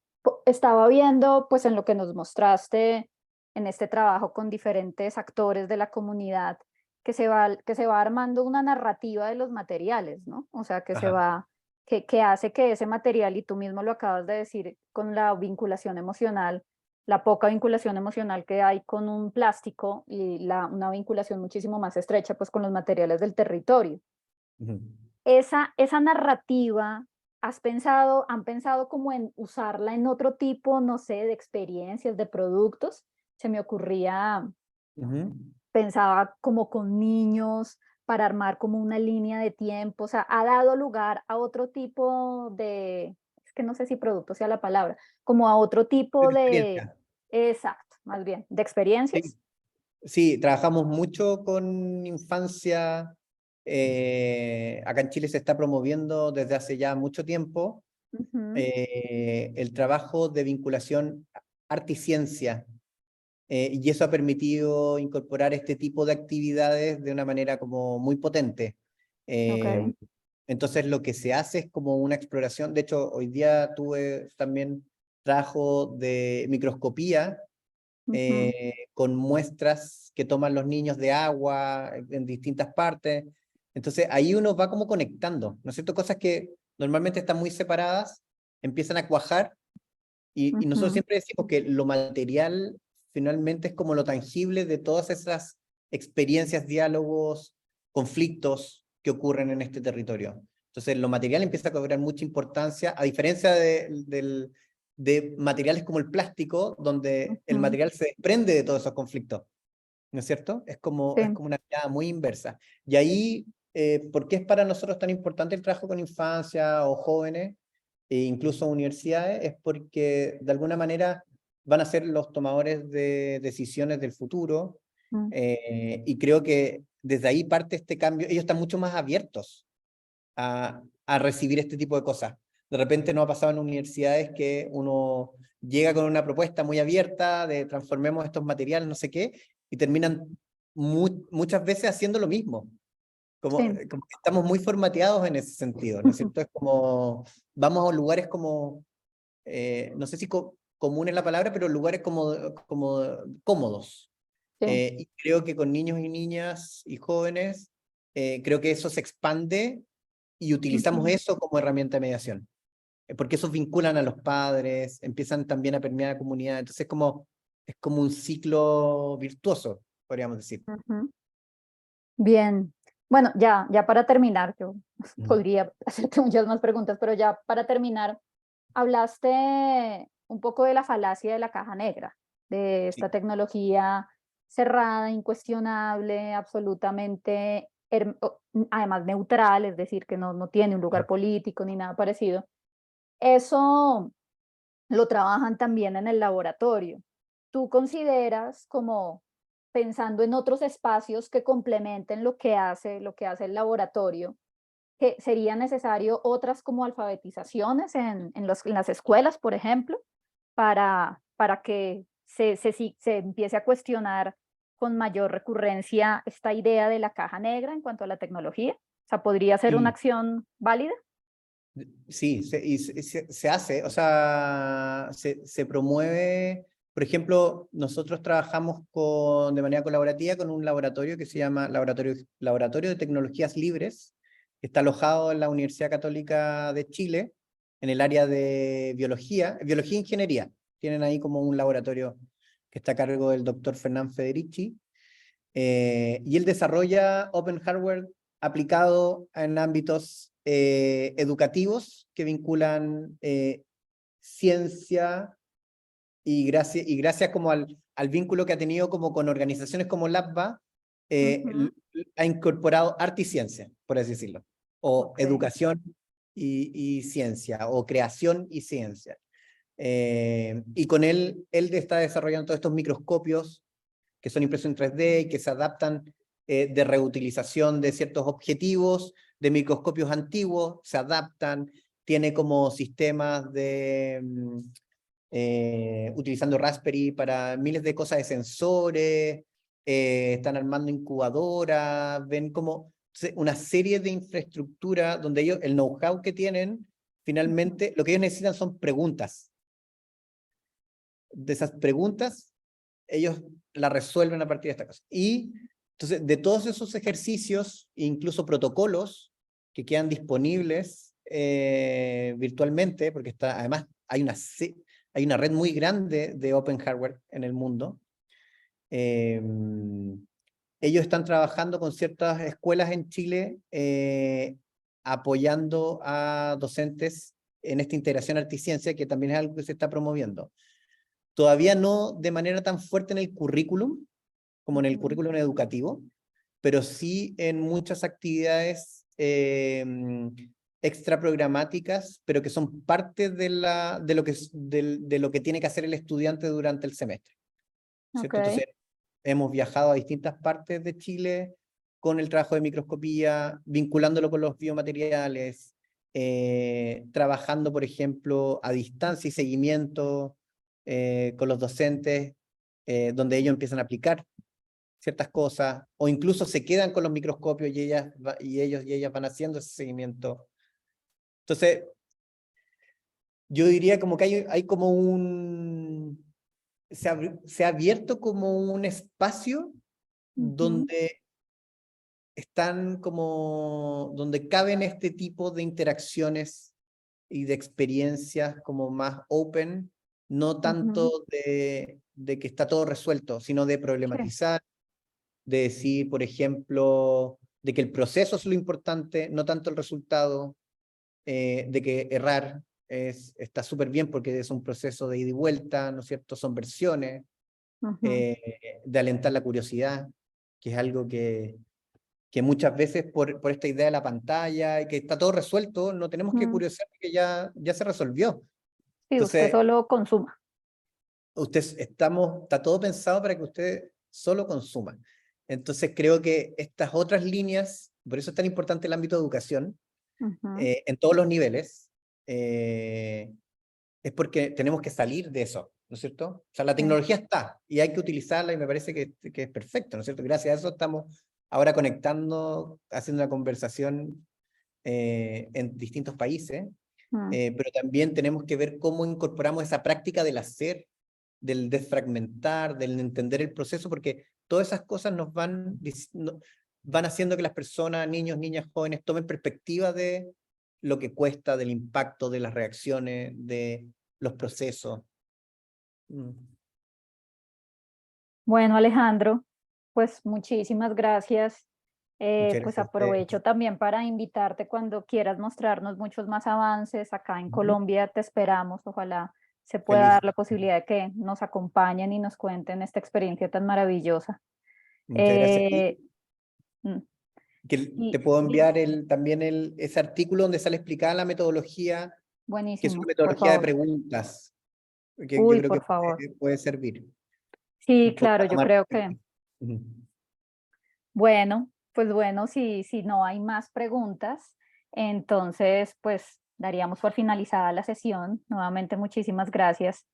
Speaker 1: estaba viendo pues en lo que nos mostraste en este trabajo con diferentes actores de la comunidad que se va armando una narrativa de los materiales, ¿no? O sea,
Speaker 4: Ajá.
Speaker 1: que hace que ese material, y tú mismo lo acabas de decir, con la vinculación emocional, la poca vinculación emocional que hay con un plástico y una vinculación muchísimo más estrecha pues con los materiales del territorio.
Speaker 4: Ujú.
Speaker 1: Esa narrativa, ¿han pensado como en usarla en otro tipo, no sé, de experiencias, de productos? Se me ocurría,
Speaker 4: Ujú.
Speaker 1: pensaba como con niños, para armar como una línea de tiempo, o sea, ha dado lugar a otro tipo de, es que no sé si producto sea la palabra, como a otro tipo de,
Speaker 4: Experiencia.
Speaker 1: exacto, más bien, de
Speaker 4: Sí.
Speaker 1: experiencias.
Speaker 4: Sí, trabajamos mucho con infancia. Acá en Chile se está promoviendo desde hace ya mucho tiempo
Speaker 1: Ujú,
Speaker 4: el trabajo de vinculación arte y ciencia. Y eso ha permitido incorporar este tipo de actividades de una manera como muy potente.
Speaker 1: ok,
Speaker 4: Entonces lo que se hace es como una exploración. De hecho, hoy día tuve también trabajo de microscopía
Speaker 1: ujú,
Speaker 4: con muestras que toman los niños de agua en distintas partes. Entonces ahí uno va como conectando, ¿no es cierto? Cosas que normalmente están muy separadas, empiezan a cuajar y nosotros
Speaker 1: ujú,
Speaker 4: siempre decimos que lo material finalmente es como lo tangible de todas esas experiencias, diálogos, conflictos que ocurren en este territorio. Entonces lo material empieza a cobrar mucha importancia, a diferencia de materiales como el plástico, donde el
Speaker 1: ujú,
Speaker 4: material se desprende de todos esos conflictos, ¿no es cierto? Es
Speaker 1: sí,
Speaker 4: como una mirada muy inversa. Y ahí, ¿por qué es para nosotros tan importante el trabajo con infancia o jóvenes, e incluso universidades? Es porque de alguna manera van a ser los tomadores de decisiones del futuro,
Speaker 1: mm,
Speaker 4: y creo que desde ahí parte este cambio. Ellos están mucho más abiertos a recibir este tipo de cosas. De repente no ha pasado en universidades que uno llega con una propuesta muy abierta de transformemos estos materiales, no sé qué, y terminan muchas veces haciendo lo mismo.
Speaker 1: sí,
Speaker 4: Como que estamos muy formateados en ese sentido, ¿no es cierto? Es como, vamos a lugares como, no sé si común es la palabra, pero lugares como cómodos.
Speaker 1: sí,
Speaker 4: Y creo que con niños y niñas y jóvenes, creo que eso se expande y utilizamos
Speaker 1: ujú,
Speaker 4: eso como herramienta de mediación, porque esos vinculan a los padres, empiezan también a permear la comunidad, entonces es como un ciclo virtuoso, podríamos decir.
Speaker 1: ujú. Bien, bueno, ya para terminar, yo podría hacerte muchas más preguntas, pero ya para terminar, hablaste un poco de la falacia de la caja negra, de
Speaker 4: Sí.
Speaker 1: esta tecnología cerrada, incuestionable, absolutamente, además neutral, es decir, que no tiene un lugar político ni nada parecido. Eso lo trabajan también en el laboratorio. ¿Tú consideras, como pensando en otros espacios que complementen lo que hace el laboratorio, que sería necesario otras como alfabetizaciones en las escuelas, por ejemplo, para que se empiece a cuestionar con mayor recurrencia esta idea de la caja negra en cuanto a la tecnología? O sea, ¿podría ser una
Speaker 4: Sí,
Speaker 1: acción válida?
Speaker 4: sí, se hace, o sea, se promueve. Por ejemplo, nosotros trabajamos de manera colaborativa con un laboratorio que se llama Laboratorio de Tecnologías Libres, que está alojado en la Universidad Católica de Chile, en el área de biología e ingeniería. Tienen ahí como un laboratorio que está a cargo del doctor Fernán Federici, y él desarrolla Open Hardware aplicado en ámbitos educativos que vinculan ciencia y gracias como al vínculo que ha tenido como con organizaciones como LabVA,
Speaker 1: Ujú,
Speaker 4: ha incorporado arte y ciencia, por así decirlo, o
Speaker 1: ok.
Speaker 4: educación y ciencia, o creación y ciencia. Y con él está desarrollando todos estos microscopios que son impresos en 3D y que se adaptan, de reutilización de ciertos objetivos, de microscopios antiguos, se adaptan, tiene como sistemas utilizando Raspberry para miles de cosas de sensores, están armando incubadoras, ven como una serie de infraestructura donde ellos, el know-how que tienen,
Speaker 1: Ujú,
Speaker 4: finalmente lo que ellos necesitan son preguntas. De esas preguntas ellos la resuelven a partir de esta cosa. Y entonces, de todos esos ejercicios, incluso protocolos que quedan disponibles virtualmente, porque además hay una red muy grande de Open Hardware en el mundo. Ellos están trabajando con ciertas escuelas en Chile, apoyando a docentes en esta integración arte-ciencia, que también es algo que se está promoviendo. Todavía no de manera tan fuerte en el currículum, como en el currículum educativo, pero sí en muchas actividades extra programáticas, pero que son parte de lo que tiene que hacer el estudiante durante el semestre, ¿cierto?
Speaker 1: Ok.
Speaker 4: Entonces, hemos viajado a distintas partes de Chile con el trabajo de microscopía, vinculándolo con los biomateriales, trabajando, por ejemplo, a distancia y seguimiento con los docentes, donde ellos empiezan a aplicar ciertas cosas, o incluso se quedan con los microscopios y ellas van haciendo ese seguimiento. Entonces, yo diría como que hay como se ha abierto como un espacio donde donde caben este tipo de interacciones y de experiencias como más open, no tanto de que está todo resuelto, sino de problematizar, de decir, por ejemplo, de que el proceso es lo importante, no tanto el resultado, de que errar está súper bien porque es un proceso de ida y vuelta, ¿no es cierto? Son versiones, de alentar la curiosidad, que es algo que muchas veces por esta idea de la pantalla y que está todo resuelto, no tenemos que curiosear porque ya se resolvió.
Speaker 1: Sí, usted
Speaker 4: Entonces,
Speaker 1: solo consuma.
Speaker 4: está todo pensado para que usted solo consuma. Entonces creo que estas otras líneas, por eso es tan importante el ámbito de educación, en todos los niveles, es porque tenemos que salir de eso, ¿no es cierto? O sea, la tecnología está y hay que utilizarla y me parece que es perfecto, ¿no es cierto? Gracias a eso estamos ahora conectando, haciendo una conversación en distintos países, pero también tenemos que ver cómo incorporamos esa práctica del hacer, del desfragmentar, del entender el proceso, porque todas esas cosas nos van haciendo que las personas, niños, niñas, jóvenes, tomen perspectiva de lo que cuesta, del impacto, de las reacciones, de los procesos.
Speaker 1: Bueno, Alejandro, pues muchísimas gracias.
Speaker 4: Muchas
Speaker 1: Pues
Speaker 4: gracias a ustedes.
Speaker 1: aprovecho también para invitarte cuando quieras mostrarnos muchos más avances. Acá en Colombia te esperamos. Ojalá se pueda
Speaker 4: Feliz.
Speaker 1: dar la posibilidad de que nos acompañen y nos cuenten esta experiencia tan maravillosa.
Speaker 4: Muchas gracias.
Speaker 1: Mm,
Speaker 4: Que
Speaker 1: y,
Speaker 4: te puedo
Speaker 1: y-
Speaker 4: enviar también ese artículo donde sale explicada la metodología, que es una
Speaker 1: buenísimo, por
Speaker 4: metodología de
Speaker 1: favor.
Speaker 4: preguntas, que yo
Speaker 1: Uy,
Speaker 4: creo que
Speaker 1: por favor.
Speaker 4: puede servir.
Speaker 1: Sí,
Speaker 4: Un poco
Speaker 1: claro,
Speaker 4: a
Speaker 1: yo
Speaker 4: tomar.
Speaker 1: creo que,
Speaker 4: Ujú.
Speaker 1: bueno, pues bueno, si no hay más preguntas, entonces pues daríamos por finalizada la sesión. Nuevamente, muchísimas gracias.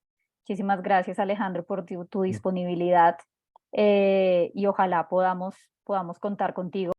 Speaker 1: Muchísimas gracias, Alejandro, por tu disponibilidad y ojalá podamos contar contigo.